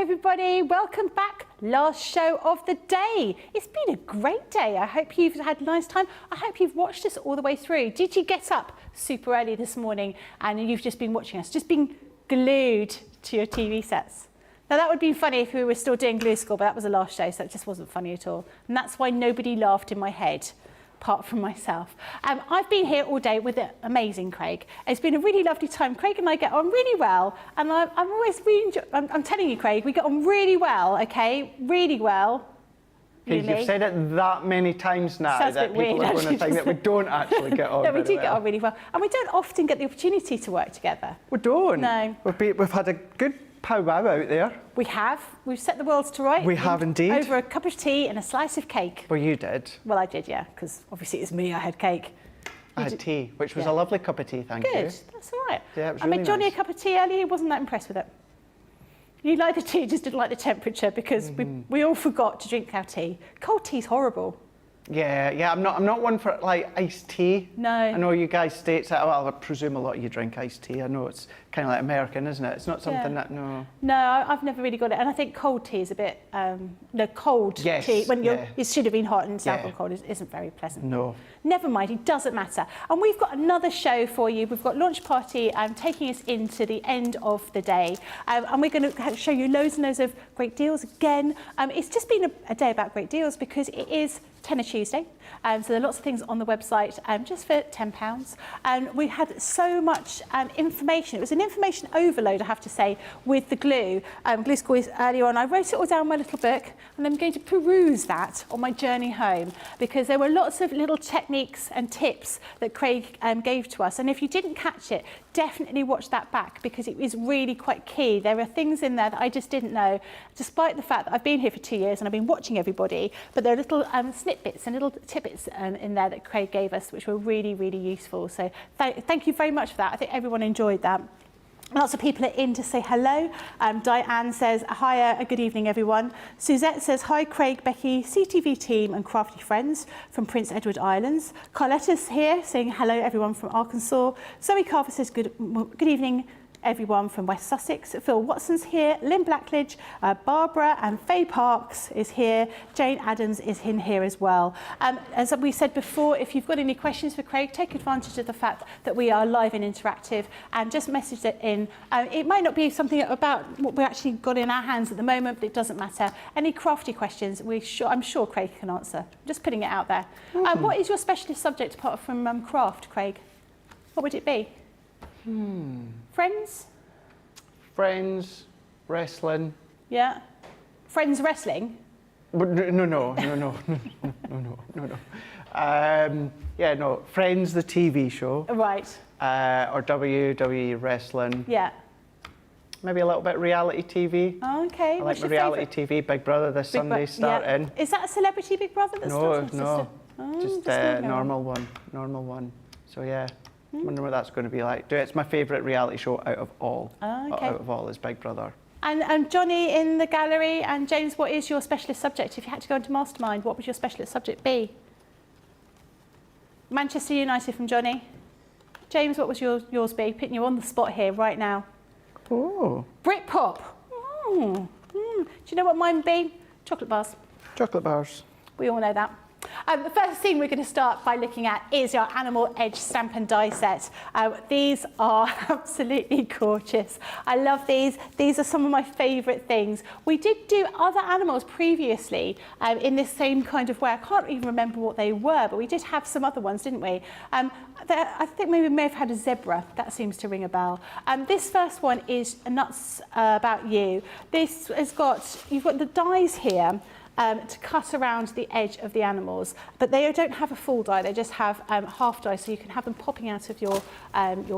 everybody, welcome back. Last show of the day. It's been a great day. I hope you've had a nice time. I hope you've watched us all the way through. Did you get up super early this morning and you've just been watching us, just been glued to your TV sets? Now that would be funny if we were still doing Glue School, but that was the last show, so it just wasn't funny at all. And that's why nobody laughed in my head, apart from myself. I've been here all day with the amazing Craig. It's been a really lovely time. Craig and I get on really well, and I'm always really I'm telling you, Craig, we get on really well, okay? Really well. Really. You've said it that many times now that people are going to think that we don't actually get on. No, we do get on really well. And we don't often get the opportunity to work together. We don't. No. We've had a good powwow out there. We have. We've set the worlds to right. We have indeed. Over a cup of tea and a slice of cake. Well, you did. Well, I did, yeah, because obviously it's me, I had cake. I had tea, which was a lovely cup of tea, thank you. Good, that's all right. Yeah, it was I really made Johnny nice. a cup of tea earlier, he wasn't that impressed with it. You liked the tea, just didn't like the temperature because we all forgot to drink our tea. Cold tea's horrible. Yeah, I'm not one for like iced tea. No. I know you guys states that, well, I presume a lot of you drink iced tea. I know it's kind of like American, isn't it? It's not something that, no. No, I've never really got it. And I think cold tea is a bit, cold tea, when it should have been hot and South cold isn't very pleasant. No. Never mind, it doesn't matter. And we've got another show for you. We've got Launch Party taking us into the end of the day. And we're going to show you loads and loads of great deals again. It's just been a day about great deals because it is Tenner Tuesday. So there are lots of things on the website just for £10. And we had so much information. It was an information overload, I have to say, with the glue. Glue School earlier on. I wrote it all down in my little book, and I'm going to peruse that on my journey home because there were lots of little techniques and tips that Craig gave to us. And if you didn't catch it, definitely watch that back because it is really quite key. There are things in there that I just didn't know, despite the fact that I've been here for 2 years and I've been watching everybody, but there are little snippets and little tidbits in there that Craig gave us, which were really, really useful. So thank you very much for that. I think everyone enjoyed that. Lots of people are in to say hello. Diane says, hi, good evening, everyone. Suzette says, hi, Craig, Becky, CTV team and crafty friends from Prince Edward Islands. Carletta's here saying hello, everyone from Arkansas. Zoe Carver says, good evening, everyone from West Sussex. Phil Watson's here, Lynn Blackledge, Barbara and Faye Parks is here, Jane Adams is in here as well. As we said before, if you've got any questions for Craig, take advantage of the fact that we are live and interactive and just message it in. It might not be something about what we actually got in our hands at the moment, but it doesn't matter. Any crafty questions, I'm sure Craig can answer. Just putting it out there. What is your specialist subject apart from craft, Craig? What would it be? Friends? Friends, wrestling. Yeah. Friends wrestling? No. Yeah, no. Friends, the TV show. Right. Or WWE wrestling. Yeah. Maybe a little bit reality TV. Oh, okay. I like my reality TV. Big Brother this Sunday starting. Is that a celebrity Big Brother that's starting? No. Just normal one. So yeah. Wonder what that's going to be like. It's my favourite reality show out of all. Out of all is Big Brother. And Johnny in the gallery, and James, what is your specialist subject? If you had to go into Mastermind, what would your specialist subject be? Manchester United from Johnny. James, what was yours be? Putting you on the spot here right now. Oh. Britpop. Do you know what mine would be? Chocolate bars. Chocolate bars. We all know that. The first thing we're going to start by looking at is our Animal Edge stamp and die set. These are absolutely gorgeous. I love these. These are some of my favourite things. We did do other animals previously in this same kind of way. I can't even remember what they were, but we did have some other ones, didn't we? I think maybe we may have had a zebra. That seems to ring a bell. This first one is Nuts About You. This has you've got the dies here. To cut around the edge of the animals, but they don't have a full die, they just have half die, so you can have them popping out of your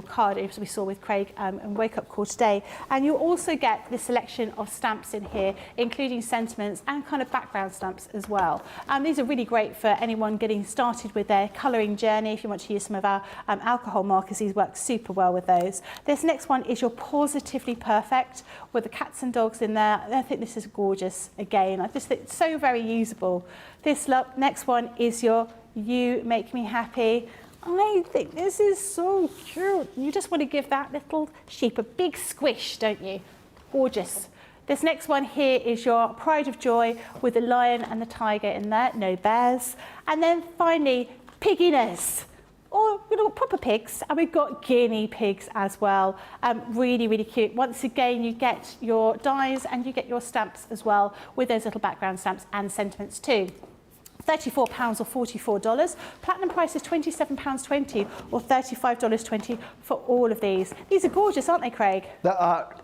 card, as we saw with Craig and Wake Up Call today. And you'll also get this selection of stamps in here, including sentiments and kind of background stamps as well. These are really great for anyone getting started with their colouring journey. If you want to use some of our alcohol markers, these work super well with those. This next one is your Positively Perfect with the cats and dogs in there. I think this is gorgeous again. I just think it's so very usable. This next one is your You Make Me Happy. I think this is so cute. You just want to give that little sheep a big squish, don't you? Gorgeous. This next one here is your Pride of Joy with the lion and the tiger in there, no bears. And then finally, pigginess. Or we've got proper pigs, and we've got guinea pigs as well. Really, really cute. Once again, you get your dies and you get your stamps as well with those little background stamps and sentiments too. £34 or $44. Platinum price is £27.20 or $35.20 for all of these. These are gorgeous, aren't they, Craig? They are.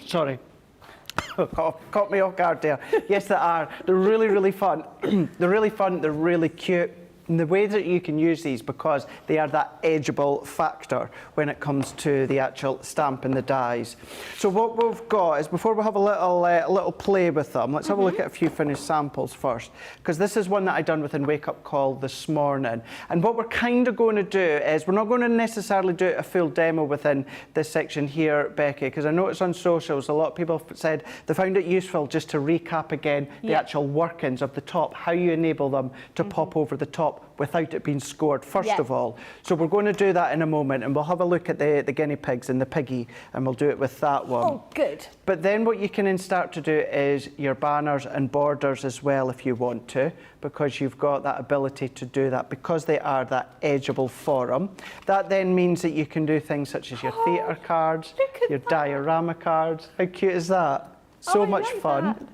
Sorry. Caught me off guard there. Yes, they are. They're really, really fun. They're really fun. They're really cute. And the way that you can use these, because they are that edgeable factor when it comes to the actual stamp and the dies. So what we've got is, before we have a little play with them, let's have a look at a few finished samples first, because this is one that I done within Wake Up Call this morning. And what we're kind of going to do is, we're not going to necessarily do a full demo within this section here, Becky, because I noticed on socials a lot of people have said they found it useful just to recap again the actual workings of the top, how you enable them to pop over the top without it being scored, first of all. So we're going to do that in a moment, and we'll have a look at the guinea pigs and the piggy, and we'll do it with that one. Oh, good. But then what you can then start to do is your banners and borders as well, if you want to, because you've got that ability to do that, because they are that edgeable forum. That then means that you can do things such as your theatre cards, your diorama cards. How cute is that? So much fun.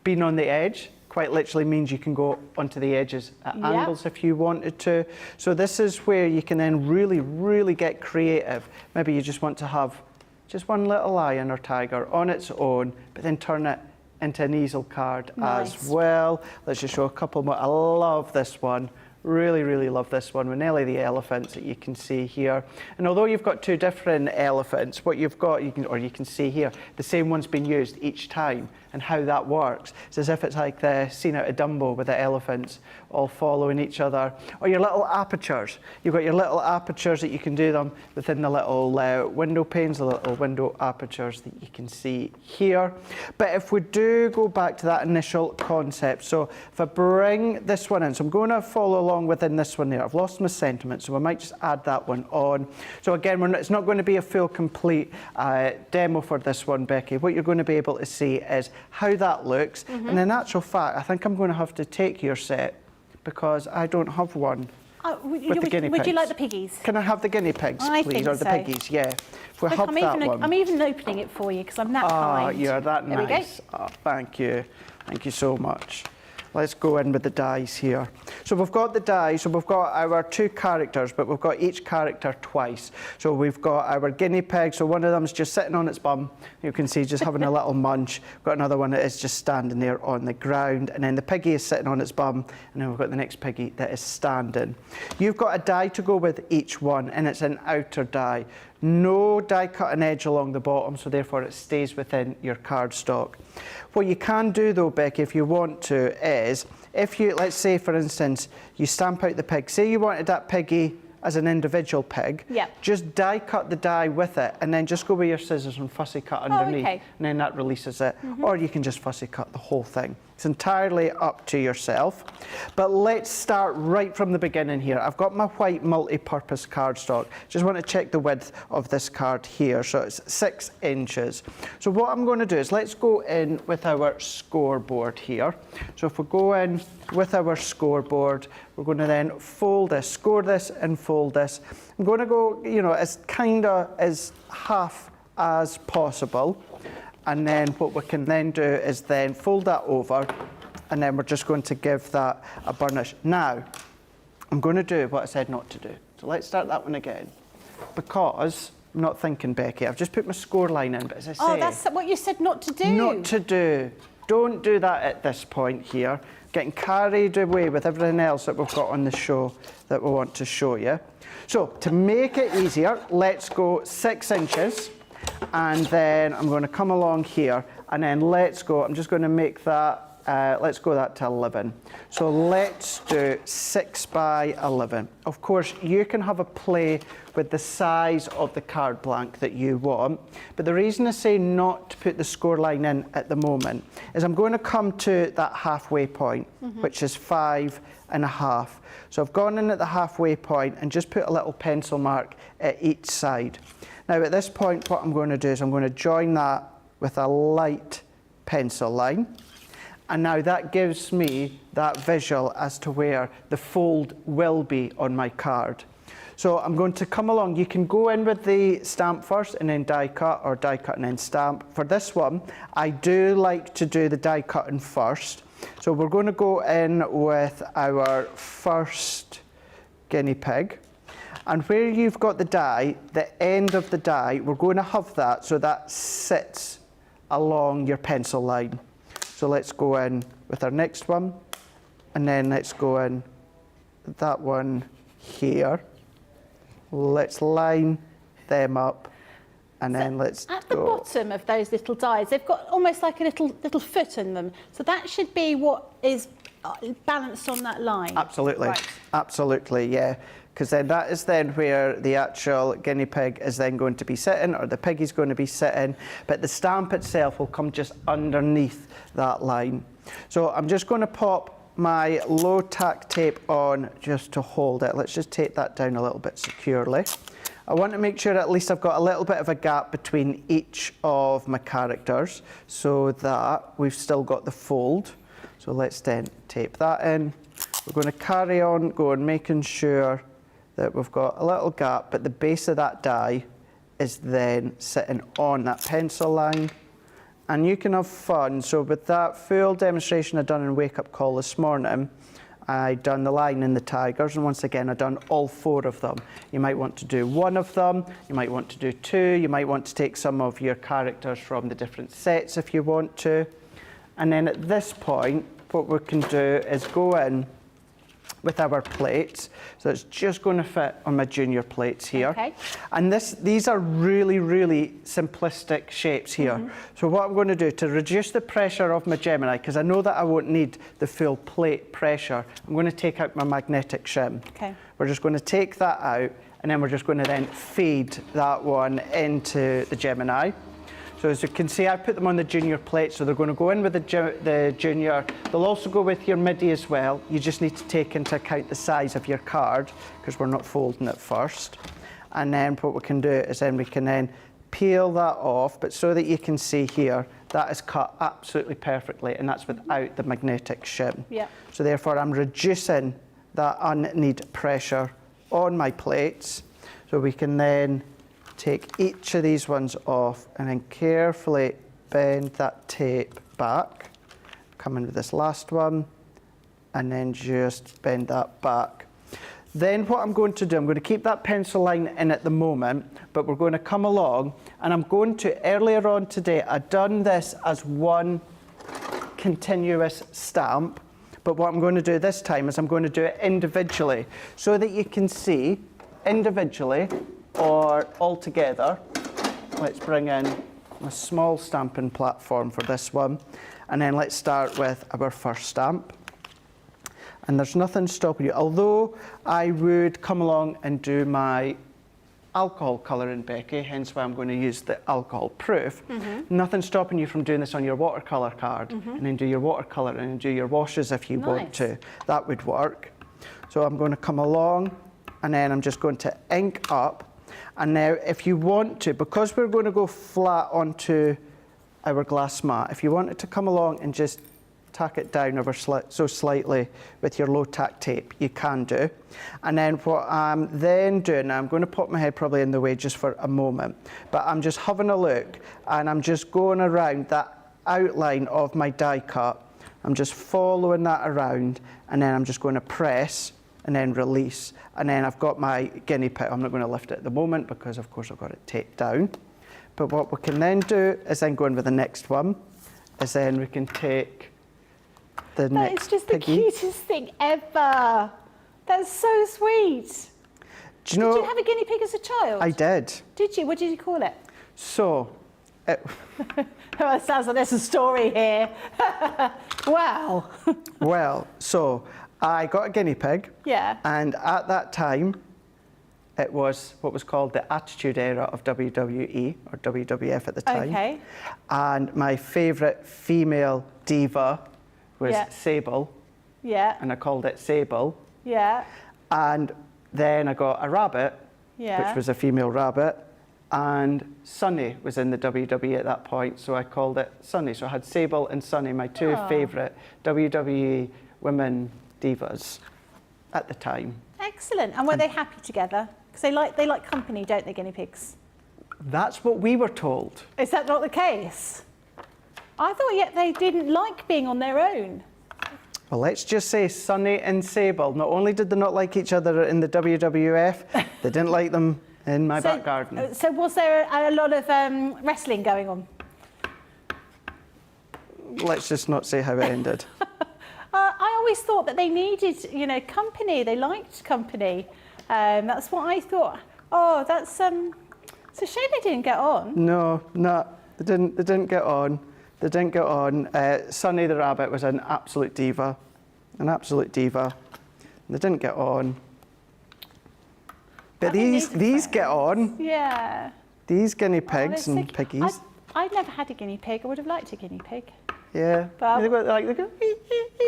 Being on the edge quite literally means you can go onto the edges at angles if you wanted to. So this is where you can then really, really get creative. Maybe you just want to have just one little lion or tiger on its own, but then turn it into an easel card as well. Let's just show a couple more. I love this one. Really, really love this one with Nelly the elephants that you can see here. And although you've got two different elephants, what you've got, you can see here, the same one's been used each time. And how that works, it's as if it's like the scene out of Dumbo with the elephants all following each other. Or your little apertures. You've got your little apertures that you can do them within the little window panes, the little window apertures that you can see here. But if we do go back to that initial concept, so if I bring this one in, so I'm going to follow along within this one there. I've lost my sentiment, so I might just add that one on. So again, it's not going to be a full, complete demo for this one, Becky. What you're going to be able to see is how that looks. And in actual fact, I think I'm going to have to take your set because I don't have one with the guinea pigs. Would you like the piggies? Can I have the guinea pigs, please, or the piggies? Yeah. If we have that one. I'm even opening it for you because I'm that kind. Oh, you're that nice. There we go. Oh, thank you. Thank you so much. Let's go in with the dies here. So we've got the dies, so we've got our two characters, but we've got each character twice. So we've got our guinea pig, so one of them's just sitting on its bum. You can see just having a little munch. We've got another one that is just standing there on the ground, and then the piggy is sitting on its bum, and then we've got the next piggy that is standing. You've got a die to go with each one, and it's an outer die. No die cut an edge along the bottom, so therefore it stays within your cardstock. What you can do though, Becky, if you want to, is if you, let's say for instance, you stamp out the pig, say you wanted that piggy as an individual pig, just die cut the die with it and then just go with your scissors and fussy cut underneath, and then that releases it. Or you can just fussy cut the whole thing. It's entirely up to yourself. But let's start right from the beginning here. I've got my white multi-purpose cardstock. Just want to check the width of this card here. So it's 6 inches. So what I'm going to do is let's go in with our scoreboard here. So if we go in with our scoreboard, we're going to then fold this, score this and fold this. I'm going to go, as kind of as half as possible. And then what we can then do is then fold that over, and then we're just going to give that a burnish. Now, I'm going to do what I said not to do. So let's start that one again. Because I'm not thinking, Becky, I've just put my score line in, but as I say... Oh, that's what you said not to do. Not to do. Don't do that at this point here. Getting carried away with everything else that we've got on the show that we want to show you. So, to make it easier, let's go 6 inches. And then I'm going to come along here, and then let's go, I'm just going to make that, let's go that to 11. So let's do 6 by 11. Of course, you can have a play with the size of the card blank that you want, but the reason I say not to put the score line in at the moment is I'm going to come to that halfway point, which is 5.5. So I've gone in at the halfway point and just put a little pencil mark at each side. Now at this point, what I'm going to do is I'm going to join that with a light pencil line. And now that gives me that visual as to where the fold will be on my card. So I'm going to come along. You can go in with the stamp first and then die cut, or die cut and then stamp. For this one, I do like to do the die cutting first. So we're going to go in with our first guinea pig. And where you've got the die, the end of the die, we're going to have that so that sits along your pencil line. So let's go in with our next one, and then let's go in that one here. Let's line them up, and then let's at the bottom of those little dies, they've got almost like a little foot in them. So that should be what is balanced on that line. Absolutely, right. Absolutely, yeah. Because then that is then where the actual guinea pig is then going to be sitting, or the piggy's going to be sitting, but the stamp itself will come just underneath that line. So I'm just going to pop my low tack tape on just to hold it. Let's just take that down a little bit securely. I want to make sure at least I've got a little bit of a gap between each of my characters so that we've still got the fold. So let's then tape that in. We're going to carry on going, making sure that we've got a little gap, but the base of that die is then sitting on that pencil line. And you can have fun. So with that full demonstration I done in Wake Up Call this morning, I done the lion and the tigers, and once again I done all 4 of them. You might want to do 1 of them, you might want to do 2, you might want to take some of your characters from the different sets if you want to. And then at this point, what we can do is go in with our plates. So it's just going to fit on my junior plates here. Okay. And these are really, really simplistic shapes here. So what I'm going to do to reduce the pressure of my Gemini, because I know that I won't need the full plate pressure, I'm going to take out my magnetic shim. Okay. We're just going to take that out, and then we're just going to then feed that one into the Gemini. So as you can see, I put them on the junior plate, so they're going to go in with the junior. They'll also go with your MIDI as well. You just need to take into account the size of your card, because we're not folding it first. And then what we can do is then we can then peel that off, but so that you can see here, that is cut absolutely perfectly, and that's without the magnetic shim. Yeah. So therefore, I'm reducing that unneeded pressure on my plates. So we can then take each of these ones off and then carefully bend that tape back. Come in with this last one, and then just bend that back. Then what I'm going to do, I'm going to keep that pencil line in at the moment, but we're going to come along, and I'm going to, earlier on today, I've done this as one continuous stamp, but what I'm going to do this time is I'm going to do it individually, so that you can see individually or all together. Let's bring in a small stamping platform for this one, and then let's start with our first stamp. And there's nothing stopping you, although I would come along and do my alcohol colouring, Becky, hence why I'm going to use the alcohol proof. Nothing stopping you from doing this on your watercolour card, and then do your watercolour and then do your washes if you want to. That would work. So I'm going to come along, and then I'm just going to ink up. And now if you want to, because we're going to go flat onto our glass mat, if you wanted to come along and just tack it down ever so slightly with your low tack tape, you can do. And then what I'm then doing, I'm going to put my head probably in the way just for a moment, but I'm just having a look, and I'm just going around that outline of my die cut. I'm just following that around, and then I'm just going to press and then release. And then I've got my guinea pig. I'm not going to lift it at the moment because of course I've got it taped down. But what we can then do is then go in with the next one, is then we can take the next That is just piggy. the cutest thing ever. That's so sweet. Do you know, Did you have a guinea pig as a child? I did. Did you? What did you call it? So, Oh, it sounds like there's a story here. Wow. well, so I got a guinea pig. Yeah. And at that time, it was what was called the Attitude Era of WWE, or WWF at the time. Okay. And my favourite female diva was Yeah. Sable, Yeah. and I called it Sable. Yeah. And then I got a rabbit, Yeah. which was a female rabbit, and Sunny was in the WWE at that point, so I called it Sunny. So I had Sable and Sunny, my two favourite WWE women divas at the time. Excellent. And were they happy together? Because they like company, don't they, guinea pigs? That's what we were told. Is that not the case? I thought they didn't like being on their own. Well, let's just say Sunny and Sable, not only did they not like each other in the WWF, they didn't like them in my back garden. So was there a lot of wrestling going on? Let's just not say how it ended. I always thought that they needed, company. They liked company. That's what I thought. Oh, it's a shame they didn't get on. No, they didn't get on. They didn't get on. Sunny the Rabbit was an absolute diva. They didn't get on. But these get on. Yeah. These guinea pigs and piggies. I'd never had a guinea pig. I would have liked a guinea pig. Yeah. But they go,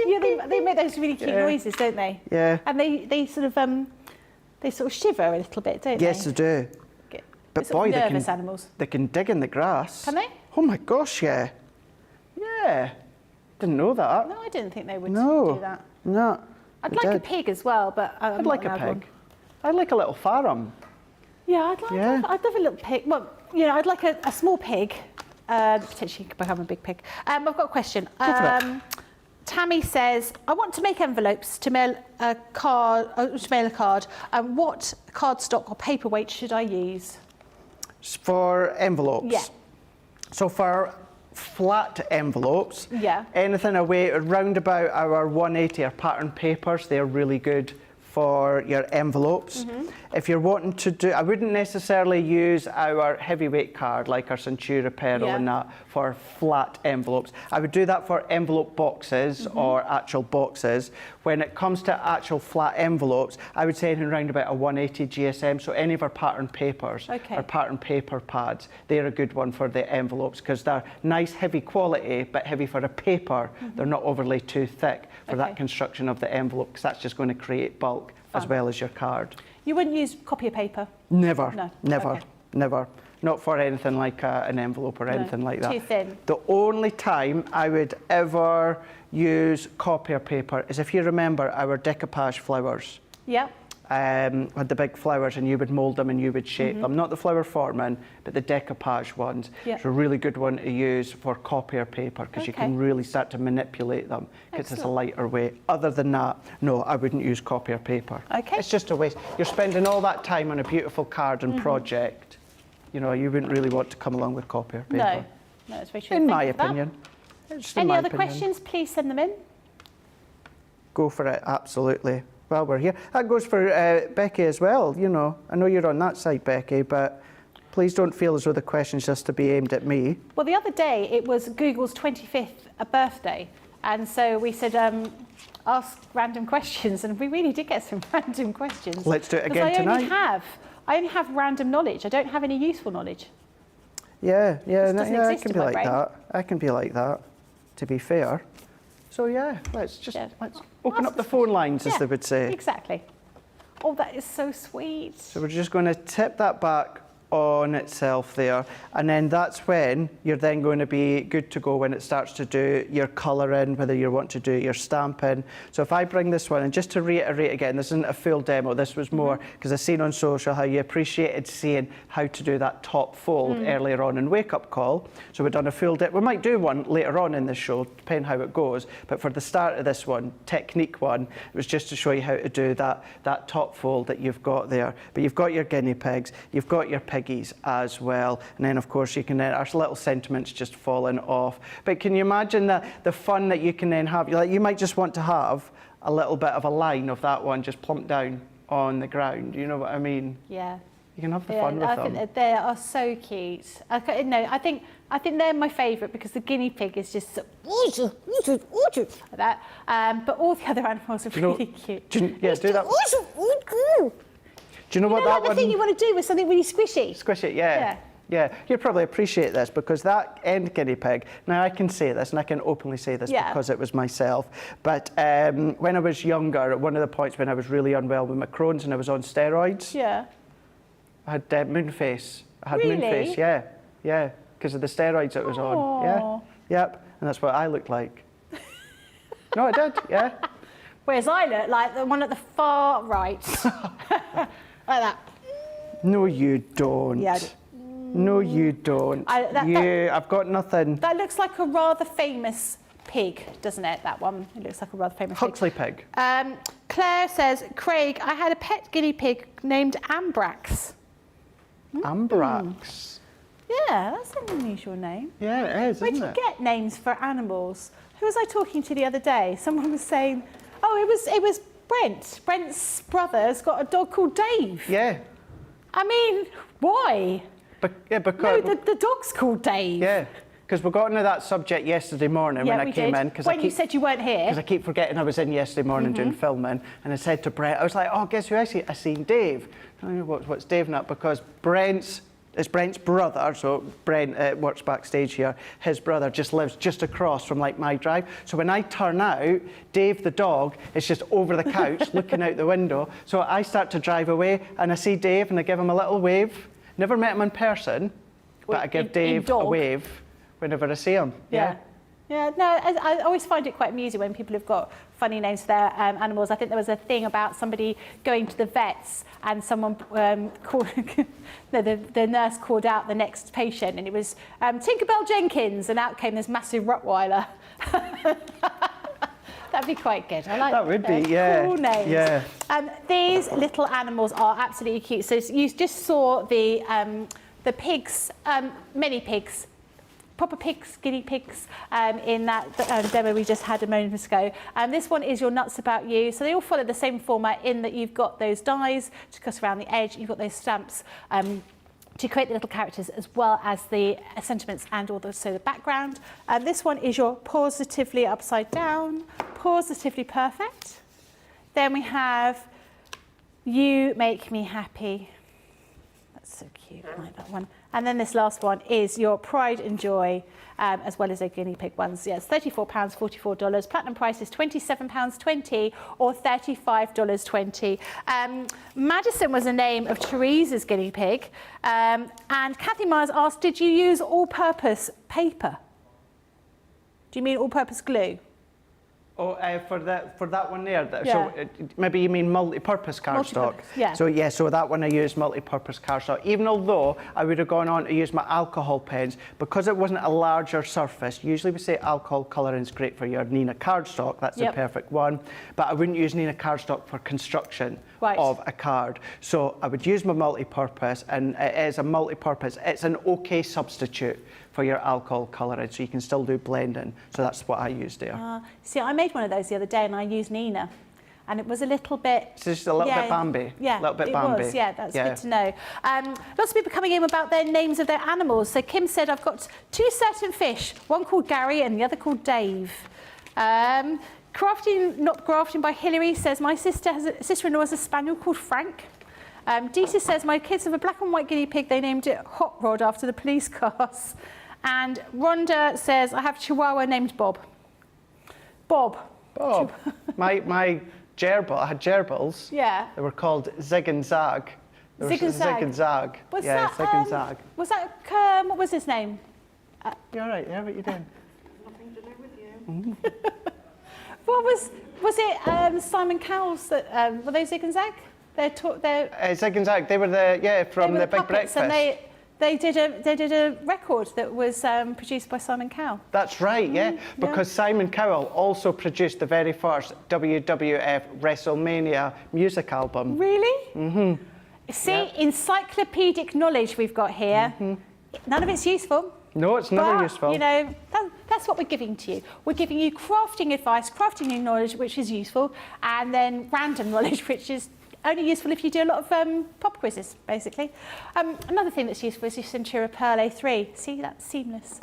yeah, they make those really cute noises, don't they? Yeah. And they sort of shiver a little bit, don't they? Yes, they do. But boy, nervous animals. They can dig in the grass. Can they? Oh my gosh, yeah. Yeah. Didn't know that. No, I didn't think they would do that. No. I'd like a pig as well, but I'd like a pig. I'd like a little farm. Yeah, I'd love a little pig. Well, I'd like a small pig. Potentially could become a big pig. I've got a question. Tammy says, I want to make envelopes to mail a card. What cardstock or paperweight should I use? For envelopes? Yeah. So for flat envelopes, yeah, anything away around about our 180 or pattern papers, they're really good for your envelopes. Mm-hmm. If you're wanting to do, I wouldn't necessarily use our heavyweight card like our Centura Pearl and that for flat envelopes. I would do that for envelope boxes or actual boxes. When it comes to actual flat envelopes, I would say anything around about a 180 GSM. So any of our pattern papers or pattern paper pads, they're a good one for the envelopes because they're nice, heavy quality, but heavy for a paper. They're not overly too thick for that construction of the envelope because that's just going to create bulk as well as your card. You wouldn't use copy paper? Never. No. Never. Never. Not for anything like an envelope or anything like that. Too thin. The only time I would ever use copier paper is if you remember our decoupage flowers. Yeah. Had the big flowers and you would mould them and you would shape them. Not the flower forming, but the decoupage ones. It's a really good one to use for copier paper because you can really start to manipulate them because it's a lighter weight. Other than that, no, I wouldn't use copier paper. Okay. It's just a waste. You're spending all that time on a beautiful card and project. You wouldn't really want to come along with copier paper. No, it's very true. In my opinion. Any other questions, please send them in. Go for it, absolutely. Well, we're here. That goes for Becky as well, I know you're on that side, Becky, but please don't feel as though the question's just to be aimed at me. Well, the other day, it was Google's 25th birthday, and so we said, ask random questions, and we really did get some random questions. Let's do it again tonight. I only have random knowledge. I don't have any useful knowledge. Yeah, I can be like brain. that. I can be like that, to be fair. So let's open up the phone lines, as they would say. Exactly. Oh, that is so sweet. So we're just going to tip that back on itself there, and then that's when you're then going to be good to go when it starts to do your colouring, whether you want to do your stamping. So if I bring this one, and just to reiterate again, this isn't a full demo, this was more because I've seen on social how you appreciated seeing how to do that top fold earlier on in Wake Up Call. So we've done a full demo. We might do one later on in the show, depending how it goes, but for the start of this one, technique one, it was just to show you how to do that top fold that you've got there. But you've got your guinea pigs, you've got your piggies as well, and then of course you can then, our little sentiments just falling off. But can you imagine the fun that you can then have? You might just want to have a little bit of a line of that one just plumped down on the ground, you know what I mean? Yeah. You can have the fun with them. I think they are so cute. I think they're my favourite because the guinea pig is just like that. But all the other animals are really cute. Do that. Do you know what that one? The thing you want to do with something really squishy. Squish it, yeah. You'd probably appreciate this because that end guinea pig, now I can say this and I can openly say this because it was myself, but when I was younger, at one of the points when I was really unwell with my Crohn's and I was on steroids, I had moon face I had moon Really? face, yeah, because of the steroids it was on. Yeah, yep, and that's what I looked like. No, I did, yeah. Whereas I look like the one at the far right. Like that. No, you don't. Yeah. No, you don't. I've got nothing. That looks like a rather famous pig, doesn't it, that one? It looks like a rather famous Huxley pig. Claire says, Craig, I had a pet guinea pig named Ambrax. Ambrax. Yeah, that's an unusual name. Yeah, it is, Where do isn't you it? get names for animals? Who was I talking to the other day? Someone was saying, oh, it was Brent. Brent's brother's got a dog called Dave. Yeah. I mean, why? Because... No, the dog's called Dave. Yeah, because we got into that subject yesterday morning when I came in. When you said you weren't here. Because I keep forgetting I was in yesterday morning doing filming, and I said to Brent, I was like, oh, guess who I see? I seen Dave. I don't know what's Dave not, because it's Brent's brother, so Brent works backstage here. His brother just lives just across from like my drive. So when I turn out, Dave the dog is just over the couch looking out the window. So I start to drive away and I see Dave and I give him a little wave. Never met him in person, but I give Dave a wave whenever I see him. Yeah. Yeah, no, I always find it quite amusing when people have got funny names for their animals. I think there was a thing about somebody going to the vets and someone called, the nurse called out the next patient and it was Tinkerbell Jenkins, and out came this massive Rottweiler. That'd be quite good. I like that. Would be, yeah. Cool names. Yeah. These little animals are absolutely cute. So you just saw the pigs, many pigs, proper pigs, guinea pigs, in that demo we just had a moment ago. This one is your Nuts About You. So they all follow the same format in that you've got those dies to cut around the edge, you've got those stamps to create the little characters as well as the sentiments and also the background. This one is your Positively Upside Down, Positively Perfect. Then we have You Make Me Happy. That's so cute, I like that one. And then this last one is your Pride and Joy, as well as the guinea pig ones. Yes, £34, $44. Platinum price is £27.20 or $35.20. Madison was the name of Teresa's guinea pig. And Kathy Myers asked, did you use all-purpose paper? Do you mean all-purpose glue? Oh, for that one there. Yeah. So maybe you mean multi-purpose cardstock. Yeah. So yeah, so that one I used multi-purpose cardstock. Even although I would have gone on to use my alcohol pens, because it wasn't a larger surface. Usually we say alcohol colouring is great for your Nina cardstock. That's the perfect one. But I wouldn't use Nina cardstock for construction of a card. So I would use my multi-purpose, and it is a multi-purpose. It's an okay substitute for your alcohol colouring, so you can still do blending. So that's what I used there. See, I made one of those the other day and I used Nina. And it was a little bit... So just a little bit Bambi. Yeah, a little bit it Bambi. was. Yeah, that's good to know. Lots of people coming in about their names of their animals. So Kim said, I've got two certain fish, one called Gary and the other called Dave. Crafting, Not Grafting by Hillary says, my sister-in-law has a spaniel called Frank. Dita says, my kids have a black and white guinea pig. They named it Hot Rod after the police cars. And Rhonda says, I have a chihuahua named Bob. Bob. My gerbil, I had gerbils. Yeah. They were called Zig and Zag. Zig and Zag? Zig and Zag. Zig and Zag. Was that, what was his name? You're all right, yeah, what are you doing? Nothing to do with you. What was it Simon Cowell's that, were they Zig and Zag? Zig and Zag, they were from the Big Breakfast. And they did a record that was produced by Simon Cowell. That's right, because Simon Cowell also produced the very first WWF WrestleMania music album. Really? Mm-hmm. See, encyclopedic knowledge we've got here. Mm-hmm. None of it's useful. No, it's never useful. You know, that's what we're giving to you. We're giving you crafting advice, crafting knowledge, which is useful, and then random knowledge, which is only useful if you do a lot of pop quizzes, basically. Another thing that's useful is your Centura Pearl A3. See, that's seamless.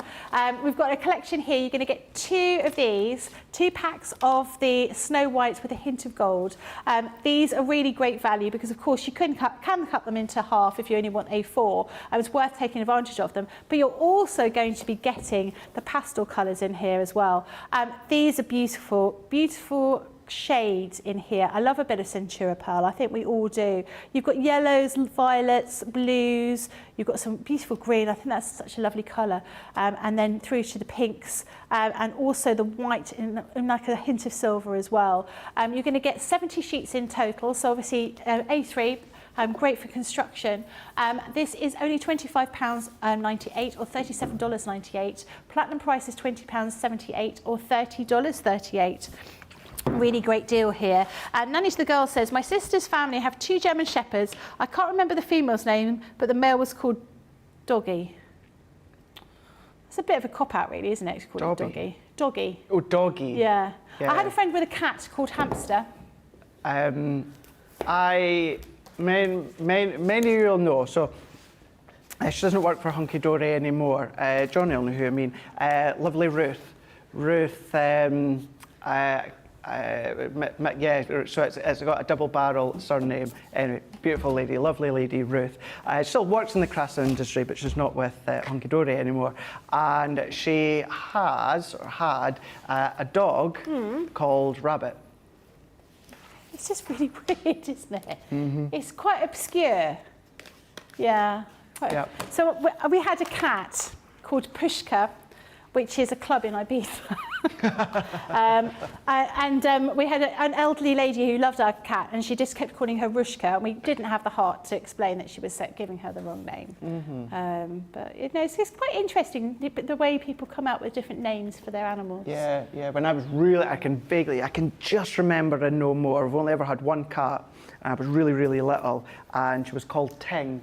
We've got a collection here. You're going to get two of these, 2 packs of the Snow Whites with a hint of gold. These are really great value because, of course, you can cut them into half if you only want A4. It's worth taking advantage of them. But you're also going to be getting the pastel colours in here as well. These are beautiful, beautiful shades in here. I love a bit of Centura pearl. I think we all do. You've got yellows, violets, blues. You've got some beautiful green. I think that's such a lovely colour. And then through to the pinks and also the white in like a hint of silver as well. You're going to get 70 sheets in total. So obviously A3. Great for construction. This is only £25.98 or $37.98. Platinum price is £20.78 or $30.38. Really great deal here. Nanny to the girl says, my sister's family have 2 German Shepherds. I can't remember the female's name, but the male was called Doggy. It's a bit of a cop-out really, isn't it? It's called Doggy. Doggy. Oh, Doggy. Yeah. Yeah. I had a friend with a cat called Hamster. Many of you will know, so she doesn't work for Hunky Dory anymore. Johnny will know who I mean. Lovely Ruth. Ruth, yeah, so it's got a double barrel surname. Anyway, beautiful lady, lovely lady, Ruth. She still works in the crafts industry, but she's not with Hunky Dory anymore. And she has, or had, a dog called Rabbit. It's just really weird, isn't it? It's quite obscure. Yeah. So we had a cat called Pushka, which is a club in Ibiza. We had an elderly lady who loved our cat, and she just kept calling her Rushka, and we didn't have the heart to explain that she was giving her the wrong name. But you know, it's quite interesting the way people come out with different names for their animals. Yeah. When I was really, I can just remember and no more. I've only ever had one cat, and I was really, really little, and she was called Ting.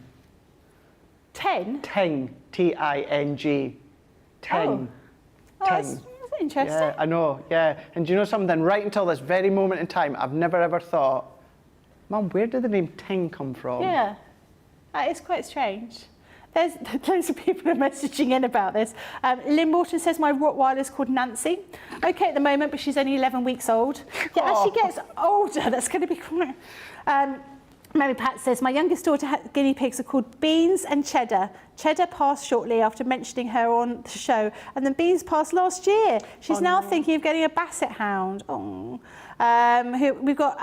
Ting, T-I-N-G. Ting. Oh, that's interesting. Yeah, I know, yeah. And do you know something? Right until this very moment in time, I've never ever thought, Mum, where did the name Ting come from? Yeah, that is quite strange. There's loads of people are messaging in about this. Lynn Morton says, my Rottweiler is called Nancy. Okay at the moment, but she's only 11 weeks old. Yeah, as she gets older, that's going to be quite... Mary Pat says, my youngest daughter guinea pigs are called Beans and Cheddar. Cheddar passed shortly after mentioning her on the show, and then Beans passed last year. She's now thinking of getting a Basset Hound. Oh. We've got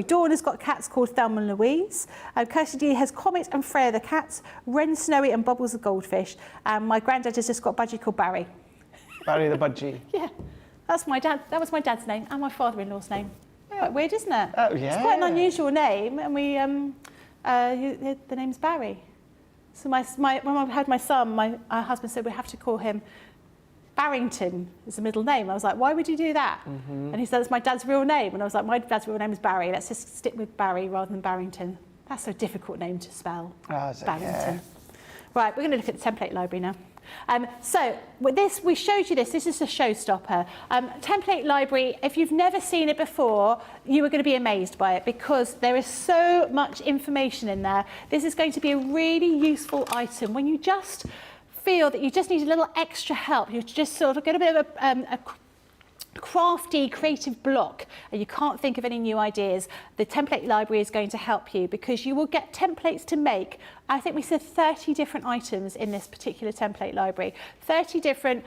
Dawn has got cats called Thelma and Louise. Kirsty D has Comet and Freya the cats, Wren Snowy and Bubbles the goldfish. And my granddad has just got a budgie called Barry. Barry the budgie. Yeah. That's my dad. That was my dad's name and my father-in-law's name. Quite weird, isn't it? Oh, yeah. It's quite an unusual name, and we the name's Barry. So when I had my son, my husband said we have to call him Barrington as a middle name. I was like, why would you do that? And he said it's my dad's real name, and I was like, my dad's real name is Barry. Let's just stick with Barry rather than Barrington. That's a difficult name to spell. Barrington. Yeah. Right, we're going to look at the template library now. So with this, we showed you this. This is a showstopper. Template library, if you've never seen it before, you are going to be amazed by it because there is so much information in there. This is going to be a really useful item when you just feel that you just need a little extra help. You just sort of get a bit of a crafty, creative block and you can't think of any new ideas. The template library is going to help you because you will get templates to make. I think we said 30 different items in this particular template library. 30 different,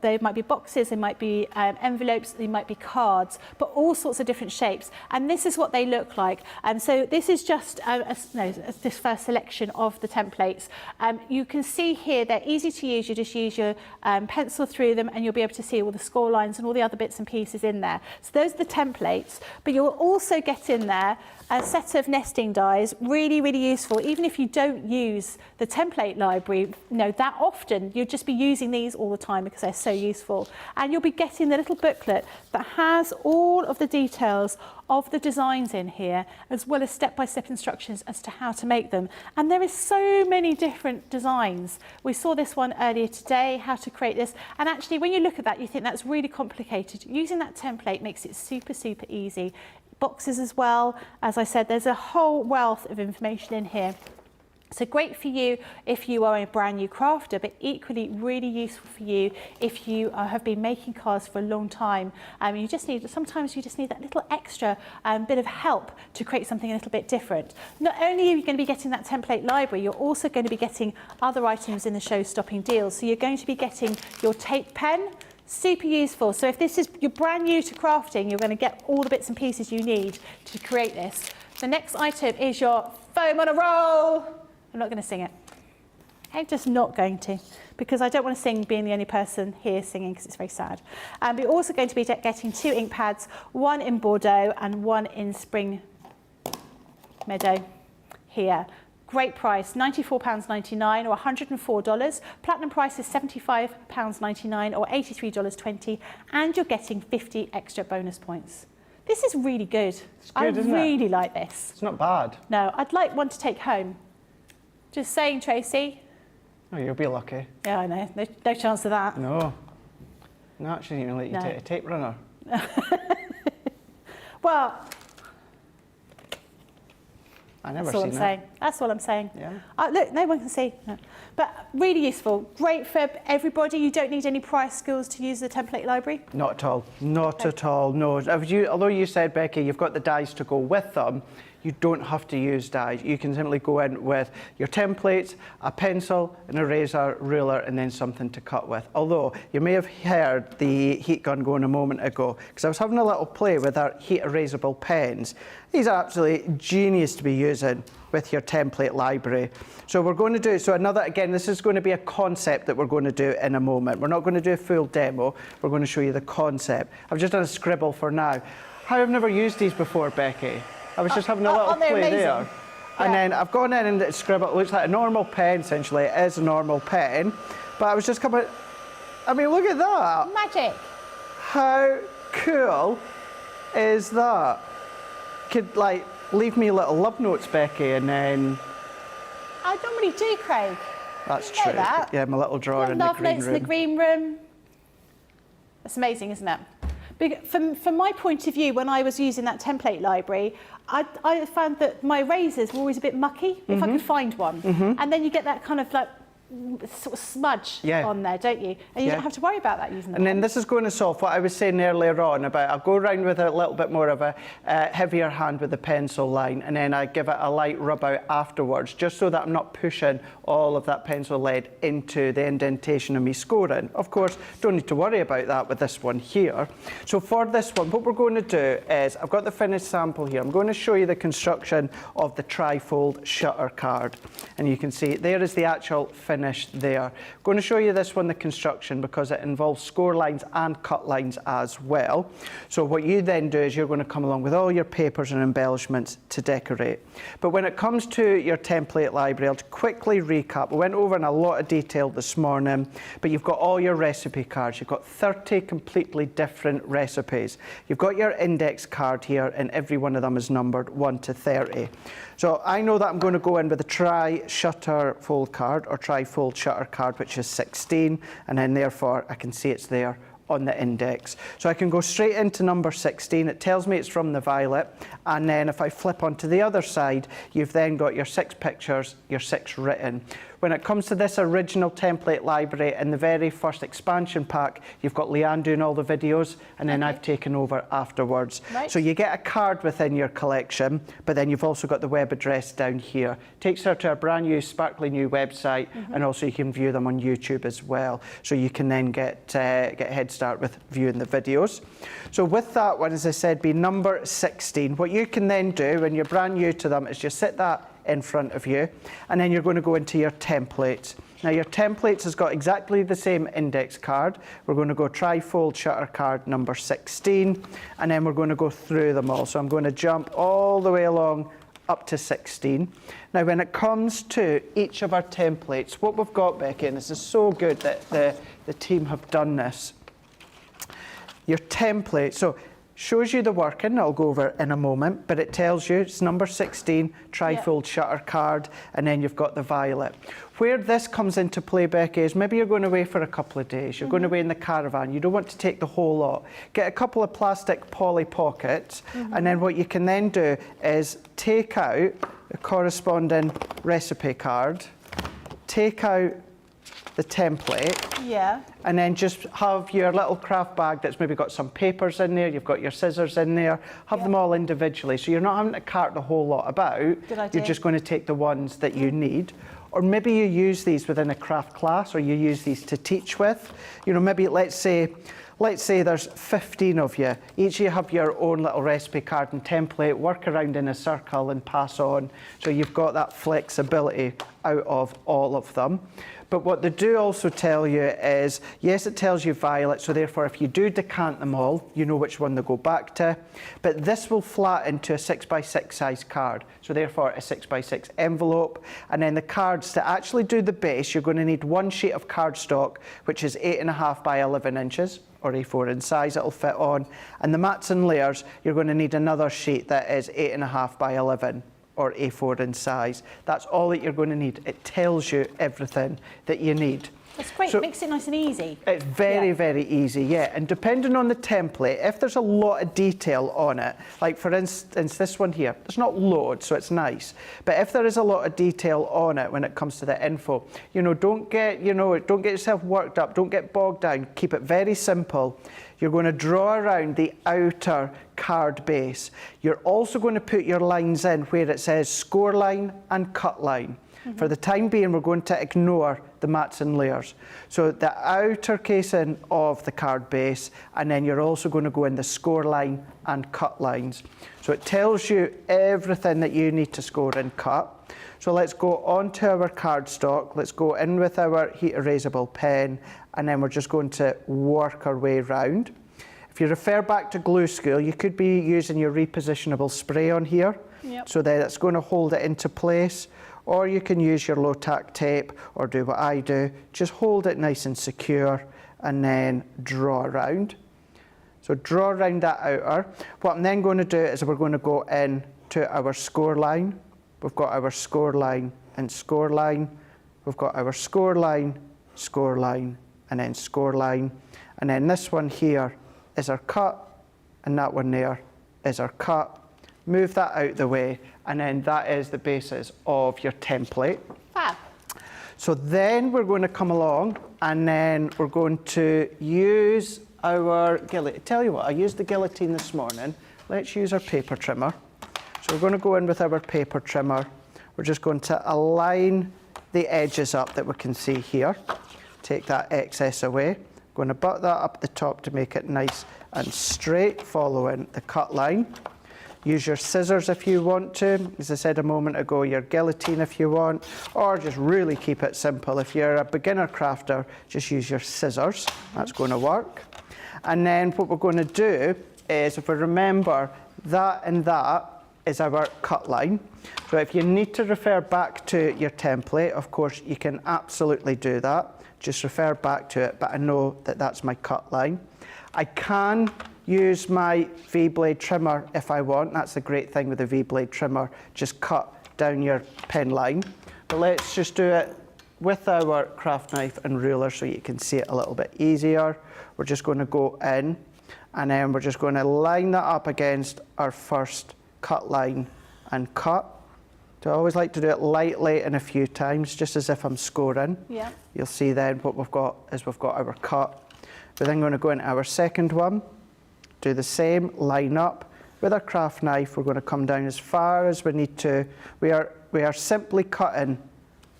they might be boxes, they might be envelopes, they might be cards, but all sorts of different shapes. And this is what they look like. So this is just this first selection of the templates. You can see here they're easy to use. You just use your pencil through them and you'll be able to see all the score lines and all the other bits and pieces in there. So those are the templates, but you'll also get in there a set of nesting dies, really, really useful. Even if you don't use the template library, that often, you'll just be using these all the time because they're so useful. And you'll be getting the little booklet that has all of the details of the designs in here, as well as step-by-step instructions as to how to make them. And there is so many different designs. We saw this one earlier today, how to create this. And actually, when you look at that, you think that's really complicated. Using that template makes it super, super easy. Boxes as well. As I said, there's a whole wealth of information in here. So great for you if you are a brand new crafter, but equally really useful for you if you have been making cards for a long time. Sometimes you just need that little extra bit of help to create something a little bit different. Not only are you going to be getting that template library, you're also going to be getting other items in the show-stopping deals. So you're going to be getting your tape pen. Super useful. So if this is, you're brand new to crafting, you're going to get all the bits and pieces you need to create this. The next item is your foam on a roll. I'm not going to sing it. I'm just not going to, because I don't want to sing being the only person here singing, because it's very sad. We're also going to be getting 2 ink pads, one in Bordeaux and one in Spring Meadow here. Great price, £94.99 or $104. Platinum price is £75.99 or $83.20, and you're getting 50 extra bonus points. This is really good. It's good, isn't it? I really like this. It's not bad. No, I'd like one to take home. Just saying, Tracy. Oh, you'll be lucky. Yeah, I know. No chance of that. No. No, actually, you can let you take a tape runner. Well, I never that's all I'm seen saying. That's all I'm saying. Yeah. Look, no one can see. No. But really useful. Great for everybody. You don't need any price skills to use the template library. Not at all. Not at all, no. Although you said, Becky, you've got the dies to go with them, you don't have to use dies. You can simply go in with your templates, a pencil, an eraser, ruler, and then something to cut with. Although, you may have heard the heat gun going a moment ago, because I was having a little play with our heat erasable pens. These are absolutely genius to be using with your template library. So we're going to do, again, this is going to be a concept that we're going to do in a moment. We're not going to do a full demo. We're going to show you the concept. I've just done a scribble for now. I've never used these before, Becky. I was just having a little play there. Yeah. And then I've gone in and scribbled. It looks like a normal pen, essentially. It is a normal pen. But I was just coming, I mean, look at that. Magic. How cool is that? Could, like, leave me little love notes, Becky, and then... I normally do, Craig. That's You know true. that. Yeah, my little drawer in the Love green notes room. in the green room. That's amazing, isn't it? From my point of view, when I was using that template library, I found that my erasers were always a bit mucky, if I could find one. And then you get that kind of like sort of smudge on there, don't you? And you don't have to worry about that using the And then pen. this is going to solve what I was saying earlier on about I'll go around with a little bit more of a heavier hand with the pencil line, and then I give it a light rub out afterwards, just so that I'm not pushing all of that pencil lead into the indentation of me scoring. Of course, don't need to worry about that with this one here. So for this one, what we're going to do is, I've got the finished sample here. I'm going to show you the construction of the tri-fold shutter card. And you can see there is the actual finish there. I'm going to show you this one, the construction, because it involves score lines and cut lines as well. So what you then do is you're going to come along with all your papers and embellishments to decorate. But when it comes to your template library, I'll quickly recap. We went over in a lot of detail this morning, but you've got all your recipe cards. You've got 30 completely different recipes. You've got your index card here, and every one of them is numbered 1 to 30. So I know that I'm going to go in with a tri-shutter fold card, or tri-fold shutter card, which is 16, and then therefore I can see it's there on the index. So I can go straight into number 16. It tells me it's from the violet, and then if I flip onto the other side, you've then got your 6 pictures, your 6 written. When it comes to this original template library, in the very first expansion pack, you've got Leanne doing all the videos, and then I've taken over afterwards. Right. So you get a card within your collection, but then you've also got the web address down here. Takes her to a brand new, sparkly new website, and also you can view them on YouTube as well. So you can then get a head start with viewing the videos. So with that one, as I said, be number 16. What you can then do when you're brand new to them is just sit that in front of you, and then you're going to go into your templates. Now your templates has got exactly the same index card. We're going to go tri-fold shutter card number 16, and then we're going to go through them all. So I'm going to jump all the way along up to 16. Now when it comes to each of our templates, what we've got, Becky, and this is so good that the team have done this, your template, so shows you the working, I'll go over in a moment, but it tells you it's number 16, tri-fold shutter card, and then you've got the violet. Where this comes into play, Becky, is maybe you're going away for a couple of days, you're going away in the caravan, you don't want to take the whole lot. Get a couple of plastic poly pockets, and then what you can then do is take out the corresponding recipe card, take out the template, and then just have your little craft bag that's maybe got some papers in there, you've got your scissors in there, have them all individually, so you're not having to cart the whole lot about. Good idea. You're just going to take the ones that you need. Or maybe you use these within a craft class, or you use these to teach with. You know, maybe let's say there's 15 of you. Each of you have your own little recipe card and template, work around in a circle and pass on. So you've got that flexibility out of all of them. But what they do also tell you is, yes, it tells you violet, so therefore if you do decant them all, you know which one they go back to. But this will flatten to a 6x6 size card, so therefore a 6x6 envelope. And then the cards, to actually do the base, you're going to need one sheet of cardstock, which is 8.5 by 11 inches, or A4 in size, it'll fit on. And the mats and layers, you're going to need another sheet that is 8.5 by 11. Or A4 in size. That's all that you're going to need. It tells you everything that you need. That's great. So it makes it nice and easy. It's very, very easy, yeah. And depending on the template, if there's a lot of detail on it, like for instance, this one here, there's not loads, so it's nice. But if there is a lot of detail on it when it comes to the info, don't get yourself worked up, don't get bogged down. Keep it very simple. You're going to draw around the outer card base. You're also going to put your lines in where it says score line and cut line. For the time being, we're going to ignore the mats and layers. So the outer casing of the card base, and then you're also going to go in the score line and cut lines. So it tells you everything that you need to score and cut. So let's go on to our cardstock. Let's go in with our heat erasable pen, and then we're just going to work our way round. If you refer back to glue school, you could be using your repositionable spray on here. Yep. So that it's going to hold it into place. Or you can use your low tack tape, or do what I do, just hold it nice and secure and then draw around. So draw around that outer. What I'm then going to do is we're going to go in to our score line. We've got our score line and score line. We've got our score line, and then score line. And then this one here is our cut, and that one there is our cut. Move that out the way, and then that is the basis of your template. Fab. So then we're going to come along, and then we're going to use our guillotine. Tell you what, I used the guillotine this morning. Let's use our paper trimmer. So we're going to go in with our paper trimmer. We're just going to align the edges up that we can see here. Take that excess away. Going to butt that up the top to make it nice and straight, following the cut line. Use your scissors if you want to. As I said a moment ago, your guillotine if you want, or just really keep it simple. If you're a beginner crafter, just use your scissors. That's going to work. And then what we're going to do is, if we remember, that and that is our cut line. So if you need to refer back to your template, of course, you can absolutely do that. Just refer back to it, but I know that that's my cut line. I can use my V-blade trimmer if I want. That's the great thing with the V-blade trimmer. Just cut down your pen line. But let's just do it with our craft knife and ruler so you can see it a little bit easier. We're just going to go in, and then we're just going to line that up against our first cut line and cut. So I always like to do it lightly and a few times, just as if I'm scoring. Yeah. You'll see then what we've got is we've got our cut. We're then going to go into our second one, do the same, line up. With our craft knife, we're going to come down as far as we need to. We are simply cutting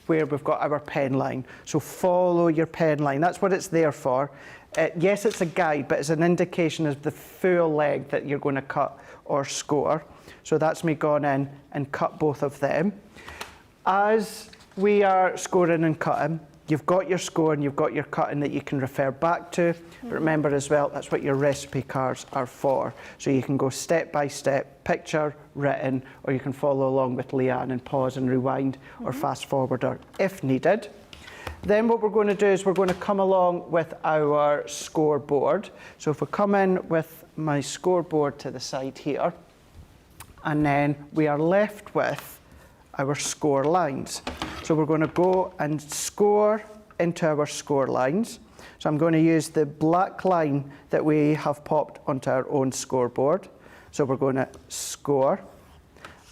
where we've got our pen line. So follow your pen line. That's what it's there for. Yes, it's a guide, but it's an indication of the full length that you're going to cut or score. So that's me going in and cut both of them. As we are scoring and cutting, you've got your score and you've got your cutting that you can refer back to. But remember as well, that's what your recipe cards are for. So you can go step by step, picture, written, or you can follow along with Leanne and pause and rewind or fast forwarder if needed. Then what we're going to do is we're going to come along with our scoreboard. So if we come in with my scoreboard to the side here, and then we are left with our score lines. So we're going to go and score into our score lines. So I'm going to use the black line that we have popped onto our own scoreboard. So we're going to score,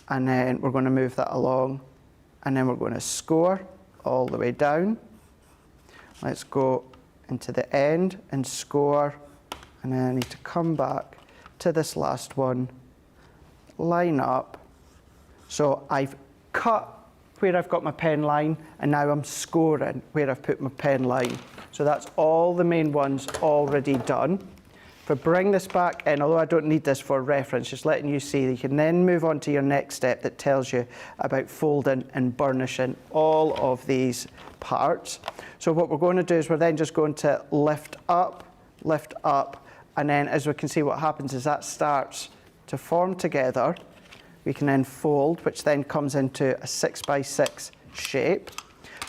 and then we're going to move that along, and then we're going to score all the way down. Let's go into the end and score, and then I need to come back to this last one, line up. So I've cut where I've got my pen line, and now I'm scoring where I've put my pen line. So that's all the main ones already done. If I bring this back in, although I don't need this for reference, just letting you see, you can then move on to your next step that tells you about folding and burnishing all of these parts. So what we're going to do is we're then just going to lift up, and then as we can see, what happens is that starts to form together. We can then fold, which then comes into a 6x6 shape.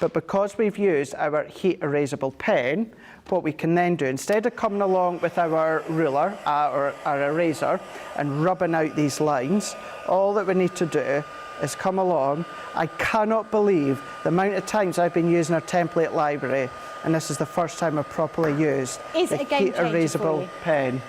But because we've used our heat erasable pen, what we can then do, instead of coming along with our ruler or our eraser and rubbing out these lines, all that we need to do is come along. I cannot believe the amount of times I've been using our template library, and this is the first time I've properly used the heat erasable pen.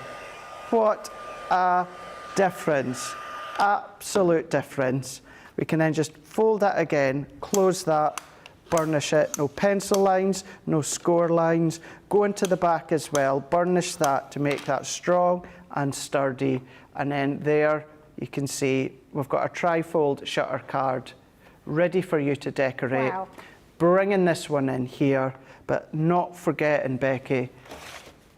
What a difference, absolute difference. We can then just fold that again, close that, burnish it, no pencil lines, no score lines, go into the back as well, burnish that to make that strong and sturdy, and then there you can see we've got our tri-fold shutter card ready for you to decorate. Wow. Bringing this one in here, but not forgetting, Becky,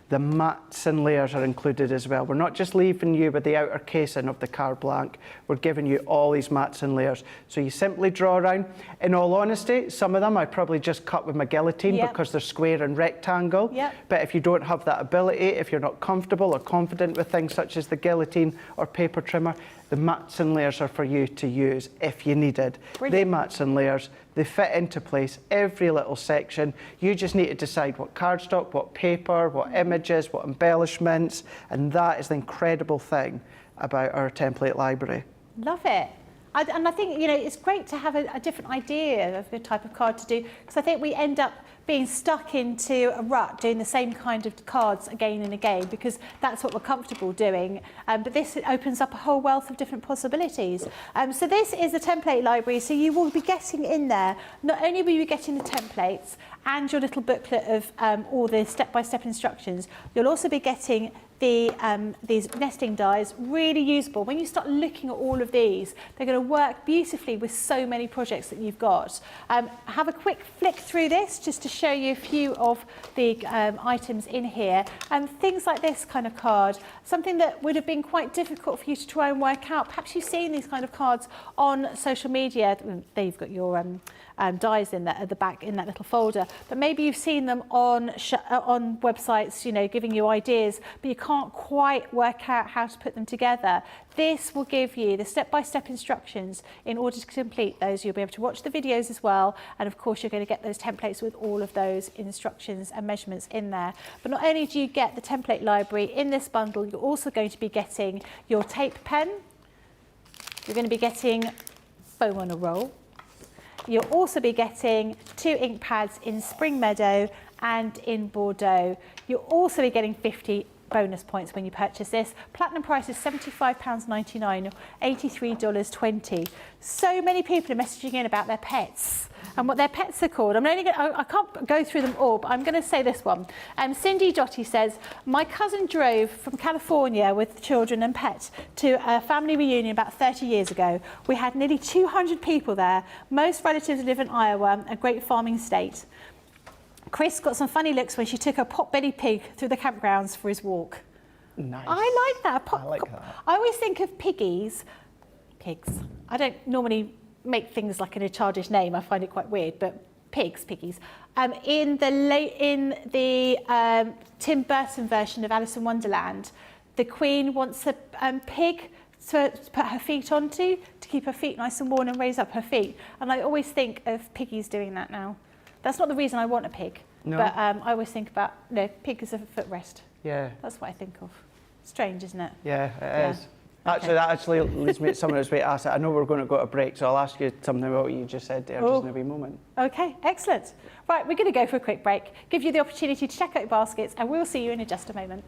the mats and layers are included as well. We're not just leaving you with the outer casing of the card blank, we're giving you all these mats and layers. So you simply draw around. In all honesty, some of them I probably just cut with my guillotine because they're square and rectangle. But if you don't have that ability, if you're not comfortable or confident with things such as the guillotine or paper trimmer, the mats and layers are for you to use if you needed. They mats and layers, they fit into place, every little section. You just need to decide what cardstock, what paper, what images, what embellishments, and that is the incredible thing about our template library. Love it. And I think, you know, it's great to have a different idea of the type of card to do, because I think we end up being stuck into a rut doing the same kind of cards again and again, because that's what we're comfortable doing. But this opens up a whole wealth of different possibilities. So this is the template library. So you will be getting in there, not only will you be getting the templates and your little booklet of all the step-by-step instructions, you'll also be getting these nesting dies, really usable. When you start looking at all of these, they're going to work beautifully with so many projects that you've got. Have a quick flick through this just to show you a few of the items in here. Things like this kind of card, something that would have been quite difficult for you to try and work out. Perhaps you've seen these kind of cards on social media. There you've got your dies in at the back in that little folder, but maybe you've seen them on websites, you know, giving you ideas, but you can't quite work out how to put them together. This will give you the step-by-step instructions in order to complete those. You'll be able to watch the videos as well, and of course you're going to get those templates with all of those instructions and measurements in there. But not only do you get the template library in this bundle, you're also going to be getting your tape pen, you're going to be getting foam on a roll, you'll also be getting 2 ink pads in Spring Meadow and in Bordeaux. You'll also be getting 50 bonus points when you purchase this. Platinum price is £75.99 or $83.20. So many people are messaging in about their pets and what their pets are called. I can't go through them all, but I'm going to say this one. Cindy Dotty says, my cousin drove from California with children and pets to a family reunion about 30 years ago. We had nearly 200 people there. Most relatives live in Iowa, a great farming state. Chris got some funny looks when she took a pot-bellied pig through the campgrounds for his walk. Nice. I like that. I like that. I always think of pigs. I don't normally make things like in a childish name. I find it quite weird, but piggies. In the Tim Burton version of Alice in Wonderland, the Queen wants a pig to put her feet onto to keep her feet nice and warm and raise up her feet. And I always think of piggies doing that now. That's not the reason I want a pig, but I always think about, no, pig is a footrest. Yeah. That's what I think of. Strange, isn't it? Yeah, it is. Actually, that actually leads me to someone who's asked. I know we're going to go to break, so I'll ask you something about what you just said there just in a wee moment. Okay, excellent. Right, we're going to go for a quick break, give you the opportunity to check out your baskets, and we'll see you in just a moment.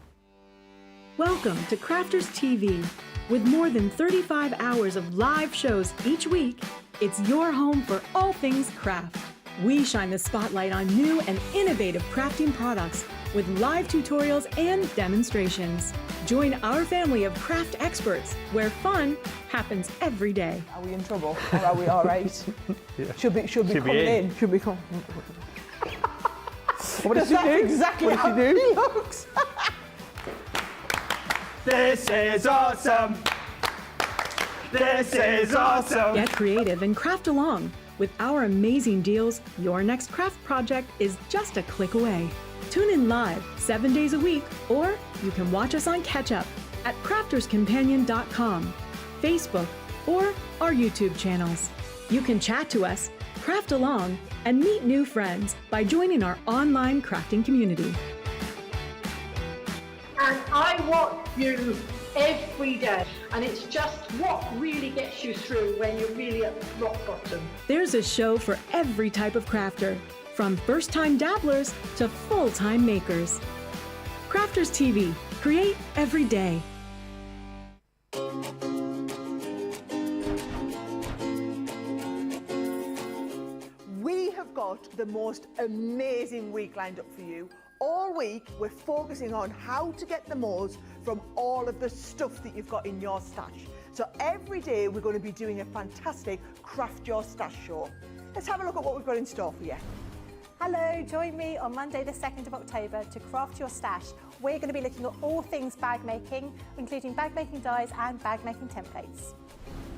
Welcome to Crafters TV. With more than 35 hours of live shows each week, it's your home for all things craft. We shine the spotlight on new and innovative crafting products with live tutorials and demonstrations. Join our family of craft experts where fun happens every day. Are we in trouble or are we all right? Yeah. Should be coming in. Should be coming. What did you do? Exactly What how did you it do? looks. This is awesome. This is awesome. Get creative and craft along. With our amazing deals, your next craft project is just a click away. Tune in live 7 days a week, or you can watch us on Catch Up at crafterscompanion.com, Facebook, or our YouTube channels. You can chat to us, craft along, and meet new friends by joining our online crafting community. And I watch you every day, and it's just what really gets you through when you're really at rock bottom. There's a show for every type of crafter, from first-time dabblers to full-time makers. Crafters TV, create every day. We have got the most amazing week lined up for you. All week, we're focusing on how to get the most from all of the stuff that you've got in your stash. So every day, we're going to be doing a fantastic Craft Your Stash show. Let's have a look at what we've got in store for you. Hello, join me on Monday the 2nd of October to Craft Your Stash. We're going to be looking at all things bag making, including bag making dies and bag making templates.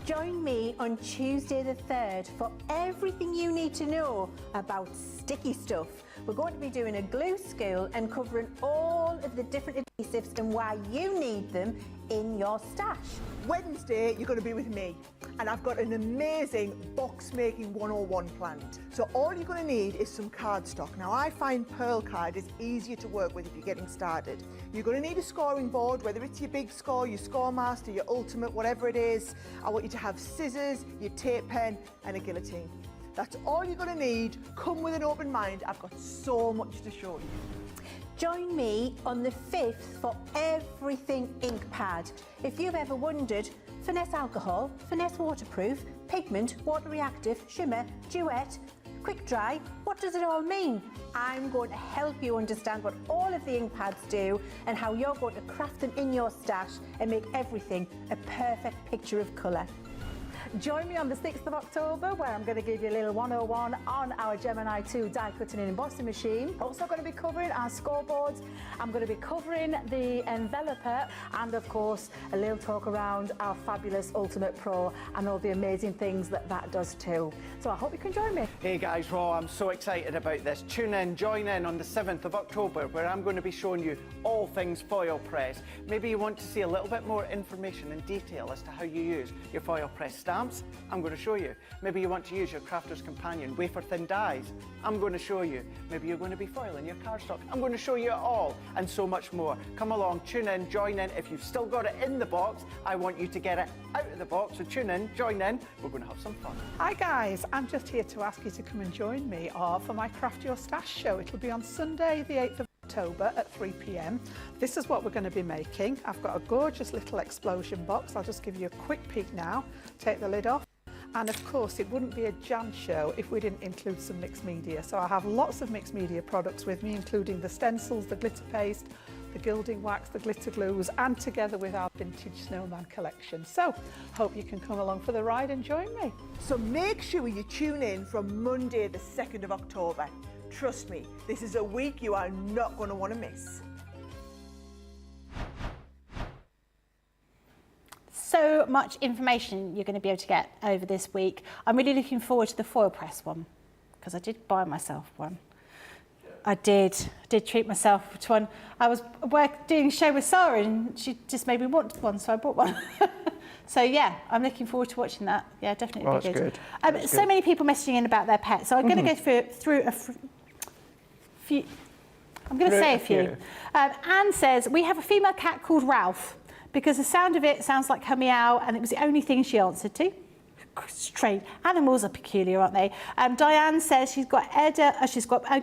Join me on Tuesday the 3rd for everything you need to know about sticky stuff. We're going to be doing a glue school and covering all of the different adhesives and why you need them in your stash. Wednesday, you're going to be with me, and I've got an amazing box making 101 planned. So all you're going to need is some cardstock. Now, I find pearl card is easier to work with if you're getting started. You're going to need a scoring board, whether it's your big score, your score master, your ultimate, whatever it is. I want you to have scissors, your tape pen, and a guillotine. That's all you're going to need. Come with an open mind. I've got so much to show you. Join me on the 5th for everything ink pad. If you've ever wondered, finesse alcohol, finesse waterproof, pigment, water reactive, shimmer, duet, quick dry, what does it all mean? I'm going to help you understand what all of the ink pads do and how you're going to craft them in your stash and make everything a perfect picture of colour. Join me on the 6th of October, where I'm going to give you a little 101 on our Gemini 2 die cutting and embossing machine. Also going to be covering our scoreboards. I'm going to be covering the enveloper, and of course a little talk around our fabulous Ultimate Pro and all the amazing things that that does too. So I hope you can join me. Hey guys, well, I'm so excited about this. Tune in, join in on the 7th of October, where I'm going to be showing you all things foil press. Maybe you want to see a little bit more information and detail as to how you use your foil press stamps. I'm going to show you. Maybe you want to use your Crafter's Companion wafer thin dies. I'm going to show you. Maybe you're going to be foiling your cardstock. I'm going to show you it all, and so much more. Come along, tune in, join in. If you've still got it in the box, I want you to get it out of the box. So tune in, join in. We're going to have some fun. Hi guys, I'm just here to ask you to come and join me for my Craft Your Stash show. It'll be on Sunday the 8th of October at 3 p.m. This is what we're going to be making. I've got a gorgeous little explosion box. I'll just give you a quick peek now. Take the lid off. And of course, it wouldn't be a Jan show if we didn't include some mixed media. So I have lots of mixed media products with me, including the stencils, the glitter paste, the gilding wax, the glitter glues, and together with our vintage snowman collection. So hope you can come along for the ride and join me. So make sure you tune in from Monday the 2nd of October. Trust me, this is a week you are not going to want to miss. So much information you're going to be able to get over this week. I'm really looking forward to the foil press one, because I did buy myself one. I did treat myself to one. I was doing a show with Sarah and she just made me want one, so I bought one. So yeah, I'm looking forward to watching that. Yeah, definitely. Oh, that's good. That's so good. many people messaging in about their pets, so I'm going to go through a few. I'm going to say a few. Anne says, we have a female cat called Ralph because the sound of it sounds like her meow, and it was the only thing she answered to. Strange. Animals are peculiar, aren't they? Diane says she's got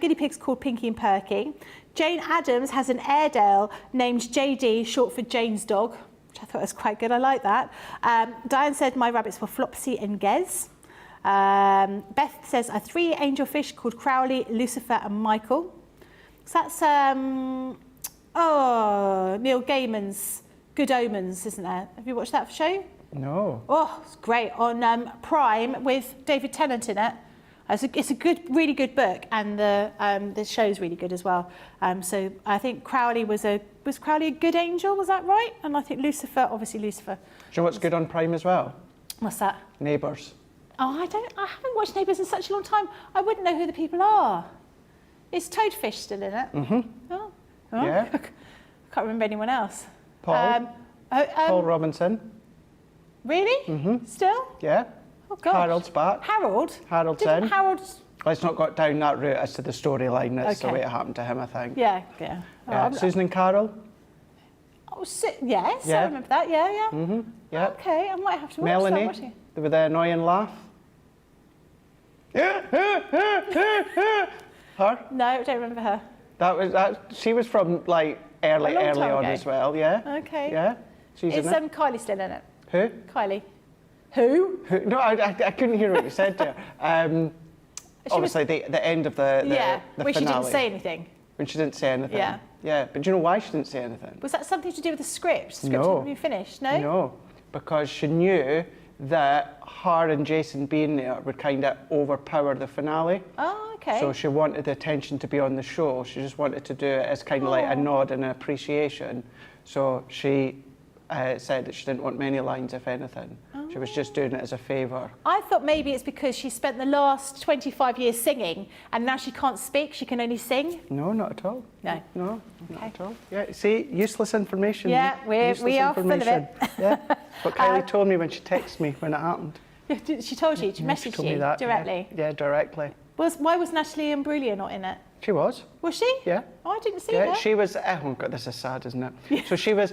guinea pigs called Pinky and Perky. Jane Adams has an Airedale named JD, short for Jane's dog, which I thought was quite good. I like that. Diane said my rabbits were Flopsy and Gez. Beth says, 3 angelfish called Crowley, Lucifer and Michael. So that's, Neil Gaiman's Good Omens, isn't there? Have you watched that show? No. Oh, it's great. On Prime with David Tennant in it. It's a good, really good book, and the show's really good as well. So I think Crowley was Crowley a good angel? Was that right? And I think Lucifer, obviously Lucifer. Do you know what's good on Prime as well? What's that? Neighbours. Oh, I haven't watched Neighbours in such a long time. I wouldn't know who the people are. Is Toadfish still in it? Mm-hmm. Oh. Yeah. I can't remember anyone else. Paul. Paul Robinson. Really? Mm-hmm. Still? Yeah. Oh, God. Harold's back. Harold? Harold's Didn't in. Harold... Let's not go down that route as to the storyline. That's the Okay. way it happened to him, I think. Yeah. Yeah. Susan and Carol. Oh, yes, Yeah. I remember that. Yeah. Mm-hmm. Yeah. Okay, I might have to watch Melanie. that. Watching. With the annoying laugh. Her? No, I don't remember her. She was from like early A long time on ago. as well. Yeah. Okay. Yeah. She's Is in it. Kylie still in it? Who? Kylie. Who? No, I couldn't hear what you said there. Obviously, the end of the when she finale. didn't say anything. When she didn't say anything. Yeah. Yeah, but do you know why she didn't say anything? Was that something to do with the script? The script No. hadn't been finished, no? No, because she knew that her and Jason being there would kind of overpower the finale. Oh, okay. So she wanted the attention to be on the show. She just wanted to do it as kind of like a nod and an appreciation. So she said that she didn't want many lines, if anything. She was just doing it as a favour. I thought maybe it's because she spent the last 25 years singing and now she can't speak, she can only sing. No, not at all. No. No, not at all. Yeah, see, useless information. Yeah, we are full of it. Yeah, but Kylie told me when she texted me when it happened. She told you, she Yeah, messaged told me you that, directly. Yeah, directly. Why was Natalie Imbruglia not in it? She was. Was she? Yeah. Oh, I didn't see Yeah, her. she was. Oh God, this is sad, isn't it? Yeah. So she was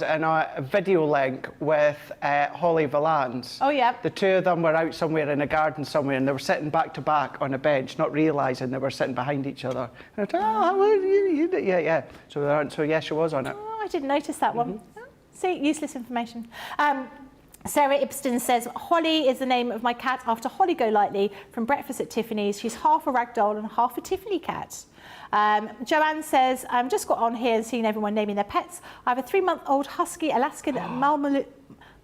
in a video link with Holly Valance. Oh yeah. The two of them were out somewhere in a garden somewhere, and they were sitting back to back on a bench, not realising they were sitting behind each other. And I thought, oh, well, yeah. So yeah, she was on it. Oh, I didn't notice that one. Oh, see, useless information. Sarah Ibston says, Holly is the name of my cat after Holly Golightly from Breakfast at Tiffany's. She's half a ragdoll and half a Tiffany cat. Joanne says, just got on here and seen everyone naming their pets. I have a 3-month-old husky Alaskan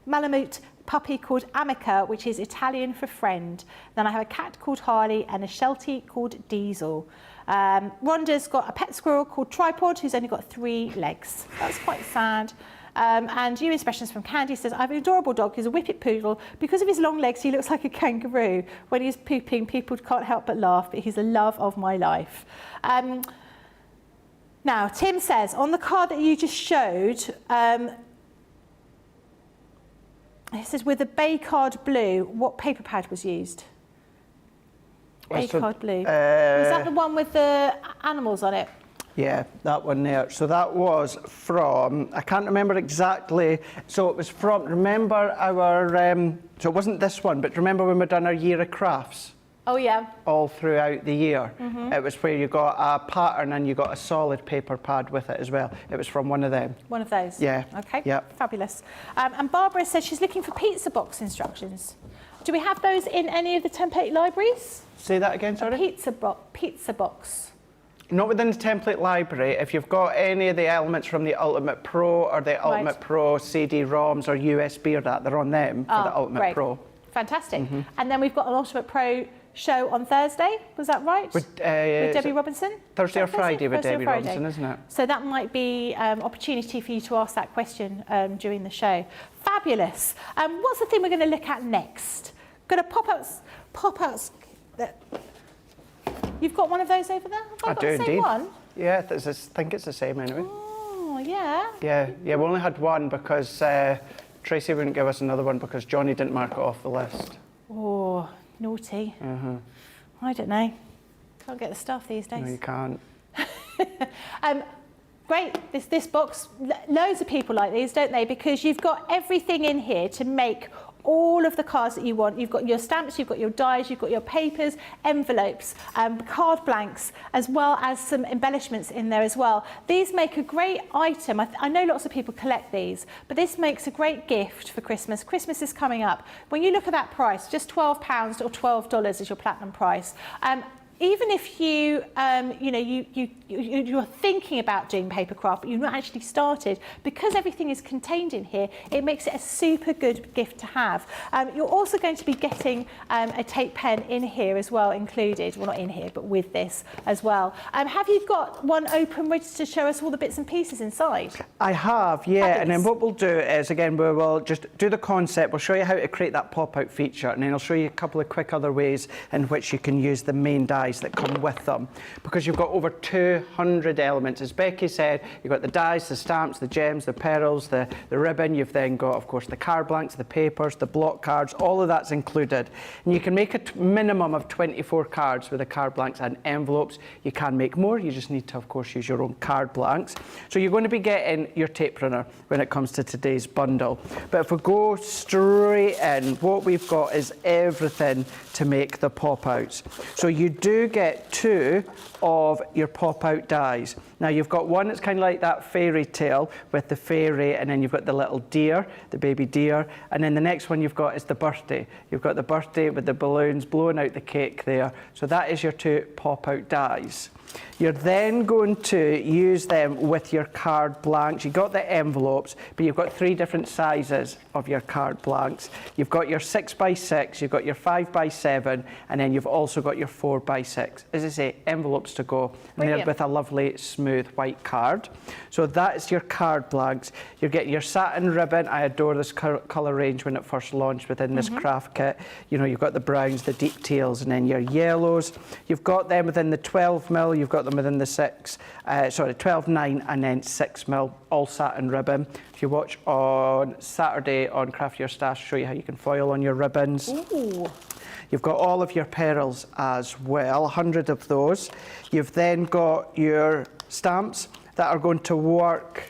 Malamute puppy called Amica, which is Italian for friend. Then I have a cat called Harley and a Sheltie called Diesel. Rhonda's got a pet squirrel called Tripod, who's only got 3 legs. That's quite sad. And new expressions from Candy says, I have an adorable dog who's a whippet poodle. Because of his long legs, he looks like a kangaroo. When he's pooping, people can't help but laugh, but he's the love of my life. Now, Tim says, on the card that you just showed, it says, with the Bay card blue, what paper pad was used? Bay card blue. Was that the one with the animals on it? Yeah, that one there. So that was from, I can't remember exactly. So it was from, remember our, so it wasn't this one, but remember when we done our year of crafts? Oh, yeah. All throughout the year. It was where you got a pattern and you got a solid paper pad with it as well. It was from one of them. One of those? Yeah. Okay, Yep. Fabulous. And Barbara says she's looking for pizza box instructions. Do we have those in any of the template libraries? Say that again, sorry? Pizza box. Not within the template library. If you've got any of the elements from the Ultimate Pro or the Ultimate Pro CD-ROMs or USB or that, they're on them for the Ultimate great. Pro. Fantastic. And then we've got an Ultimate Pro show on Thursday, was that right? With Debbie Robinson? Thursday or Friday with Thursday or Debbie Friday. Robinson, isn't it? So that might be opportunity for you to ask that question during the show. Fabulous. What's the thing we're going to look at next? Going to pop-outs. You've got one of those over there? Have I got do the same indeed. one? Yeah, I think it's the same anyway. Oh, yeah. Yeah, we only had one because Tracy wouldn't give us another one because Johnny didn't mark it off the list. Oh, naughty. I don't know. Can't get the stuff these days. No, you can't. Great, this box, loads of people like these, don't they? Because you've got everything in here to make all of the cards that you want. You've got your stamps, you've got your dies, you've got your papers, envelopes, card blanks, as well as some embellishments in there as well. These make a great item. I know lots of people collect these, but this makes a great gift for Christmas. Christmas is coming up. When you look at that price, just £12 or $12 is your platinum price. Even if you, you're thinking about doing paper craft, but you've not actually started, because everything is contained in here, it makes it a super good gift to have. You're also going to be getting a tape pen in here as well included. Well, not in here, but with this as well. Have you got one open ready to show us all the bits and pieces inside? I have, yeah. Fabulous. And then what we'll do is, again, we will just do the concept. We'll show you how to create that pop-out feature, and then I'll show you a couple of quick other ways in which you can use the main dies that come with them, because you've got over 200 elements. As Becky said, you've got the dies, the stamps, the gems, the pearls, the ribbon. You've then got, of course, the card blanks, the papers, the block cards. All of that's included. And you can make a minimum of 24 cards with the card blanks and envelopes. You can make more. You just need to, of course, use your own card blanks. So you're going to be getting your tape runner when it comes to today's bundle. But if we go straight in, what we've got is everything to make the pop-outs. So you do get 2 of your pop-out dies. Now you've got one that's kind of like that fairy tale with the fairy, and then you've got the little deer, the baby deer, and then the next one you've got is the birthday. You've got the birthday with the balloons blowing out the cake there. So that is your 2 pop-out dies. You're then going to use them with your card blanks. You've got the envelopes, but you've got 3 different sizes of your card blanks. You've got your 6x6, you've got your 5x7, and then you've also got your 4x6. As I say, envelopes to go, and they're with a lovely smooth white card. So that's your card blanks. You're getting your satin ribbon. I adore this colour range when it first launched within this craft kit. You know, you've got the browns, the deep teals, and then your yellows. You've got them within the 12mm. You've got them within the 12/9 and then 6mm, all satin ribbon. If you watch on Saturday on Craft Your Stash, I'll show you how you can foil on your ribbons. Ooh. You've got all of your pearls as well, 100 of those. You've then got your stamps that are going to work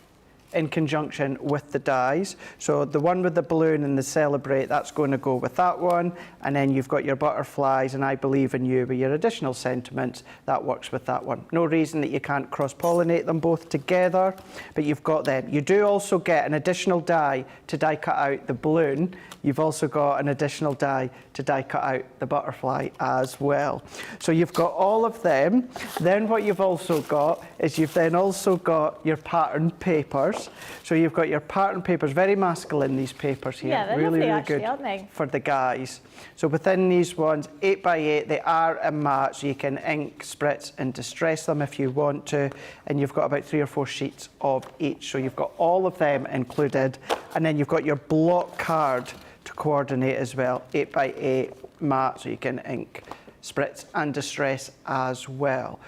in conjunction with the dies. So the one with the balloon and the celebrate, that's going to go with that one. And then you've got your butterflies and I believe in you with your additional sentiments. That works with that one. No reason that you can't cross-pollinate them both together, but you've got them. You do also get an additional die to die cut out the balloon. You've also got an additional die to die cut out the butterfly as well. So you've got all of them. Then what you've also got is you've then also got your pattern papers. So you've got your pattern papers, very masculine, these papers here. Yeah, they're really, lovely, really actually, good aren't they? for the guys. So within these ones, 8x8, they are a matte, so you can ink, spritz and distress them if you want to. And you've got about 3 or 4 sheets of each. So you've got all of them included. And then you've got your block card to coordinate as well, 8x8 matte, so you can ink, spritz and distress as well.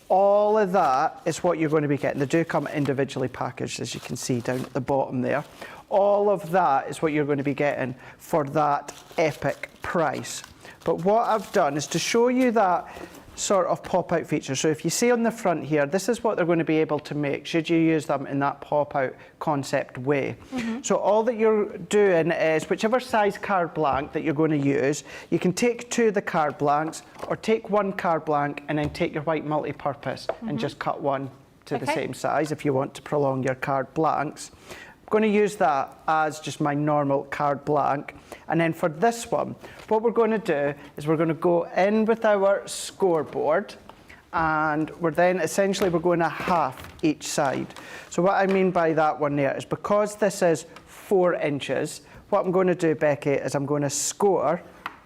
All of that is what you're going to be getting. They do come individually packaged, as you can see down at the bottom there. All of that is what you're going to be getting for that epic price. But what I've done is to show you that sort of pop-out feature. So if you see on the front here, this is what they're going to be able to make should you use them in that pop-out concept way. So all that you're doing is whichever size card blank that you're going to use, you can take 2 of the card blanks or take 1 card blank and then take your white multi-purpose and just cut 1 to the same size if you want to prolong your card blanks. I'm going to use that as just my normal card blank. And then for this one, what we're going to do is we're going to go in with our scoreboard, and we're then essentially we're going to half each side. So what I mean by that one there is because this is 4 inches, what I'm going to do, Becky, is I'm going to score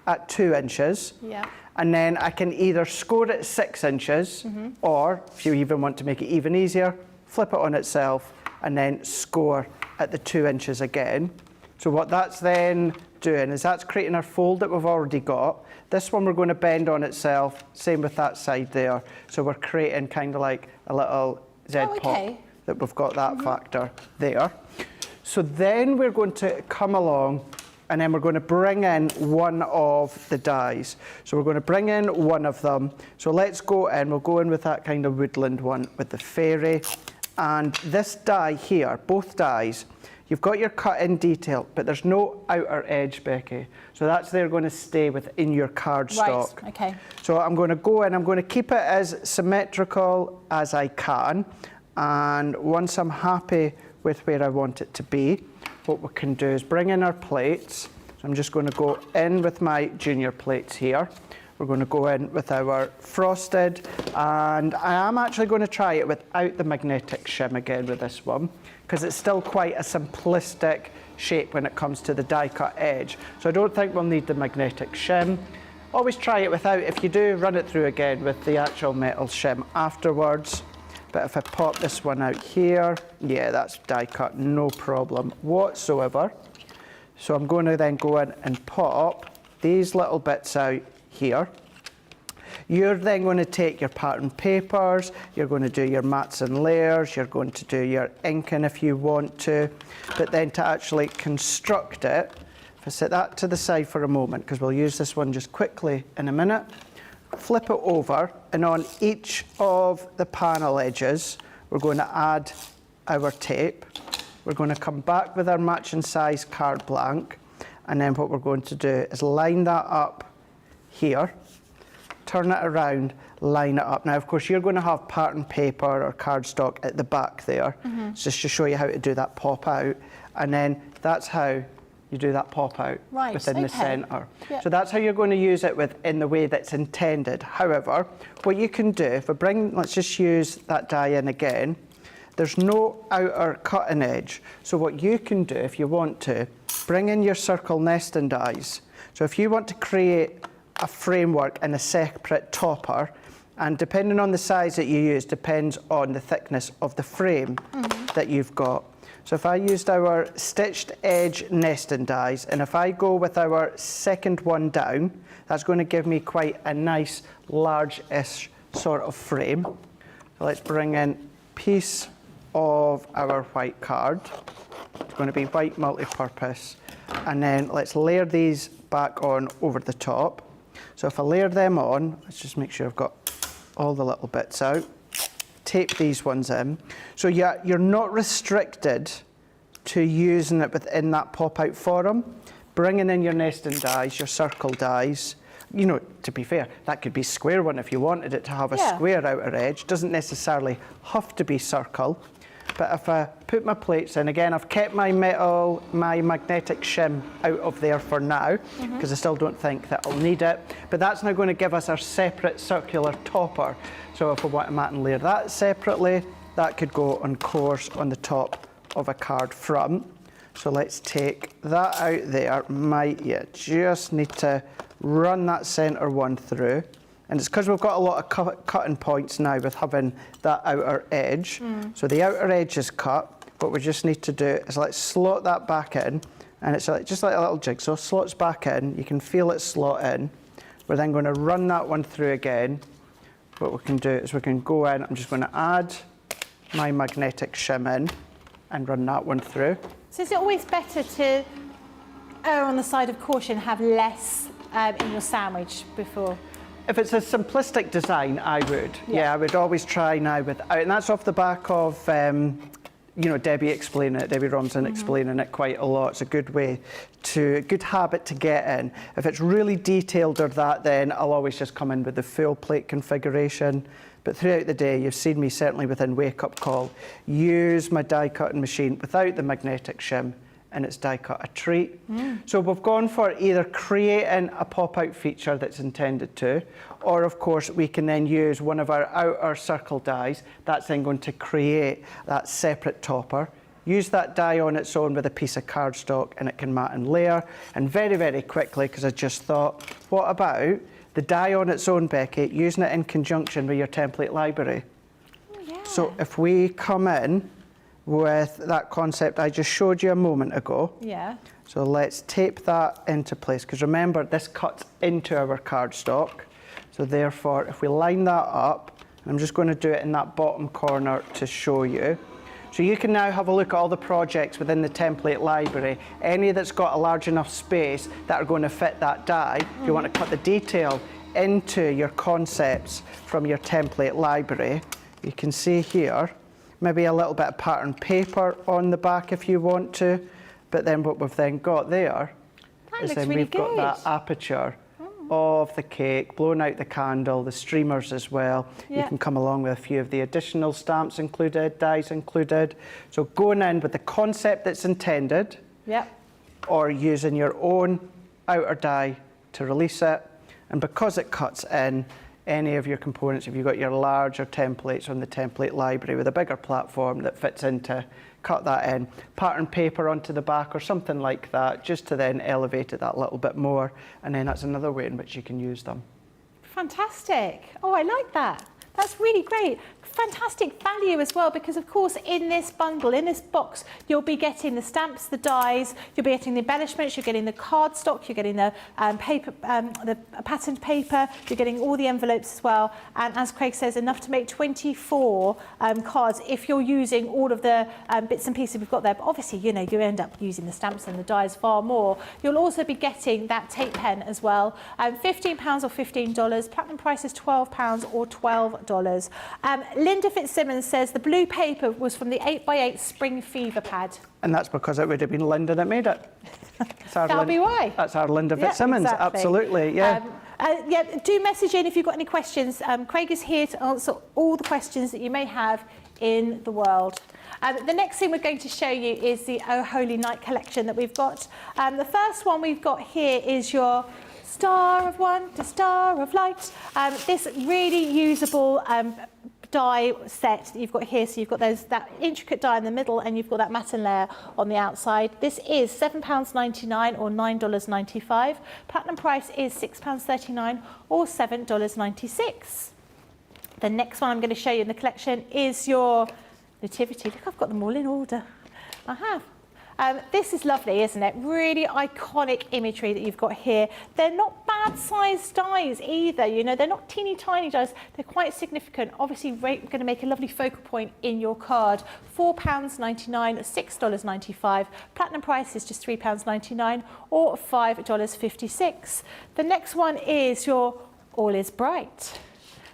at 2 inches. Yeah. And then I can either score at 6 inches, or if you even want to make it even easier, flip it on itself and then score at the 2 inches again. So what that's then doing is that's creating our fold that we've already got. This one we're going to bend on itself, same with that side there. So we're creating kind of like a little Z-pop that we've got that factor there. So then we're going to come along and then we're going to bring in one of the dies. So we're going to bring in one of them. So let's go in, we'll go in with that kind of woodland one with the fairy. And this die here, both dies, You've got your cut-in detail, but there's no outer edge, Becky. So that's there going to stay within your cardstock. Right, okay. So I'm going to go in, I'm going to keep it as symmetrical as I can. And once I'm happy with where I want it to be, what we can do is bring in our plates. So I'm just going to go in with my junior plates here. We're going to go in with our frosted, and I am actually going to try it without the magnetic shim again with this one, because it's still quite a simplistic shape when it comes to the die cut edge. So I don't think we'll need the magnetic shim. Always try it without. If you do, run it through again with the actual metal shim afterwards. But if I pop this one out here, yeah, that's die cut, no problem whatsoever. So I'm going to then go in and pop these little bits out here. You're then going to take your pattern papers, you're going to do your mats and layers, you're going to do your inking if you want to, but then to actually construct it, if I set that to the side for a moment, because we'll use this one just quickly in a minute, flip it over, and on each of the panel edges, we're going to add our tape. We're going to come back with our matching size card blank, and then what we're going to do is line that up here, turn it around, line it up. Now, of course, you're going to have pattern paper or cardstock at the back there, just to show you how to do that pop out, and then that's how you do that pop out within the centre. Yep. So that's how you're going to use it in the way that's intended. However, what you can do, if we let's just use that die in again, there's no outer cutting edge. So what you can do, if you want to, bring in your circle nesting dies. So if you want to create a framework and a separate topper, and depending on the size that you use, depends on the thickness of the frame that you've got. So if I used our stitched edge nesting dies, and if I go with our second one down, that's going to give me quite a nice large-ish sort of frame. So let's bring in a piece of our white card. It's going to be white multi-purpose, and then let's layer these back on over the top. So if I layer them on, let's just make sure I've got all the little bits out, tape these ones in. So you're not restricted to using it within that pop-out form. Bringing in your nesting dies, your circle dies, you know, to be fair, that could be square one if you wanted it to have a square outer edge. Doesn't necessarily have to be circle. But if I put my plates in, again, I've kept my magnetic shim out of there for now, because I still don't think that I'll need it. But that's now going to give us our separate circular topper. So if I want to mat and layer that separately, that could go on course on the top of a card front. So let's take that out there. Just need to run that centre one through. And it's because we've got a lot of cutting points now with having that outer edge. So the outer edge is cut. What we just need to do is let's slot that back in. And it's just like a little jigsaw, slots back in. You can feel it slot in. We're then going to run that one through again. What we can do is we can go in. I'm just going to add my magnetic shim in and run that one through. So is it always better to err on the side of caution, have less in your sandwich before? If it's a simplistic design, I would. Yeah, I would always try now without, and that's off the back of, you know, Debbie explaining it, Debbie Romson explaining it quite a lot. It's a good way to, a good habit to get in. If it's really detailed or that, then I'll always just come in with the full plate configuration. But throughout the day, you've seen me, certainly within Wake Up Call, use my die cutting machine without the magnetic shim, and it's die cut a treat. So we've gone for either creating a pop-out feature that's intended to, or of course we can then use one of our outer circle dies. That's then going to create that separate topper. Use that die on its own with a piece of cardstock, and it can mat and layer. And very, very quickly, because I just thought, what about the die on its own, Becky, using it in conjunction with your template library? Oh, yeah. So if we come in with that concept I just showed you a moment ago. Yeah. So let's tape that into place, because remember, this cuts into our cardstock. So therefore, if we line that up, and I'm just going to do it in that bottom corner to show you. So you can now have a look at all the projects within the template library, any that's got a large enough space that are going to fit that die. If you want to cut the detail into your concepts from your template library, you can see here, maybe a little bit of pattern paper on the back if you want to. But then what we've then got there is then we've got that aperture of the cake, blowing out the candle, the streamers as well. You can come along with a few of the additional stamps included, dies included. So going in with the concept that's intended, or using your own outer die to release it. And because it cuts in any of your components, if you've got your larger templates on the template library with a bigger platform that fits into, cut that in, pattern paper onto the back or something like that, just to then elevate it that little bit more. And then that's another way in which you can use them. Fantastic. Oh, I like that. That's really great. Fantastic value as well, because of course in this bundle, in this box, you'll be getting the stamps, the dies, you'll be getting the embellishments, you're getting the cardstock, you're getting the paper, the patterned paper, you're getting all the envelopes as well. And as Craig says, enough to make 24 cards if you're using all of the bits and pieces we've got there. But obviously, you know, you end up using the stamps and the dies far more. You'll also be getting that tape pen as well. £15 or $15. Platinum price is £12 or $12. Linda Fitzsimmons says the blue paper was from the 8x8 Spring Fever pad. And that's because it would have been Linda that made it. That'll be why. That's our Linda Fitzsimmons, exactly. Absolutely, yeah. Do message in if you've got any questions. Craig is here to answer all the questions that you may have in the world. The next thing we're going to show you is the Oh Holy Night collection that we've got. The first one we've got here is your Star of One to Star of Light. This really usable die set that you've got here. So you've got that intricate die in the middle and you've got that matten layer on the outside. This is £7.99 or $9.95. Platinum price is £6.39 or $7.96. The next one I'm going to show you in the collection is your Nativity. Look, I've got them all in order. I have. This is lovely, isn't it? Really iconic imagery that you've got here. They're not bad sized dies either, you know, they're not teeny tiny dies, they're quite significant. Obviously, going to make a lovely focal point in your card. £4.99, $6.95. Platinum price is just £3.99 or $5.56. The next one is your All Is Bright.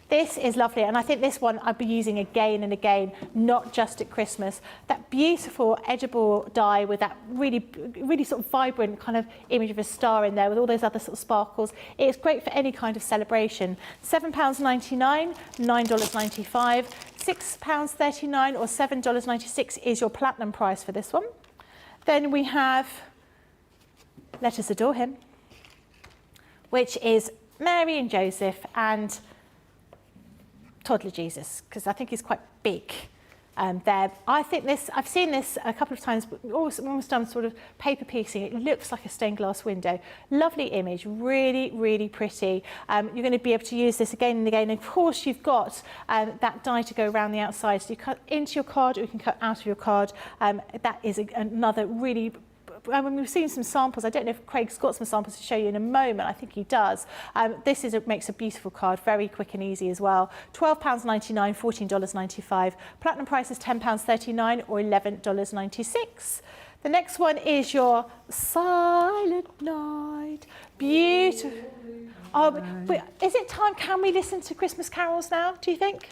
This is lovely, and I think this one I'll be using again and again, not just at Christmas. That beautiful edible die with that really, really sort of vibrant kind of image of a star in there with all those other sort of sparkles. It's great for any kind of celebration. £7.99, $9.95, £6.39 or $7.96 is your platinum price for this one. Then we have Let Us Adore Him, which is Mary and Joseph and Toddler Jesus, because I think he's quite big there. I think this, I've seen this a couple of times, but almost done sort of paper piecing. It looks like a stained glass window. Lovely image, really, really pretty. You're going to be able to use this again and again. And of course, you've got that die to go around the outside. So you cut into your card or you can cut out of your card. That is another really... we've seen some samples. I don't know if Craig's got some samples to show you in a moment. I think he does. This makes a beautiful card, very quick and easy as well. £12.99, $14.95. Platinum price is £10.39 or $11.96. The next one is your Silent Night. Beautiful. But is it time? Can we listen to Christmas carols now, do you think?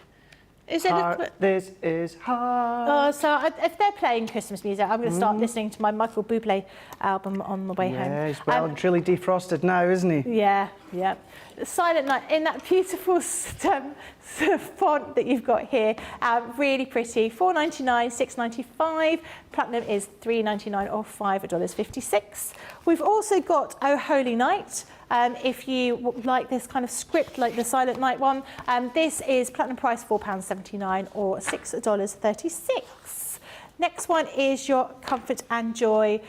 Is it This is hard. So if they're playing Christmas music, I'm going to start listening to my Michael Bublé album on the way home. Yeah, he's well and truly defrosted now, isn't he? Yeah. Silent Night in that beautiful font that you've got here. Really pretty. $4.99, $6.95. Platinum is $3.99 or $5.56. We've also got Oh Holy Night. If you like this kind of script, like the Silent Night one, this is platinum price £4.79 or $6.36. Next one is your Comfort and Joy,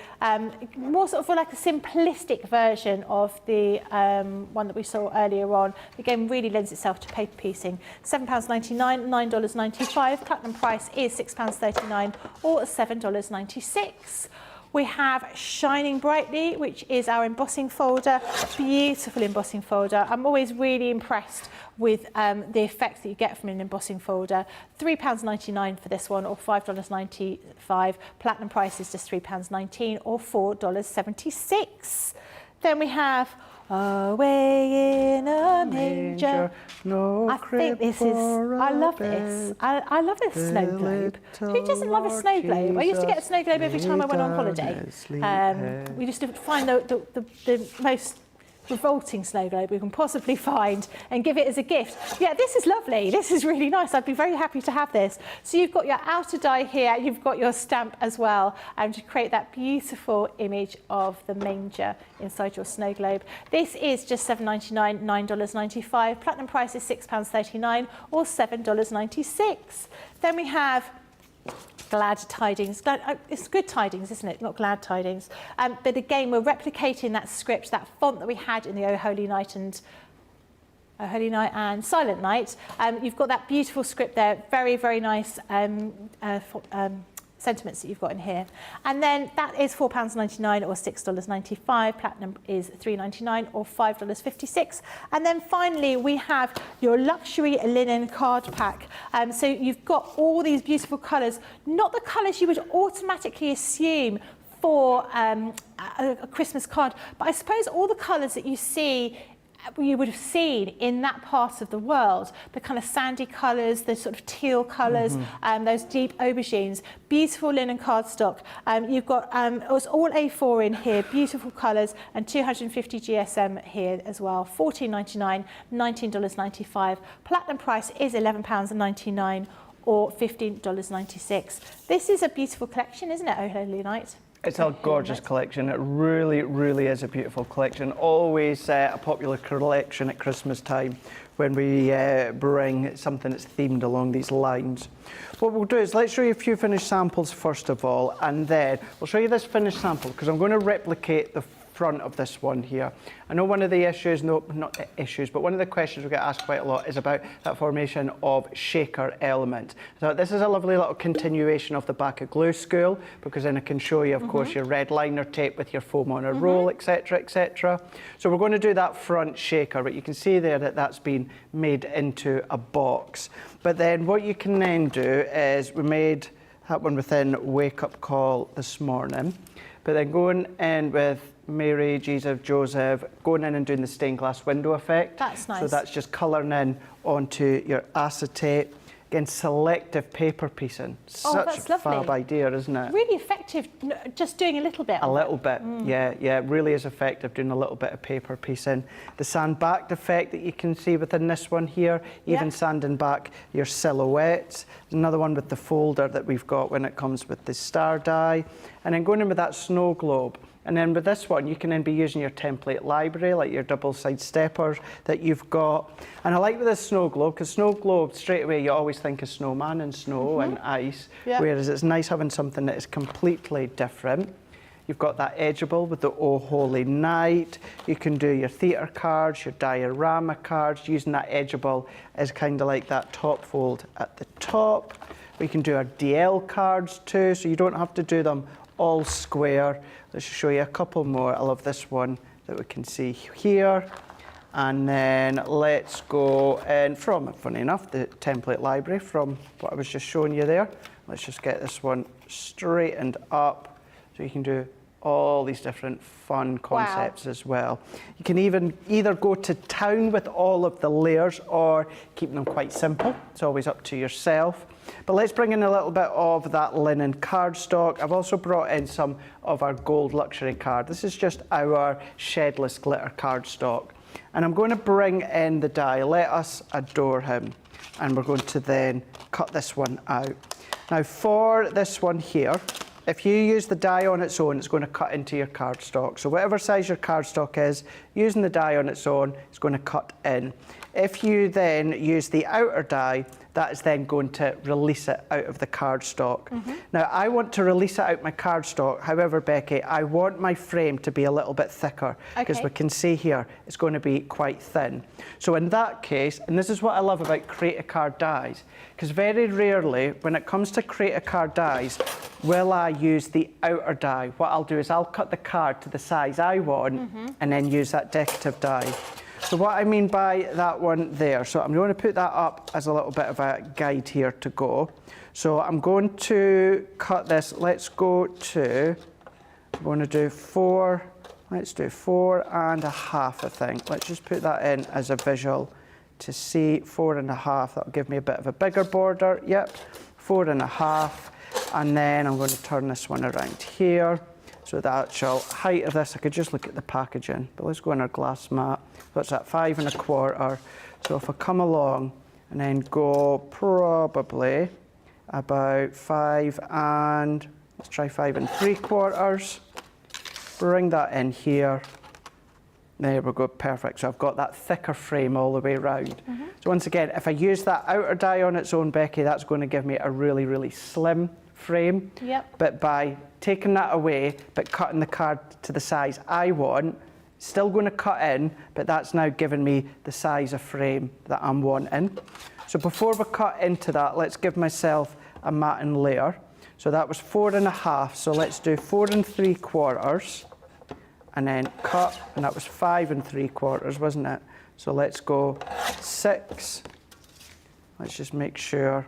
more sort of like a simplistic version of the one that we saw earlier on. Again, really lends itself to paper piecing. £7.99, $9.95. Platinum price is £6.39 or $7.96. We have Shining Brightly, which is our embossing folder, beautiful embossing folder. I'm always really impressed with the effect that you get from an embossing folder. £3.99 for this one or $5.95. Platinum price is just £3.19 or $4.76. Then we have away in a manger. No I think this is, I love this. I love this snow globe. Who doesn't love a snow globe? I used to get a snow globe every time I went on holiday. We used to find the most revolting snow globe we can possibly find and give it as a gift. Yeah, this is lovely. This is really nice. I'd be very happy to have this. So you've got your outer die here, you've got your stamp as well, to create that beautiful image of the manger inside your snow globe. This is just $7.99, $9.95. Platinum price is £6.39 or $7.96. Then we have glad tidings. It's good tidings, isn't it? Not glad tidings. But again, we're replicating that script, that font that we had in the O Holy Night and Silent Night. You've got that beautiful script there. Very, very nice sentiments that you've got in here. And then that is £4.99 or $6.95. Platinum is $3.99 or $5.56. And then finally, we have your luxury linen card pack. So you've got all these beautiful colours, not the colours you would automatically assume for a Christmas card, but I suppose all the colours that you would have seen in that part of the world, the kind of sandy colours, the sort of teal colours, those deep aubergines, beautiful linen cardstock. You've got it's all A4 in here, beautiful colours, and 250 GSM here as well. $14.99, $19.95. Platinum price is £11.99 or $15.96. This is a beautiful collection, isn't it, Oh Holy Night? It's a gorgeous collection. It really, really is a beautiful collection. Always a popular collection at Christmas time when we bring something that's themed along these lines. What we'll do is let's show you a few finished samples first of all, and then we'll show you this finished sample because I'm going to replicate the front of this one here. I know one of the issues, not issues, but one of the questions we get asked quite a lot is about that formation of shaker element. So this is a lovely little continuation of the back of glue school, because then I can show you, of course, your red liner tape with your foam on a roll, etc., etc. So we're going to do that front shaker, but you can see there that that's been made into a box. But then what you can then do is, we made that one within Wake Up Call this morning, but then going in with Mary, Jesus, Joseph, going in and doing the stained glass window effect. That's nice. So that's just colouring in onto your acetate. Again, selective paper piecing. Such a fab idea, isn't it? Really effective, just doing a little bit. A little bit, yeah, it really is effective doing a little bit of paper piecing. The sand backed effect that you can see within this one here, even sanding back your silhouettes. Another one with the folder that we've got when it comes with the star die. And then going in with that snow globe. And then with this one, you can then be using your template library, like your double-side steppers that you've got. And I like with this snow globe, because snow globe, straight away, you always think of snowman and snow and ice, whereas it's nice having something that is completely different. You've got that edgeable with the Oh Holy Night. You can do your theatre cards, your diorama cards, using that edgeable as kind of like that top fold at the top. We can do our DL cards too, so you don't have to do them all square. Let's show you a couple more. I love this one that we can see here. And then let's go in from, funny enough, the template library from what I was just showing you there. Let's just get this one straightened up so you can do all these different fun concepts as well. You can even either go to town with all of the layers or keep them quite simple. It's always up to yourself. But let's bring in a little bit of that linen cardstock. I've also brought in some of our gold luxury card. This is just our shedless glitter cardstock. And I'm going to bring in the die, Let Us Adore Him. And we're going to then cut this one out. Now for this one here, if you use the die on its own, it's going to cut into your cardstock. So whatever size your cardstock is, using the die on its own, it's going to cut in. If you then use the outer die, that is then going to release it out of the cardstock. Now, I want to release it out my cardstock. However, Becky, I want my frame to be a little bit thicker, because we can see here it's going to be quite thin. So in that case, and this is what I love about Create a Card dies, because very rarely, when it comes to Create a Card dies, will I use the outer die. What I'll do is I'll cut the card to the size I want and then use that decorative die. So what I mean by that one there, so I'm going to put that up as a little bit of a guide here to go. So I'm going to cut this, let's go to, I'm going to do 4 Let's do 4.5, I think. Let's just put that in as a visual to see 4.5. That'll give me a bit of a bigger border. Yep, 4.5. And then I'm going to turn this one around here. So the actual height of this, I could just look at the packaging, but let's go on our glass mat. That's at 5.25. So if I come along and then go probably about 5 and, let's try 5.75. Bring that in here. There we go, perfect. So I've got that thicker frame all the way around. So once again, if I use that outer die on its own, Becky, that's going to give me a really, really slim frame. Yep. But by taking that away, but cutting the card to the size I want, still going to cut in, but that's now giving me the size of frame that I'm wanting. So before we cut into that, let's give myself a matting layer. So that was 4.5, so let's do 4.75. And then cut, and that was 5.75, wasn't it? So let's go 6. Let's just make sure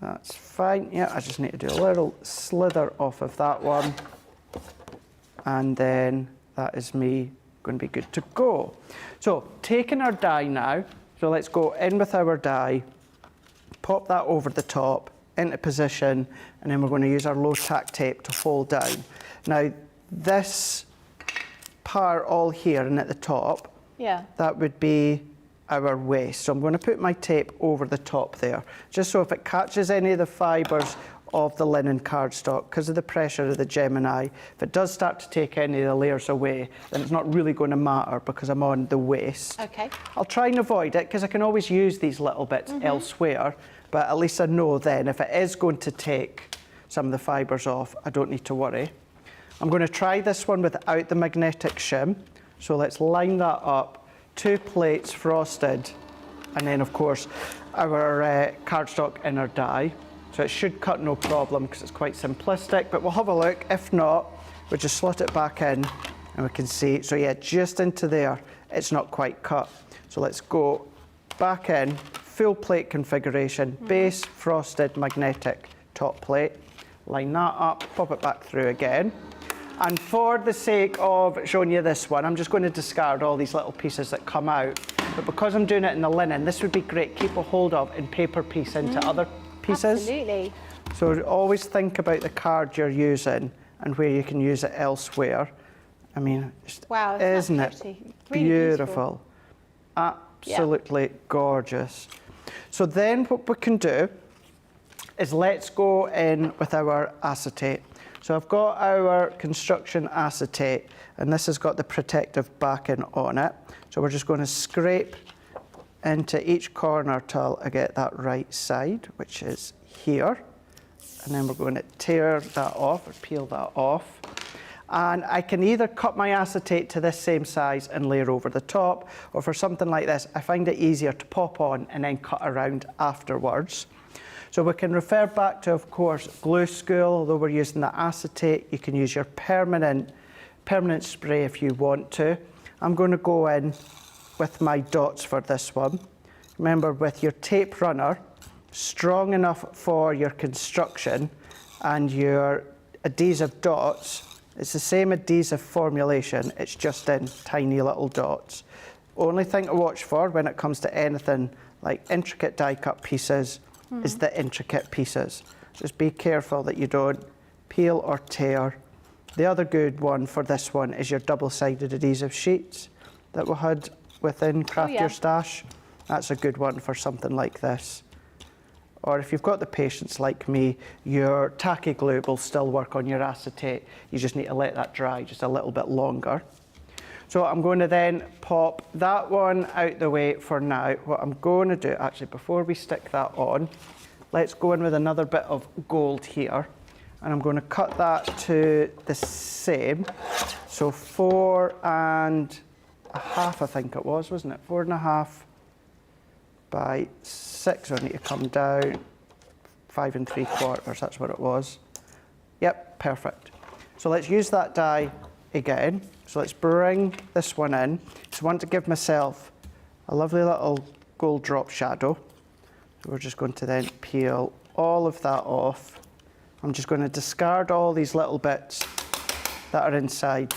that's fine. Yeah, I just need to do a little slither off of that one. And then that is me going to be good to go. So taking our die now, so let's go in with our die, pop that over the top, into position, and then we're going to use our low tack tape to hold down. Now this part all here and at the top, that would be our waist. So I'm going to put my tape over the top there, just so if it catches any of the fibres of the linen cardstock, because of the pressure of the Gemini, if it does start to take any of the layers away, then it's not really going to matter because I'm on the waist. Okay. I'll try and avoid it because I can always use these little bits elsewhere, but at least I know then if it is going to take some of the fibres off, I don't need to worry. I'm going to try this one without the magnetic shim. So let's line that up, 2 plates frosted, and then of course our cardstock inner die. So it should cut no problem because it's quite simplistic, but we'll have a look. If not, we'll just slot it back in and we can see. So yeah, just into there, it's not quite cut. So let's go back in, full plate configuration, base, frosted, magnetic, top plate. Line that up, pop it back through again. And for the sake of showing you this one, I'm just going to discard all these little pieces that come out. But because I'm doing it in the linen, this would be great. Keep a hold of and paper piece into other pieces. Absolutely. So always think about the card you're using and where you can use it elsewhere. I mean, just, wow, isn't it really beautiful? Absolutely gorgeous. So then what we can do is let's go in with our acetate. So I've got our construction acetate, and this has got the protective backing on it. So we're just going to scrape into each corner till I get that right side, which is here. And then we're going to tear that off or peel that off. And I can either cut my acetate to this same size and layer over the top, or for something like this, I find it easier to pop on and then cut around afterwards. So we can refer back to, of course, glue school. Although we're using the acetate, you can use your permanent spray if you want to. I'm going to go in with my dots for this one. Remember, with your tape runner, strong enough for your construction, and your adhesive dots, it's the same adhesive formulation, it's just in tiny little dots. Only thing to watch for when it comes to anything like intricate die cut pieces is the intricate pieces. Just be careful that you don't peel or tear. The other good one for this one is your double-sided adhesive sheets that we had within Craft Your Stash. That's a good one for something like this. Or if you've got the patience like me, your tacky glue will still work on your acetate. You just need to let that dry just a little bit longer. So I'm going to then pop that one out the way for now. What I'm going to do, actually, before we stick that on, let's go in with another bit of gold here. And I'm going to cut that to the same. So 4.5, I think it was, wasn't it? 4.5 by 6. I need to come down. 5.75, that's what it was. Yep, perfect. So let's use that die again. So let's bring this one in. So I want to give myself a lovely little gold drop shadow. So we're just going to then peel all of that off. I'm just going to discard all these little bits that are inside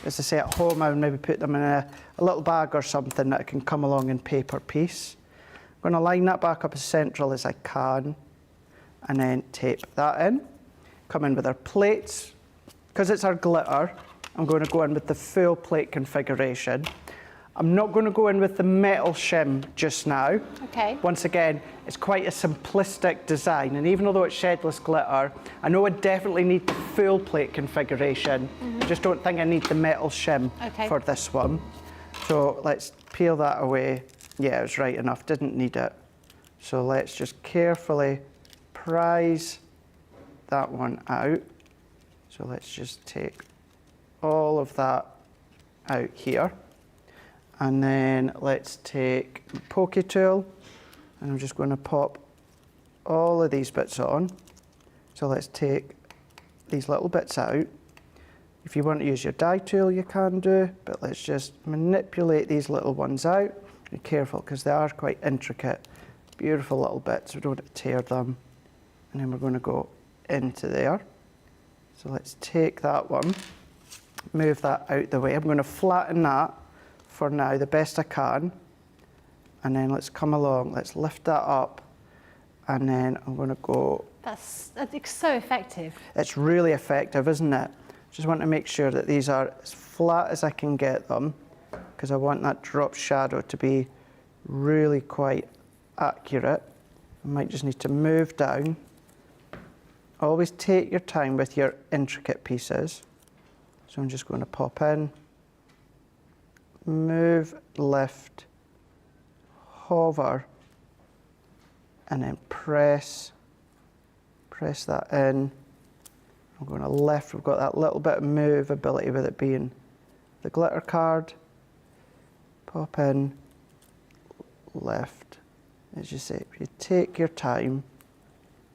as I say, at home I would maybe put them in a little bag or something that can come along in paper piece. I'm going to line that back up as central as I can and then tape that in. Come in with our plates. Because it's our glitter, I'm going to go in with the full plate configuration. I'm not going to go in with the metal shim just now. Okay. Once again, it's quite a simplistic design, and even though it's shedless glitter, I know I definitely need the full plate configuration. I just don't think I need the metal shim for this one. So let's peel that away. Yeah, it was right enough, didn't need it. So let's just carefully prise that one out. So let's just take all of that out here. And then let's take a pokey tool, and I'm just going to pop all of these bits on. So let's take these little bits out. If you want to use your die tool, you can do, but let's just manipulate these little ones out. Be careful, because they are quite intricate, beautiful little bits. We don't want to tear them. And then we're going to go into there. So let's take that one, move that out the way. I'm going to flatten that for now the best I can, and then let's come along, let's lift that up, and then I'm going to go. That's so effective. It's really effective, isn't it? Just want to make sure that these are as flat as I can get them, because I want that drop shadow to be really quite accurate. I might just need to move down. Always take your time with your intricate pieces. So I'm just going to pop in, move, lift, hover, and then press that in. I'm going to lift. We've got that little bit of movability with it being the glitter card. Pop in, lift. As you say, if you take your time,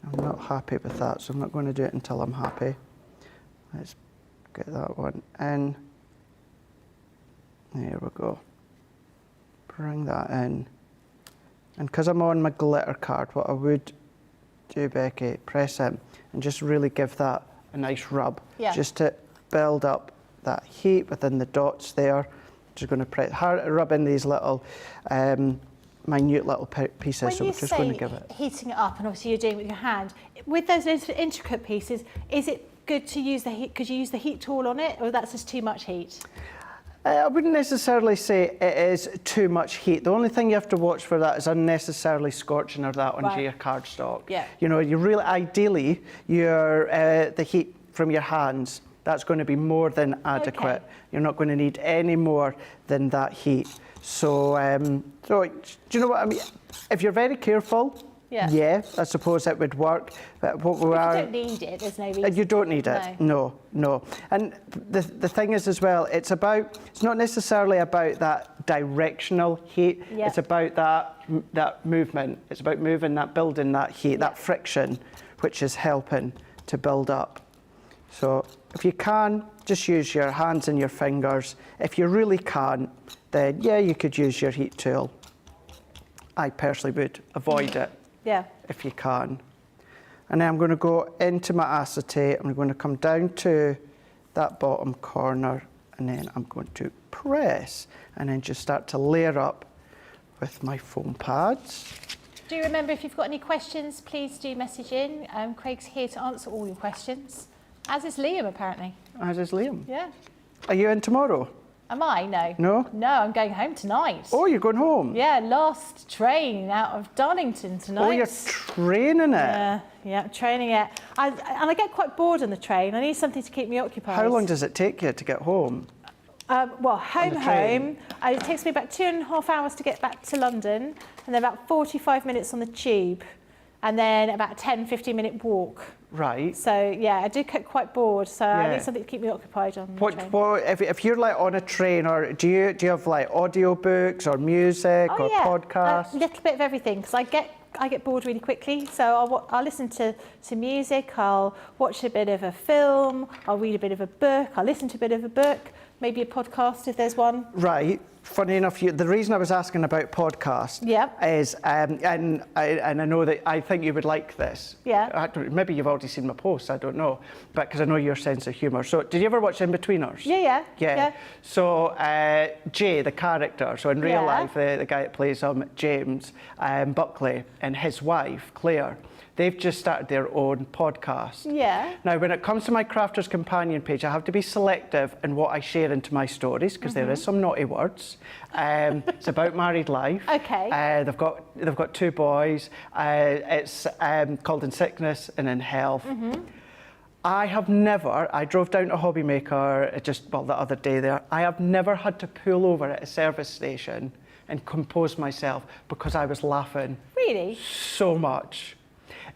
I'm not happy with that, so I'm not going to do it until I'm happy. Let's get that one in. There we go. Bring that in. And because I'm on my glitter card, what I would do, Becky, press in and just really give that a nice rub. Yeah. Just to build up that heat within the dots there. Just going to press hard to rub in these little minute little pieces. When so you we're just going to say give it. heating it up, and obviously you're doing it with your hand, with those intricate pieces, is it good to use the heat? Could you use the heat tool on it, or that's just too much heat? I wouldn't necessarily say it is too much heat. The only thing you have to watch for that is unnecessarily scorching or that onto your cardstock. Yeah. You know, you really ideally the heat from your hands, that's going to be more than adequate. Okay. You're not going to need any more than that heat. So, so do you know what I mean? If you're very careful, yeah, I suppose it would work. But what we are, you don't need it. There's no reason. You don't need it. No. And the thing is as well, it's not necessarily about that directional heat. Yep. It's about that movement. It's about moving that, building that heat, that friction, which is helping to build up. So if you can, just use your hands and your fingers. If you really can't, then yeah, you could use your heat tool. I personally would avoid it. Yeah. If you can. And then I'm going to go into my acetate. I'm going to come down to that bottom corner, and then I'm going to press, and then just start to layer up with my foam pads. Do remember, if you've got any questions, please do message in. Craig's here to answer all your questions, as is Liam, apparently. As is Liam. Yeah. Are you in tomorrow? Am I? No. No? No, I'm going home tonight. Oh, you're going home? Yeah, last train out of Darlington tonight. Oh, you're training it? Yeah, training it. And I get quite bored on the train. I need something to keep me occupied. How long does it take you to get home? Well, home. It takes me about 2.5 hours to get back to London, and then about 45 minutes on the tube, and then about a 10-15 minute walk. Right. So yeah, I do get quite bored, so I need something to keep me occupied on the train. If you're like on a train, or do you have like audio books or music or podcasts? A little bit of everything, because I get bored really quickly. So I'll listen to music, I'll watch a bit of a film, I'll read a bit of a book, I'll listen to a bit of a book. Maybe a podcast if there's one. Right. Funny enough, the reason I was asking about podcasts is, and I know that I think you would like this. Yeah. Maybe you've already seen my posts, I don't know, but because I know your sense of humour. So, did you ever watch In-Betweeners? Yeah. So, Jay, the character, so in real life, the guy that plays James Buckley, and his wife, Claire, they've just started their own podcast. Yeah. Now, when it comes to my Crafter's Companion page, I have to be selective in what I share into my stories because there is some naughty words. It's about married life. Okay. They've got 2 boys. It's called In Sickness and in Health. I drove down to Hobbymaker the other day there. I have never had to pull over at a service station and compose myself because I was laughing. Really? So much.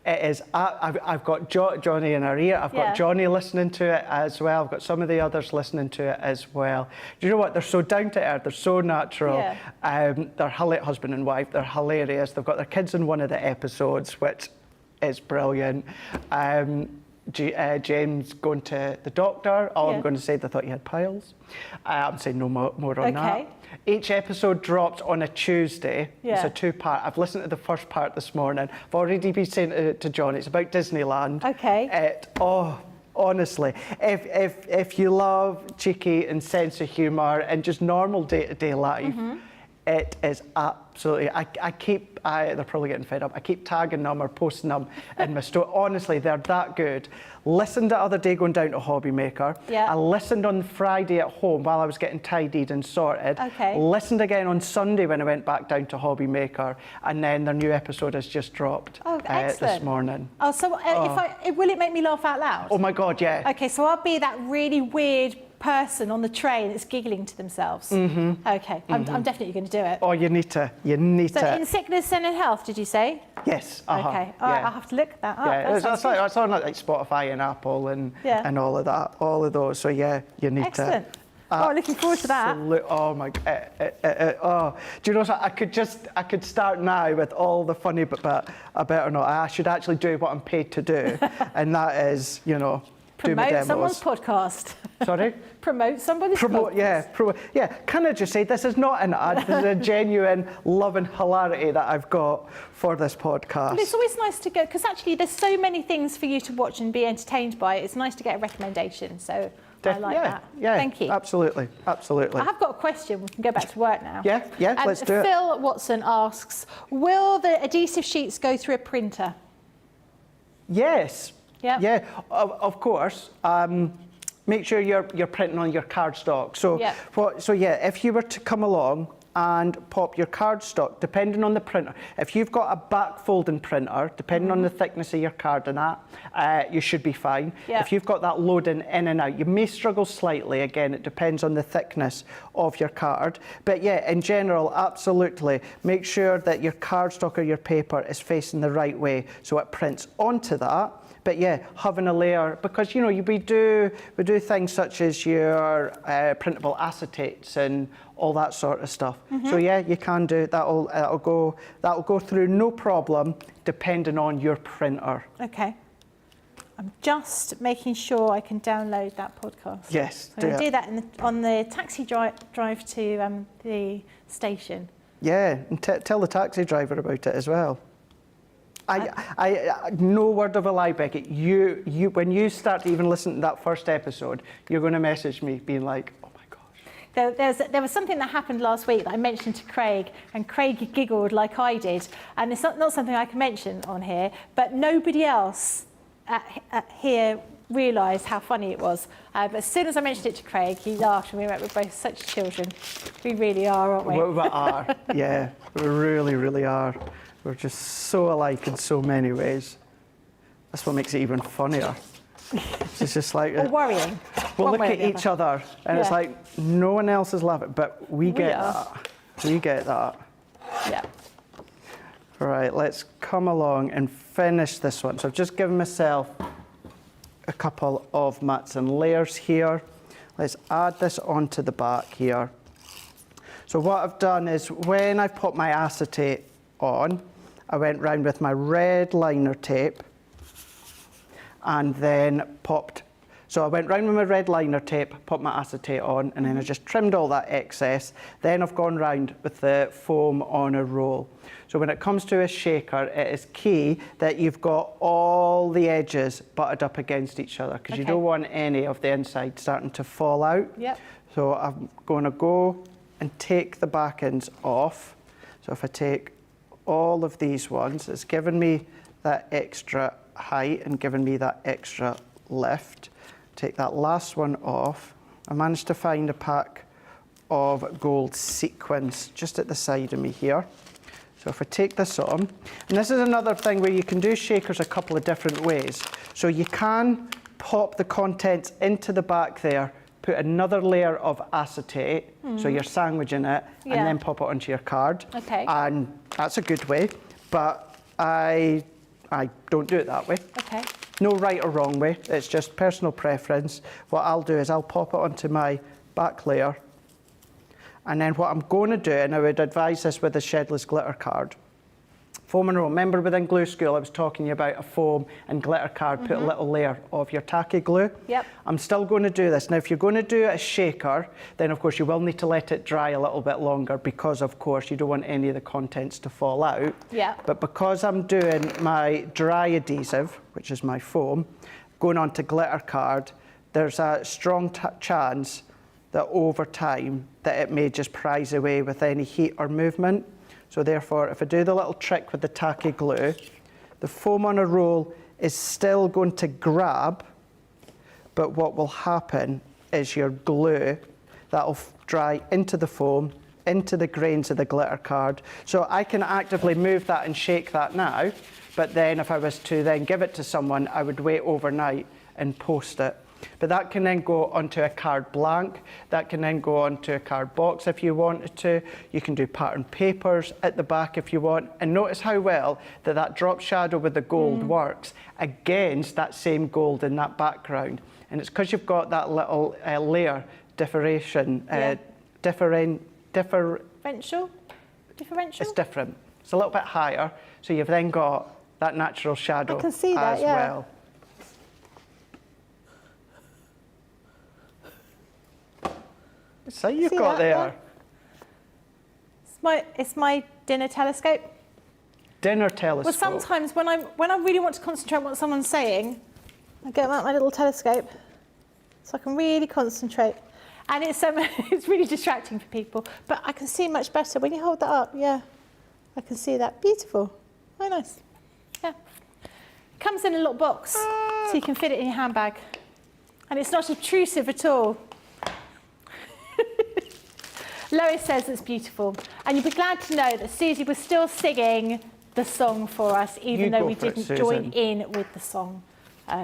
It is. I've got Johnny in our ear. I've got Johnny listening to it as well. I've got some of the others listening to it as well. Do you know what? They're so down to earth. They're so natural. They're husband and wife. They're hilarious. They've got their kids in one of the episodes, which is brilliant. James going to the doctor. I'm going to say they thought he had piles. I'm saying no more on that. Each episode drops on a Tuesday. It's a 2-part. I've listened to the first part this morning. I've already been saying it to John. It's about Disneyland. Honestly, if you love cheeky and sense of humour and just normal day-to-day life, it is absolutely. They're probably getting fed up. I keep tagging them or posting them in my story. Honestly, they're that good. Listened the other day going down to Hobbymaker. I listened on Friday at home while I was getting tidied and sorted. Listened again on Sunday when I went back down to Hobbymaker, and then their new episode has just dropped this morning. Will it make me laugh out loud? Oh my God, yeah. Okay, so I'll be that really weird person on the train that's giggling to themselves. Okay, I'm definitely going to do it. Oh, you need to. So In Sickness and in Health, did you say? Yes. Okay. All right, I'll have to look that up. It's on like Spotify and Apple and all of that, all of those. So yeah, you need Excellent. to. Looking forward to that. Oh my God. Do you know what? I could start now with all the funny, but I better not. I should actually do what I'm paid to do, and that is, promote someone's podcast. Sorry? Promote somebody's podcast. Yeah. Can I just say, this is not an ad, this is a genuine love and hilarity that I've got for this podcast. Well, it's always nice to go, because actually there's so many things for you to watch and be entertained by. It's nice to get a recommendation, so I like that. Yeah, thank you. Absolutely. I have got a question. We can go back to work now. Yeah, let's do it. Phil Watson asks, will the adhesive sheets go through a printer? Yes. Yeah, of course. Make sure you're printing on your cardstock. If you were to come along and pop your cardstock, depending on the printer, if you've got a back folding printer, depending on the thickness of your card and that, you should be fine. If you've got that loading in and out, you may struggle slightly. Again, it depends on the thickness of your card. But yeah, in general, absolutely, make sure that your cardstock or your paper is facing the right way so it prints onto that. But yeah, having a layer, because we do things such as your printable acetates and all that sort of stuff. So yeah, you can do that'll go through no problem, depending on your printer. Okay. I'm just making sure I can download that podcast. Yes, I'm going to do that on the taxi drive to the station. Yeah, and tell the taxi driver about it as well. I no word of a lie, Becky. You when you start to even listen to that first episode, you're going to message me being like, oh my gosh. There was something that happened last week that I mentioned to Craig, and Craig giggled like I did. And it's not something I can mention on here, but nobody else here realised how funny it was. But as soon as I mentioned it to Craig, he laughed, and we went, we're both such children. We really are, aren't we? We are, yeah. We really, really are. We're just so alike in so many ways. That's what makes it even funnier. It's just like... Or worrying. We'll look at each other, and it's like, no one else is laughing, but we get that. We get that. Yeah. All right, let's come along and finish this one. So I've just given myself a couple of mats and layers here. Let's add this onto the back here. So what I've done is, when I put my acetate on, I went round with my red liner tape and then popped So I went round with my red liner tape, put my acetate on, and then I just trimmed all that excess. Then I've gone round with the foam on a roll. So when it comes to a shaker, it is key that you've got all the edges butted up against each other, because you don't want any of the inside starting to fall out. Yep. So I'm going to go and take the back ends off. So if I take all of these ones, it's given me that extra height and given me that extra lift. Take that last one off. I managed to find a pack of gold sequins just at the side of me here. So if I take this on, and this is another thing where you can do shakers a couple of different ways. So you can pop the contents into the back there, put another layer of acetate, so you're sandwiching it, and then pop it onto your card. Okay. And that's a good way, but I don't do it that way. Okay. No right or wrong way, it's just personal preference. What I'll do is I'll pop it onto my back layer, and then what I'm going to do, and I would advise this with the Shedless Glitter card, foam and roll. Remember within glue school I was talking about a foam and glitter card, put a little layer of your tacky glue. Yep. I'm still going to do this. Now if you're going to do a shaker, then of course you will need to let it dry a little bit longer, because of course you don't want any of the contents to fall out. Yeah. But because I'm doing my dry adhesive, which is my foam, going on to glitter card, there's a strong chance that over time that it may just prise away with any heat or movement. So therefore, if I do the little trick with the tacky glue, the foam on a roll is still going to grab, but what will happen is your glue, that'll dry into the foam, into the grains of the glitter card. So I can actively move that and shake that now, but then if I was to then give it to someone, I would wait overnight and post it. But that can then go onto a card blank, that can then go onto a card box if you wanted to. You can do pattern papers at the back if you want. And notice how well that drop shadow with the gold works against that same gold in that background. And it's because you've got that little layer differential. It's different. It's a little bit higher, so you've then got that natural shadow I can see that, as well. So you've got there. It's my dinner telescope. Dinner telescope. Well, sometimes when I really want to concentrate on what someone's saying, I get out my little telescope, so I can really concentrate. And it's it's really distracting for people, but I can see much better when you hold that up. Yeah, I can see that. Beautiful. Very nice. Yeah. Comes in a little box, so you can fit it in your handbag, and it's not obtrusive at all. Lois says it's beautiful, and you'll be glad to know that Susie was still singing the song for us, even though we didn't join in with the song.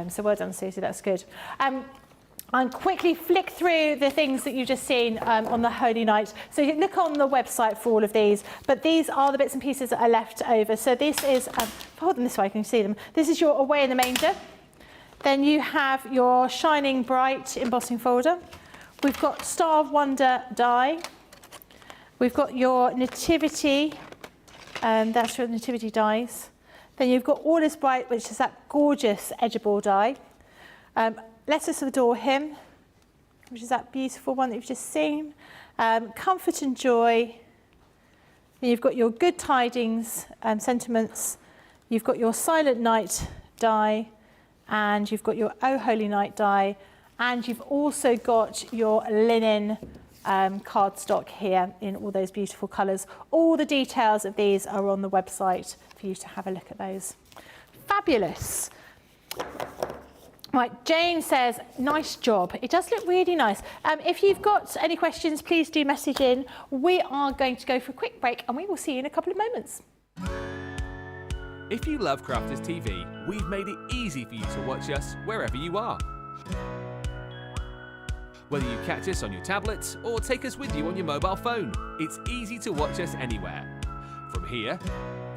So well done, Susie, that's good. I'll quickly flick through the things that you've just seen on the Holy Night. So you can look on the website for all of these, but these are the bits and pieces that are left over. So this is, hold them this way, I can see them. This is your Away in the Manger. Then you have your Shining Bright embossing folder. We've got Star of Wonder die. We've got your Nativity, that's your Nativity dies. Then you've got All is Bright, which is that gorgeous edgeable die. Let Us Adore Him, which is that beautiful one that you've just seen. Comfort and Joy. Then you've got your Good Tidings sentiments. You've got your Silent Night die, and you've got your Oh Holy Night die, and you've also got your linen cardstock here in all those beautiful colours. All the details of these are on the website for you to have a look at those. Fabulous. Right, Jane says, nice job. It does look really nice. If you've got any questions, please do message in. We are going to go for a quick break, and we will see you in a couple of moments. If you love Crafters TV, we've made it easy for you to watch us wherever you are. Whether you catch us on your tablets or take us with you on your mobile phone, it's easy to watch us anywhere. From here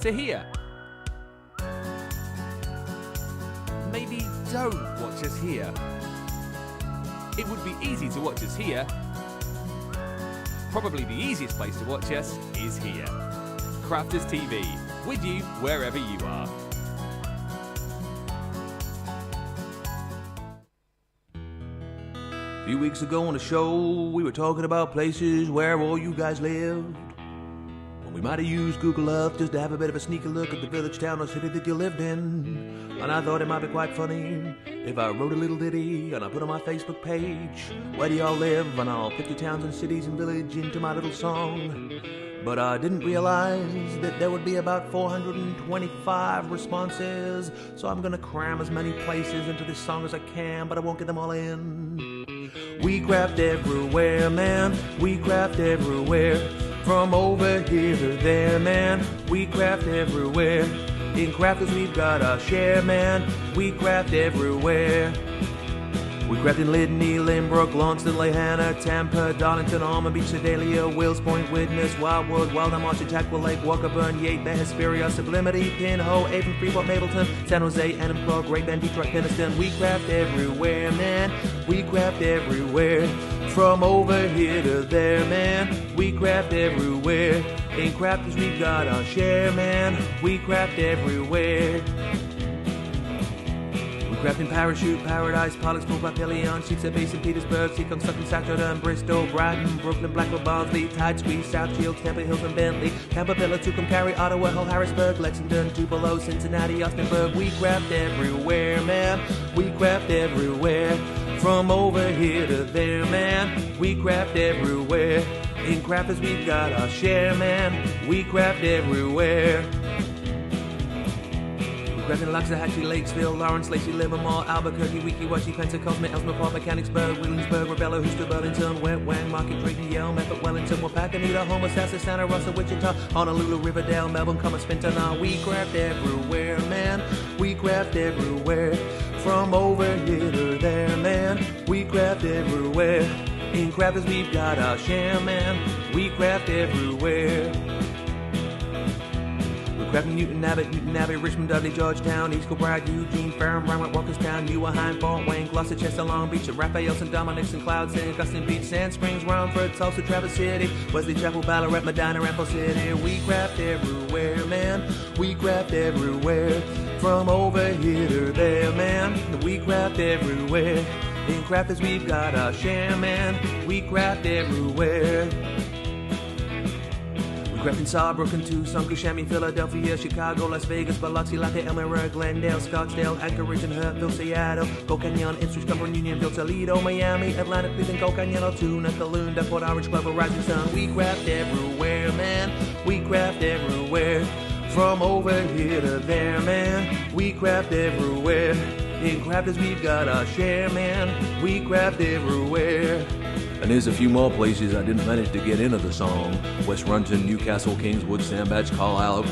to here. Maybe don't watch us here. It would be easy to watch us here. Probably the easiest place to watch us is here. Crafters TV, with you wherever you are. few weeks ago on the show, we were talking about places where all you guys lived. Well, we might have used Google Earth just to have a bit of a sneaky look at the village, town, or city that you lived in. And I thought it might be quite funny if I wrote a little ditty and I put on my Facebook page, where do y'all live? And I'll put your towns and cities and village into my little song. But I didn't realize that there would be about 425 responses, so I'm gonna cram as many places into this song as I can, but I won't get them all in. We craft everywhere, man, we craft everywhere. From over here to there, man, we craft everywhere. In crafters we've got our share, man, we craft everywhere. We craft in Lydney, Lynbrook, Launceston, Lehana, Tampa, Darlington, Almond Beach, Sedalia, Wills Point, Widnes, Wildwood, Wildham, Architectural Lake, Walkerburn, Yate, Bay, Hesperia, Sublimity, Pinho, Avon, Freeport, Mapleton, San Jose, Enumclaw, Great Bend, Detroit, Keniston. We craft everywhere, man, we craft everywhere. From over here to there, man, we craft everywhere. In crafters we've got our share, man, we craft everywhere. Crafting Parachute, Paradise, Pollux, Papillion, Sheepshead Bay, St. Petersburg, Seacon, Sutton, Saturday, Bristol, Brighton, Brooklyn, Blackwell, Barnsley, Tide Squeeze, South Shields, Temple Hills and Bentley, Tampa, Pillar, Tucumcari, Cary, Ottawa, Hull, Harrisburg, Lexington, Tupelo, Cincinnati, Austinburg. We craft everywhere, man, we craft everywhere. From over here to there, man, we craft everywhere. In crafters we've got our share, man, we craft everywhere. Crafting Loxahatchee, Lakesville, Lawrence, Lacey, Livermore, Albuquerque, Weeki-Wachee, Pensacola, Ellsworth, Port, Mechanicsburg, Williamsburg, Rebella, Houston, Burlington, Wet Wang, Market, Drayton, Yale, Medford, Wellington, Wapakoneta, Homer, Sassa, Santa Rosa, Wichita, Honolulu, Riverdale, Melbourne, Commerce, Fintana. We craft everywhere, man, we craft everywhere. From over here to there, man, we craft everywhere. In crafters we've got our share, man, we craft everywhere. Crafting Newton Abbey, Richmond, Dudley, Georgetown, East Kilbride, Eugene, Ferrum, Rhinebeck, Walkerstown, Newarheim, Fort Wayne, Gloucester, Chester, Long Beach, Raphael, St. Dominic, St. Cloud, St. Augustine Beach, Sand Springs, Romford, Tulsa, Traverse City, Wesley Chapel, Ballarat, Medina, Ramble City. We craft everywhere, man, we craft everywhere. From over here to there, man, we craft everywhere. In crafters we've got our share, man, we craft everywhere. Crafting Sawbrook, Tucson, Kissimmee, Philadelphia, Chicago, Las Vegas, Biloxi, Latte, Elmira, Glendale, Scottsdale, Anchorage, and Hurtville, Seattle, Gold Canyon, Ipswich, Cumberland, Unionville, Toledo, Miami, Atlanta, Cleveland, Gold Canyon, Altoona, Calounda, Port Orange, Glover, Rising Sun. We craft everywhere, man, we craft everywhere. From over here to there, man, we craft everywhere. In crafters we've got our share, man, we craft everywhere. And there's a few more places I didn't manage to get into the song. West Runton, Newcastle, Kingswood, Sandbach, Carlisle,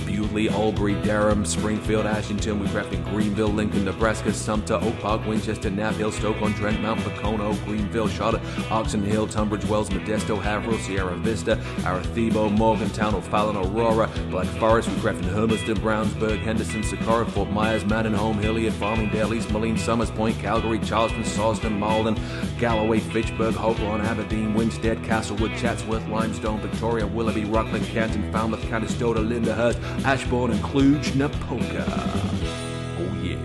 Bewley, Albury, Durham, Springfield, Ashington. We craft in Greenville, Lincoln, Nebraska, Sumter, Oak Park, Winchester, Nashville, Stoke-on-Trent, Mount Pocono, Greenville, Charlotte, Oxon Hill, Tunbridge Wells, Modesto, Haverhill, Sierra Vista, Arecibo, Morgantown, O'Fallon, Aurora, Black Forest. We craft in Hermiston, Brownsburg, Henderson, Socorro, Fort Myers, Mandenholm, Hilliard, Farmingdale, East Moline, Summers Point, Calgary, Charleston, Sawston, Malden, Galloway, Fitchburg, Hopewell, Aberdeen, Winstead, Castlewood, Chatsworth, Limestone, Victoria, Willoughby, Rockland, Canton, Falmouth, Conestoga, Lyndhurst, Ashbourne and Cluj-Napoca. Oh yeah.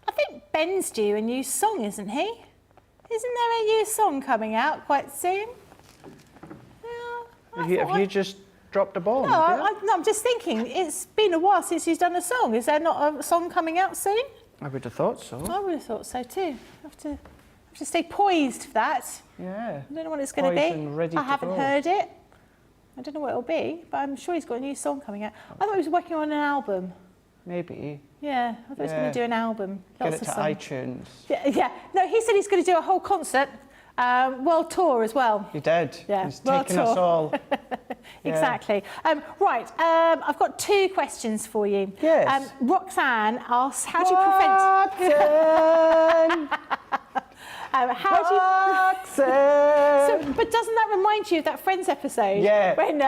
I think Ben's due a new song, isn't he? Isn't there a new song coming out quite soon? Have you just dropped a bomb? No, I'm just thinking, it's been a while since he's done a song. Is there not a song coming out soon? I would have thought so. I would have thought so too. Have to stay poised for that. Yeah. I don't know what it's going to be. And ready I to haven't go. heard it. I don't know what it'll be, but I'm sure he's got a new song coming out. I thought he was working on an album. Maybe. Yeah, I thought he was going to do an album. Get Lots it of to songs. iTunes. Yeah. No, he said he's going to do a whole concert, world tour as well. He did. Yeah, He's world taken us tour. all. Exactly. Right, I've got two questions for you. Yes. Roxanne asks, how do you prevent... But doesn't that remind you of that Friends episode? Yeah. When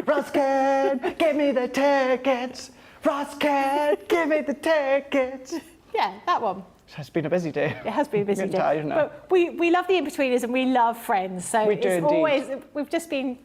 Roscan, give me the tickets. Roscan, give me the tickets. Yeah, that one. It's been a busy day. It has been a busy I'm day. tired now. But we love the In-Betweeners and we love Friends. So We do it's indeed. always, we've just been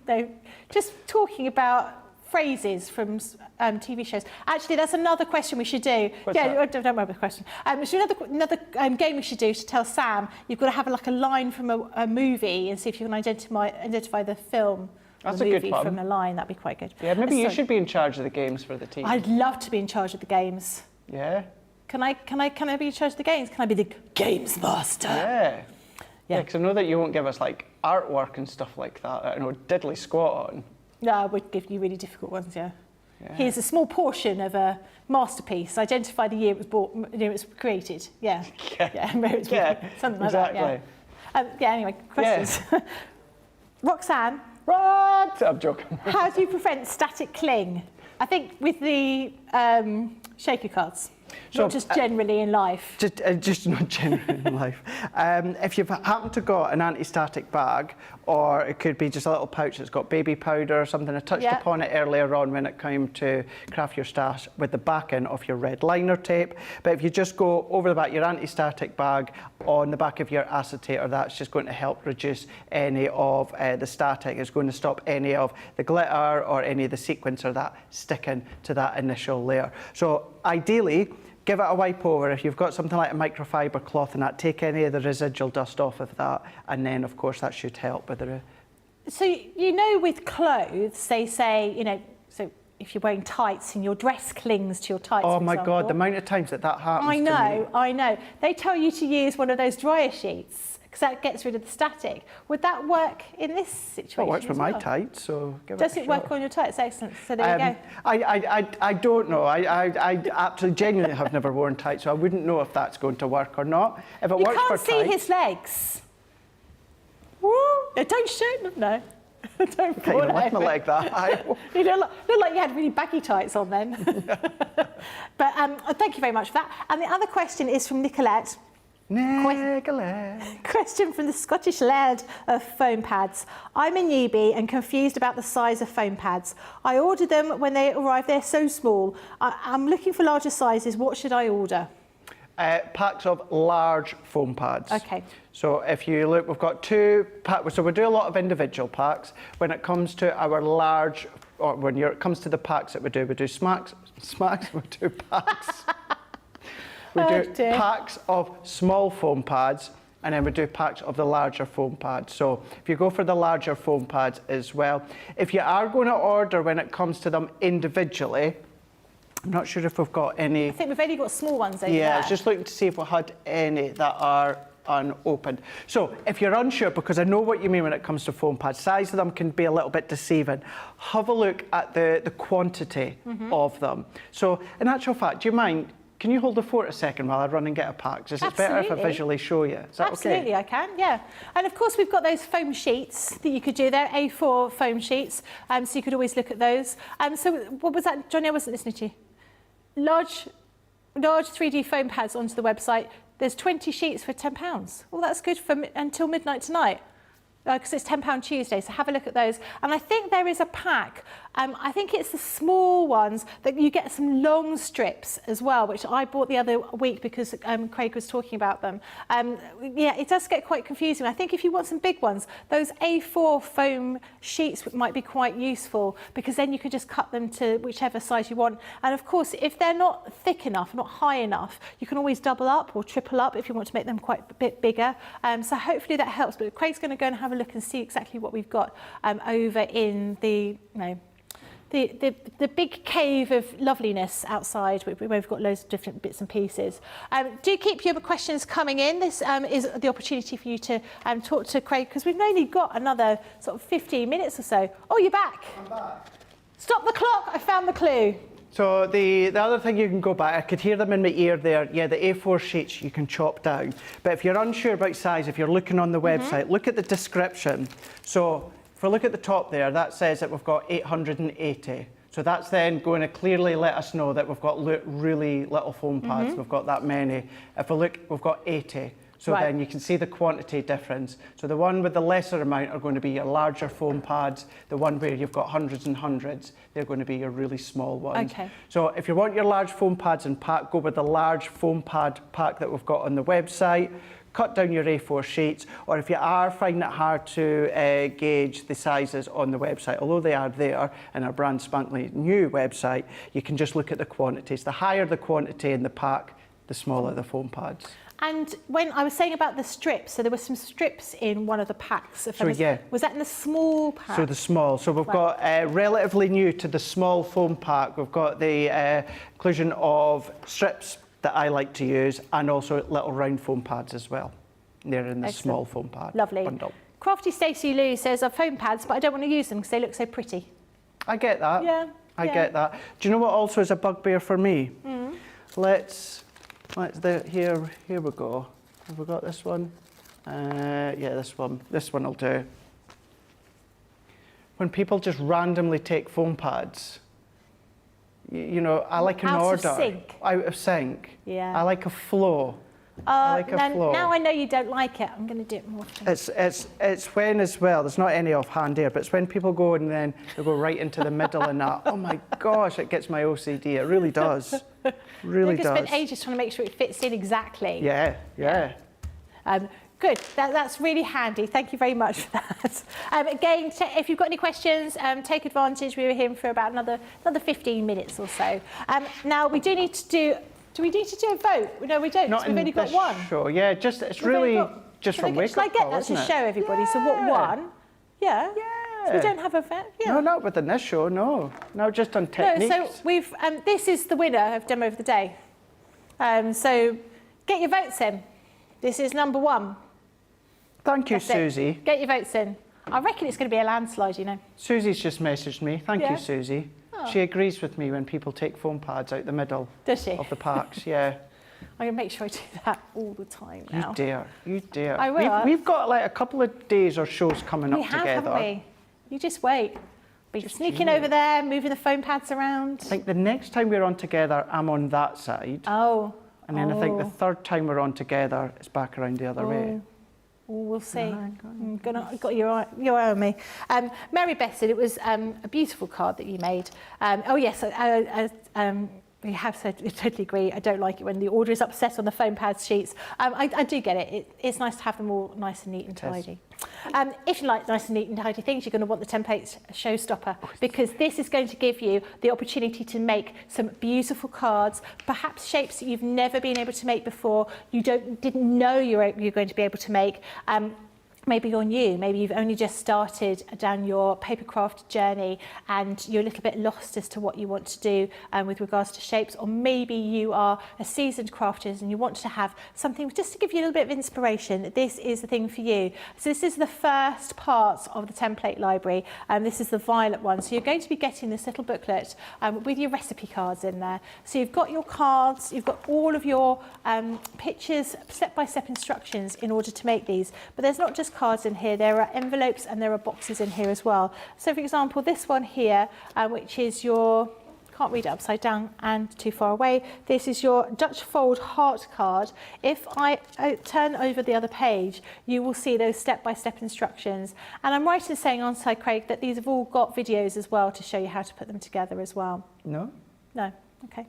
just talking about phrases from TV shows. Actually, that's another question we should do. What's that? Don't remember the question. So another game we should do to tell Sam, you've got to have like a line from a movie and see if you can identify the film. That's the a movie good one. From a line, that'd be quite good. Yeah, maybe you So- should be in charge of the games for the team. I'd love to be in charge of the games. Yeah? Can I be in charge of the games? Can I be the games master? Yeah. Yeah. Because I know that you won't give us like artwork and stuff like that. I know diddly squat on. No, I would give you really difficult ones, yeah. Here's a small portion of a masterpiece. Identify the year it was bought, it was created. Yeah. Something like that, yeah. Anyway, questions. Yeah. Roxanne. What? I'm joking. How do you prevent static cling? I think with the shaker cards, not just generally in life. Just not generally in life. If you've happened to got an anti-static bag, or it could be just a little pouch that's got baby powder or something, I touched upon it earlier on when it came to craft your stash with the backing of your red liner tape. But if you just go over the back, your anti-static bag on the back of your acetator, that's just going to help reduce any of the static. It's going to stop any of the glitter or any of the sequencer that sticking to that initial layer. So ideally, give it a wipe over. If you've got something like a microfiber cloth and that, take any of the residual dust off of that, and then of course that should help with the... So you know with clothes, they say, you know, so if you're wearing tights and your dress clings to your tights, Oh for my example. God, the amount of times that happens to me. I know. They tell you to use one of those dryer sheets because that gets rid of the static. Would that work in this situation? Well, it works with as my well? tights, so give Does it a it work shot. on your tights? Excellent. So there you go. I don't know. I absolutely genuinely have never worn tights, so I wouldn't know if that's going to work or not. If it You works can't for see tights, his legs. Woo! No, don't shoot them, no. Don't can't fall even lift my over. leg that. You look like you had really baggy tights on then. But thank you very much for that. And the other question is from Nicolette. Nicolette. Question from the Scottish Laird of foam pads. I'm a newbie and confused about the size of foam pads. I ordered them when they arrived. They're so small. I'm looking for larger sizes. What should I order? Packs of large foam pads. Okay. So if you look, we've got 2 packs. So we do a lot of individual packs. When it comes to our large, or when it comes to the packs that we do smacks, we do packs. We do packs of small foam pads, and then we do packs of the larger foam pads. So if you go for the larger foam pads as well, if you are going to order when it comes to them individually, I'm not sure if we've got any. I think we've only got small ones over there. Yeah, I was just looking to see if we had any that are unopened. So if you're unsure, because I know what you mean when it comes to foam pads, size of them can be a little bit deceiving. Have a look at the quantity of them. So in actual fact, do you mind, can you hold the fort a second while I run and get a pack? Because it's better if I visually show you. Is that Absolutely, okay? I can, yeah. And of course, we've got those foam sheets that you could do there, A4 foam sheets, so you could always look at those. So what was that, Johnny, I wasn't listening to you. Large 3D foam pads onto the website. There's 20 sheets for £10. Well, that's good for until midnight tonight. Because it's £10 Tuesday, so have a look at those. And I think there is a pack, I think it's the small ones, that you get some long strips as well, which I bought the other week because Craig was talking about them. Yeah, it does get quite confusing. I think if you want some big ones, those A4 foam sheets might be quite useful, because then you can just cut them to whichever size you want. And of course, if they're not thick enough, not high enough, you can always double up or triple up if you want to make them quite a bit bigger. So hopefully that helps. But Craig's going to go and have a look and see exactly what we've got over in the, the big cave of loveliness outside, where we've got loads of different bits and pieces. Do keep your questions coming in. This is the opportunity for you to talk to Craig, because we've only got another sort of 15 minutes or so. Oh, you're back. I'm back. Stop the clock. I found the clue. So the other thing you can go back, I could hear them in my ear there, yeah, the A4 sheets you can chop down. But if you're unsure about size, if you're looking on the website, look at the description. So if we look at the top there, that says that we've got 880. So that's then going to clearly let us know that we've got really little foam pads, we've got that many. If we look, we've got 80. So Right. then you can see the quantity difference. So the one with the lesser amount are going to be your larger foam pads. The one where you've got hundreds and hundreds, they're going to be your really small ones. Okay. So if you want your large foam pads in pack, go with the large foam pad pack that we've got on the website. Cut down your A4 sheets, or if you are finding it hard to gauge the sizes on the website, although they are there in our brand spanking new website, you can just look at the quantities. The higher the quantity in the pack, the smaller the foam pads. And when I was saying about the strips, so there were some strips in one of the packs. Was that in the small pack? So the small. So we've got relatively new to the small foam pack. We've got the inclusion of strips that I like to use, and also little round foam pads as well. They're in the small foam pad bundle. Crafty Stacey Lou says, I've foam pads, but I don't want to use them because they look so pretty. I get that. Yeah. I get that. Do you know what also is a bugbear for me? Here we go. Have we got this one? Yeah, this one. This one will do. When people just randomly take foam pads, you know, I like an order. Out of sync. Out of sync. Yeah. I like a flow. I like a flow. Now I know you don't like it. I'm going to do it more often. It's when as well, there's not any offhand here, but it's when people go and then they go right into the middle and that. Oh my gosh, it gets my OCD. It really does. Really does. I've spent ages trying to make sure it fits in exactly. Yeah. Good, that's really handy. Thank you very much for that. Again, if you've got any questions, take advantage. We were here for about another 15 minutes or so. Now, we do need to do we need to do a vote? No, we don't, because we've only got one. Sure, yeah, it's really just from wake-up call, Shall I get that to show everybody? So what one? Yeah. So we don't have a vote? Yeah. No, not with this show, no. No, just on techniques. No, so we've, this is the winner of Demo of the Day. So get your votes in. This is number one. Thank you, That's it. Susie. Get your votes in. I reckon it's going to be a landslide, you know. Susie's just messaged me. Thank Yeah? you, Susie. Oh. She agrees with me when people take foam pads out the middle Does she? of the packs, yeah. I'm going to make sure I do that all the time now. You dare. I will. We've got like a couple of days or shows coming up together. Haven't we? You just wait. Be sneaking over there, moving the foam pads around. I think the next time we're on together, I'm on that side. Oh. And then I think the third time we're on together, it's back around the other way. Oh, we'll see. Got your eye on me. Mary Beth said it was a beautiful card that you made. Oh yes, we have said, I totally agree. I don't like it when the order is upset on the foam pad sheets. I do get it. It's nice to have them all nice and neat and tidy. If you like nice and neat and tidy things, you're going to want the template showstopper, because this is going to give you the opportunity to make some beautiful cards, perhaps shapes that you've never been able to make before, you didn't know you're going to be able to make. Maybe you're new, maybe you've only just started down your papercraft journey and you're a little bit lost as to what you want to do with regards to shapes, or maybe you are a seasoned crafter and you want to have something just to give you a little bit of inspiration. This is the thing for you. So this is the first part of the template library, and this is the violet one. So you're going to be getting this little booklet with your recipe cards in there. So you've got your cards, you've got all of your pictures, step-by-step instructions in order to make these, but there's not just cards in here, there are envelopes and there are boxes in here as well. So for example, this one here, which is your, can't read it upside down and too far away, this is your Dutch fold heart card. If I turn over the other page, you will see those step-by-step instructions. And I'm right in saying, aren't I, Craig, that these have all got videos as well to show you how to put them together as well? No. No? Okay.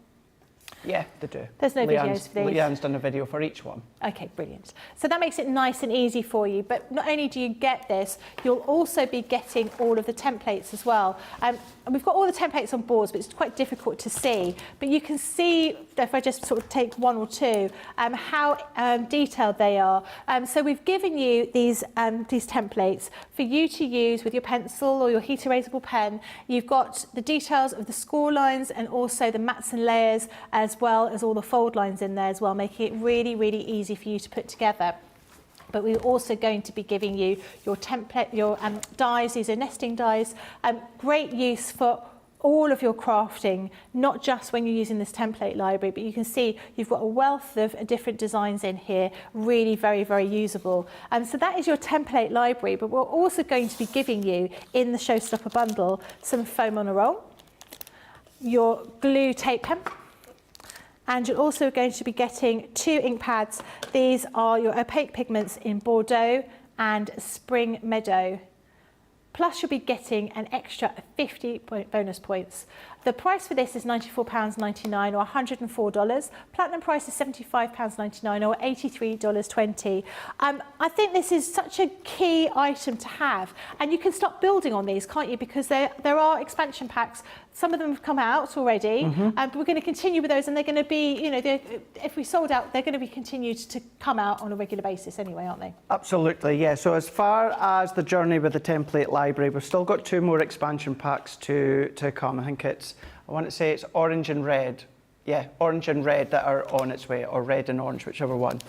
Yeah, they do. There's no videos for these. Leanne's done a video for each one. Okay, brilliant. So that makes it nice and easy for you, but not only do you get this, you'll also be getting all of the templates as well. And we've got all the templates on boards, but it's quite difficult to see. But you can see, if I just sort of take one or two, how detailed they are. So we've given you these templates for you to use with your pencil or your heat erasable pen. You've got the details of the score lines and also the mats and layers, as well as all the fold lines in there as well, making it really, really easy for you to put together. But we're also going to be giving you your template, your dies. These are nesting dies. Great use for all of your crafting, not just when you're using this template library, but you can see you've got a wealth of different designs in here, really very, very usable. So that is your template library, but we're also going to be giving you, in the Showstopper bundle, some foam on a roll, your glue tape pen, And you're also going to be getting 2 ink pads. These are your opaque pigments in Bordeaux and Spring Meadow. Plus you'll be getting an extra 50 bonus points. The price for this is £94.99 or $104. Platinum price is £75.99 or $83.20. I think this is such a key item to have, and you can start building on these, can't you? Because there are expansion packs. Some of them have come out already, but we're going to continue with those, and they're going to be, you know, if we sold out, they're going to be continued to come out on a regular basis anyway, aren't they? Absolutely, yeah. So as far as the journey with the template library, we've still got 2 more expansion packs to come. I think I want to say it's orange and red. Yeah, orange and red that are on its way, or red and orange, whichever one.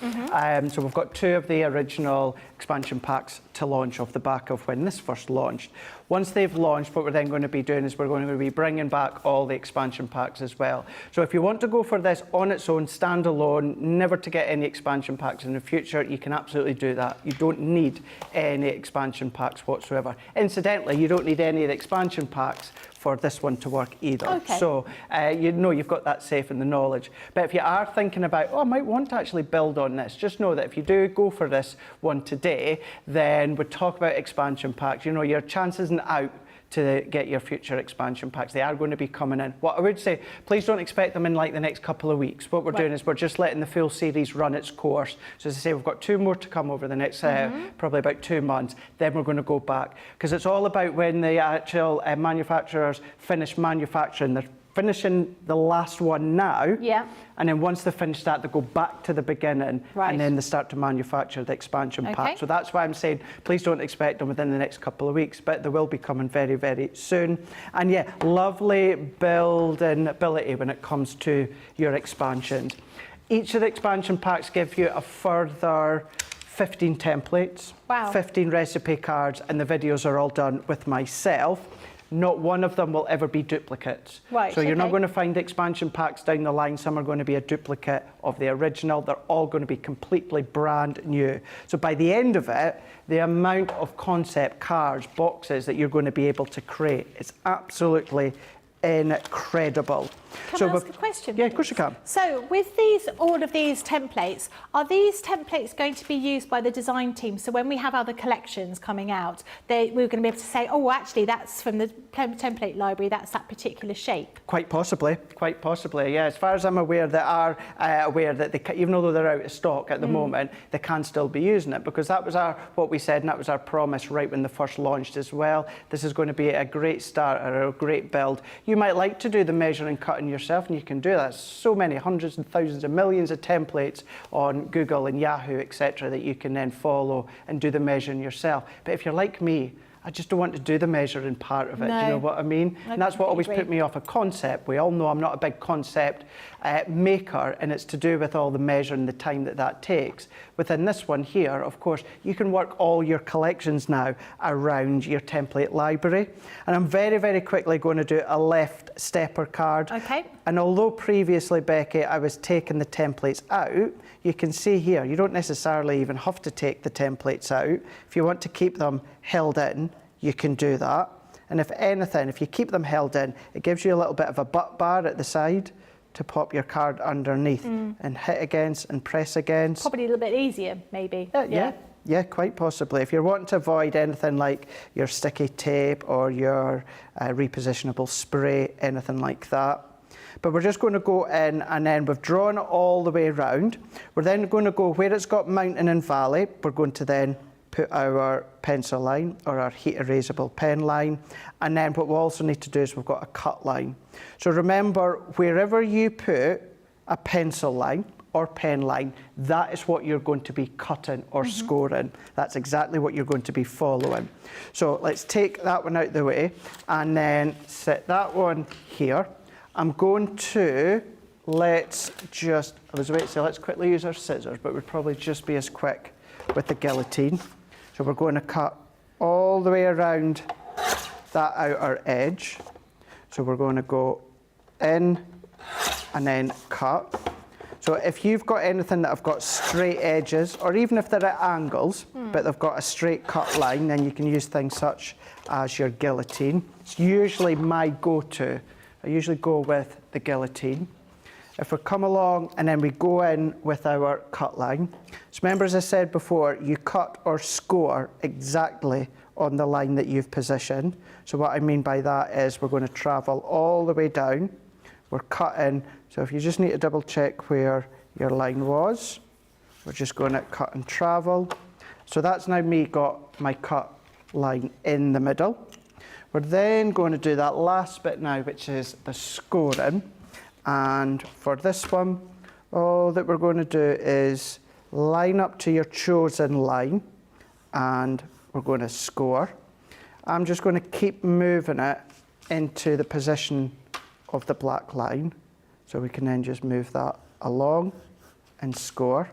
So we've got 2 of the original expansion packs to launch off the back of when this first launched. Once they've launched, what we're then going to be doing is we're going to be bringing back all the expansion packs as well. So if you want to go for this on its own, standalone, never to get any expansion packs in the future, you can absolutely do that. You don't need any expansion packs whatsoever. Incidentally, you don't need any of the expansion packs for this one to work either. Okay. So you know you've got that safe in the knowledge. But if you are thinking about, oh, I might want to actually build on this, just know that if you do go for this one today, then we talk about expansion packs. You know, your chances isn't out to get your future expansion packs. They are going to be coming in. What I would say, please don't expect them in like the next couple of weeks. What we're doing is we're just letting the full series run its course. So as I say, we've got 2 more to come over the next probably about 2 months. Then we're going to go back, because it's all about when the actual manufacturers finish manufacturing. They're finishing the last one now, and then once they finish that, they go back to the beginning, and then they start to manufacture the expansion pack. So that's why I'm saying please don't expect them within the next couple of weeks, but they will be coming very, very soon. And yeah, lovely building ability when it comes to your expansions. Each of the expansion packs give you a further 15 templates, 15 recipe cards, and the videos are all done with myself. Not one of them will ever be duplicates. So you're not going to find expansion packs down the line. Some are going to be a duplicate of the original. They're all going to be completely brand new. So by the end of it, the amount of concept cards, boxes that you're going to be able to create is absolutely incredible. Can I ask a question? Yeah, of course you can. So with all of these templates, are these templates going to be used by the design team? So when we have other collections coming out, we're going to be able to say, oh, actually, that's from the template library, that's that particular shape. Quite possibly, yeah. As far as I'm aware, they are aware that even though they're out of stock at the moment, they can still be using it, because that was what we said, and that was our promise right when they first launched as well. This is going to be a great start, or a great build. You might like to do the measuring, cutting yourself, and you can do that. So many hundreds and thousands and millions of templates on Google and Yahoo, etc., that you can then follow and do the measuring yourself. But if you're like me, I just don't want to do the measuring part of it. Do you know what I mean? And that's what always put me off a concept. We all know I'm not a big concept maker, and it's to do with all the measuring, the time that takes. Within this one here, of course, you can work all your collections now around your template library. And I'm very, very quickly going to do a left stepper card. Okay. And although previously, Becky, I was taking the templates out, you can see here, you don't necessarily even have to take the templates out. If you want to keep them held in, you can do that. And if anything, if you keep them held in, it gives you a little bit of a butt bar at the side to pop your card underneath and hit against and press against. Probably a little bit easier, maybe. Yeah, quite possibly. If you're wanting to avoid anything like your sticky tape or your repositionable spray, anything like that. But we're just going to go in, and then we've drawn it all the way around. We're then going to go where it's got mountain and valley. We're going to then put our pencil line or our heat erasable pen line. And then what we also need to do is we've got a cut line. So remember, wherever you put a pencil line or pen line, that is what you're going to be cutting or scoring. That's exactly what you're going to be following. So let's take that one out of the way and then set that one here. I'm going to, let's quickly use our scissors, but we'd probably just be as quick with the guillotine. So we're going to cut all the way around that outer edge. So we're going to go in and then cut. So if you've got anything that have got straight edges, or even if they're at angles, but they've got a straight cut line, then you can use things such as your guillotine. It's usually my go-to. I usually go with the guillotine. if we come along and then we go in with our cut line. So remember, as I said before, you cut or score exactly on the line that you've positioned. So what I mean by that is we're going to travel all the way down. We're cutting, so if you just need to double check where your line was, we're just going to cut and travel. So that's now me got my cut line in the middle. We're then going to do that last bit now, which is the scoring. And for this one, all that we're going to do is line up to your chosen line and we're going to score. I'm just going to keep moving it into the position of the black line. So we can then just move that along and score.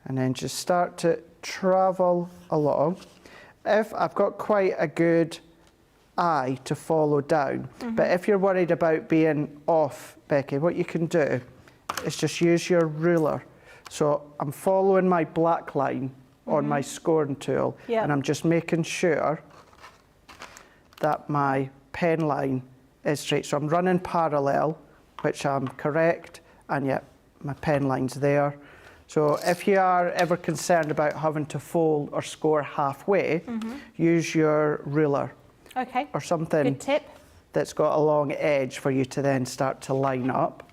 And then just start to travel along. If I've got quite a good eye to follow down, but if you're worried about being off, Becky, what you can do is just use your ruler. So I'm following my black line on my scoring tool, and I'm just making sure that my pen line is straight. So I'm running parallel, which I'm correct, and yet my pen line's there. So if you are ever concerned about having to fold or score halfway, use your ruler. Okay. Or something Good tip. that's got a long edge for you to then start to line up.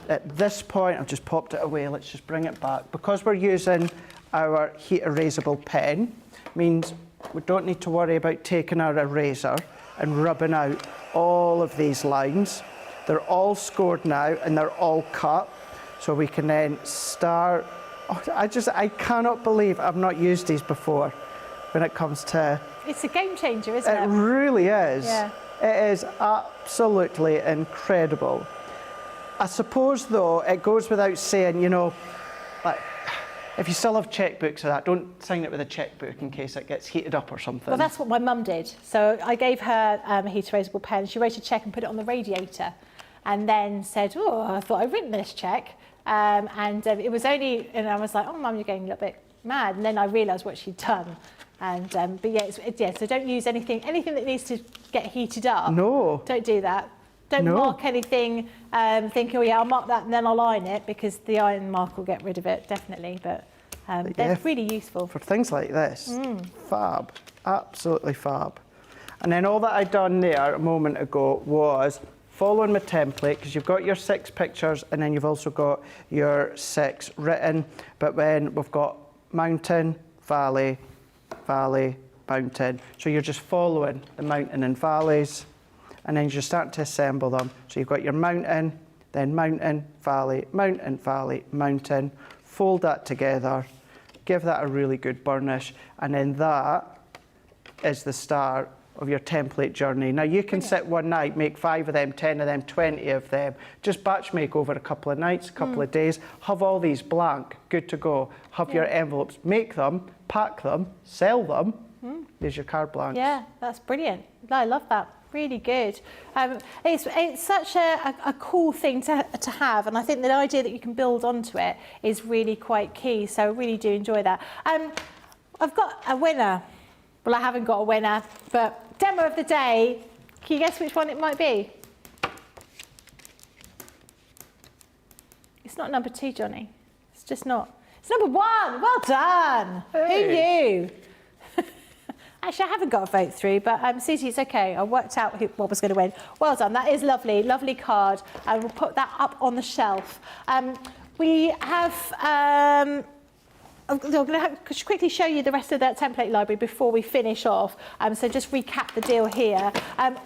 At this point, I've just popped it away. Let's just bring it back. Because we're using our heat erasable pen, means we don't need to worry about taking our eraser and rubbing out all of these lines. They're all scored now and they're all cut. So we can then start. Oh, I cannot believe I've not used these before when it comes to. It's a game changer, isn't it? It really is. Yeah. It is absolutely incredible. I suppose, though, it goes without saying, you know, like, if you still have checkbooks or that, don't sign it with a checkbook in case it gets heated up or something. Well, that's what my mum did. So I gave her a heat erasable pen. She wrote a cheque and put it on the radiator and then said, oh, I thought I'd written this cheque. It was only, and I was like, oh, Mum, you're getting a little bit mad. And then I realised what she'd done. But yeah, so don't use anything that needs to get heated up. No. Don't do that. Don't mark anything thinking, oh yeah, I'll mark that and then I'll iron it, because the iron mark will get rid of it, definitely. But they're really useful. For things like this, fab, absolutely fab. And then all that I'd done there a moment ago was following my template, because you've got your 6 pictures and then you've also got your 6 written, but then we've got mountain, valley, valley, mountain. So you're just following the mountain and valleys, and then you're starting to assemble them. So you've got your mountain, then mountain, valley, mountain, valley, mountain. Fold that together, give that a really good burnish, and then that is the start of your template journey. Now you can sit one night, make 5 of them, 10 of them, 20 of them. Just batch make over a couple of nights, a couple of days. Have all these blank, good to go. Have your envelopes, make them, pack them, sell them. There's your card blanks. Yeah, that's brilliant. I love that. Really good. It's such a cool thing to have, and I think the idea that you can build onto it is really quite key. So I really do enjoy that. I've got a winner. Well, I haven't got a winner, but demo of the day. Can you guess which one it might be? It's not number 2, Johnny. It's just not. It's number 1. Well done. Hey. Who knew? Actually, I haven't got a vote through, but Susie, it's okay. I worked out what was going to win. Well done. That is lovely. Lovely card. And we'll put that up on the shelf. We have... I'm going to quickly show you the rest of that template library before we finish off. So just recap the deal here.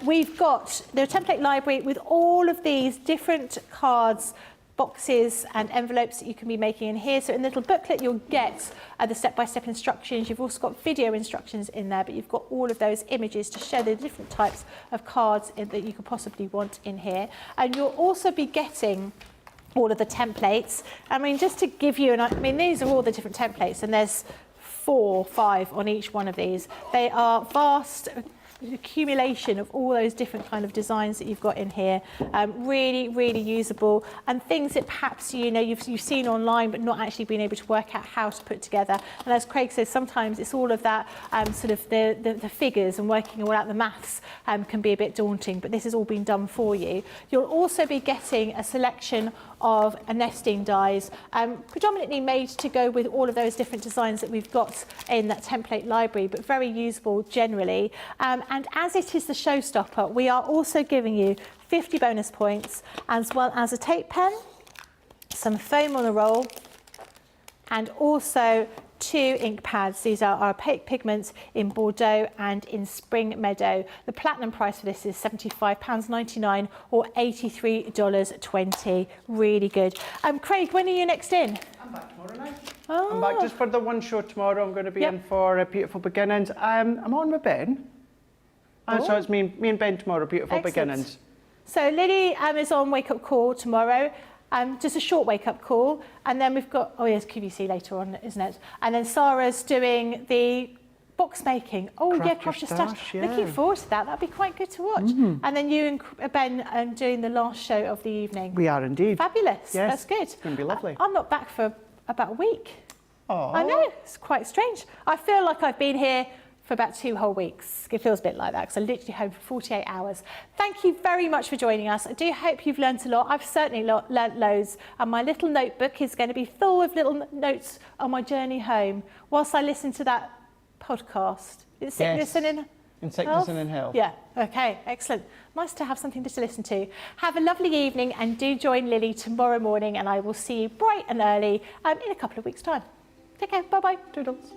We've got the template library with all of these different cards, boxes and envelopes that you can be making in here. So in the little booklet, you'll get the step-by-step instructions. You've also got video instructions in there, but you've got all of those images to show the different types of cards that you could possibly want in here. And you'll also be getting all of the templates. I mean, just to give you these are all the different templates, and there's 4 or 5 on each one of these. They are vast accumulation of all those different kind of designs that you've got in here. Really, really usable, and things that perhaps you've seen online but not actually been able to work out how to put together. And as Craig says, sometimes it's all of that sort of the figures and working all out the maths can be a bit daunting, but this has all been done for you. You'll also be getting a selection of nesting dies, predominantly made to go with all of those different designs that we've got in that template library, but very usable generally. And as it is the showstopper, we are also giving you 50 bonus points, as well as a tape pen, some foam on a roll, and also 2 ink pads. These are our opaque pigments in Bordeaux and in Spring Meadow. The platinum price for this is £75.99 or $83.20. Really good. Craig, when are you next in? I'm back tomorrow night. Oh. I'm back just for the one show tomorrow. I'm going to be Yep. in for Beautiful Beginnings. I'm on with Ben. So it's me and Ben tomorrow, Beautiful Excellent. Beginnings. So Lily is on Wake Up Call tomorrow. Just a short wake-up call, and then we've got, oh yes, QVC later on, isn't it? And then Sarah's doing the box making. Oh yeah, Craft Your Stash. Yeah. Looking forward to that. That'd be quite good to watch. And then you and Ben are doing the last show of the evening. We are indeed. Fabulous. Yes. That's good. It's going to be lovely. I'm not back for about a week. Oh. I know, it's quite strange. I feel like I've been here for about 2 whole weeks. It feels a bit like that because I'm literally home for 48 hours. Thank you very much for joining us. I do hope you've learnt a lot. I've certainly learnt loads, and my little notebook is going to be full of little notes on my journey home whilst I listen to that podcast. Is it Sickness and In Sickness and in Health. Yeah, okay, excellent. Nice to have something to listen to. Have a lovely evening, and do join Lily tomorrow morning, and I will see you bright and early in a couple of weeks' time. Take care, bye-bye. Toodles.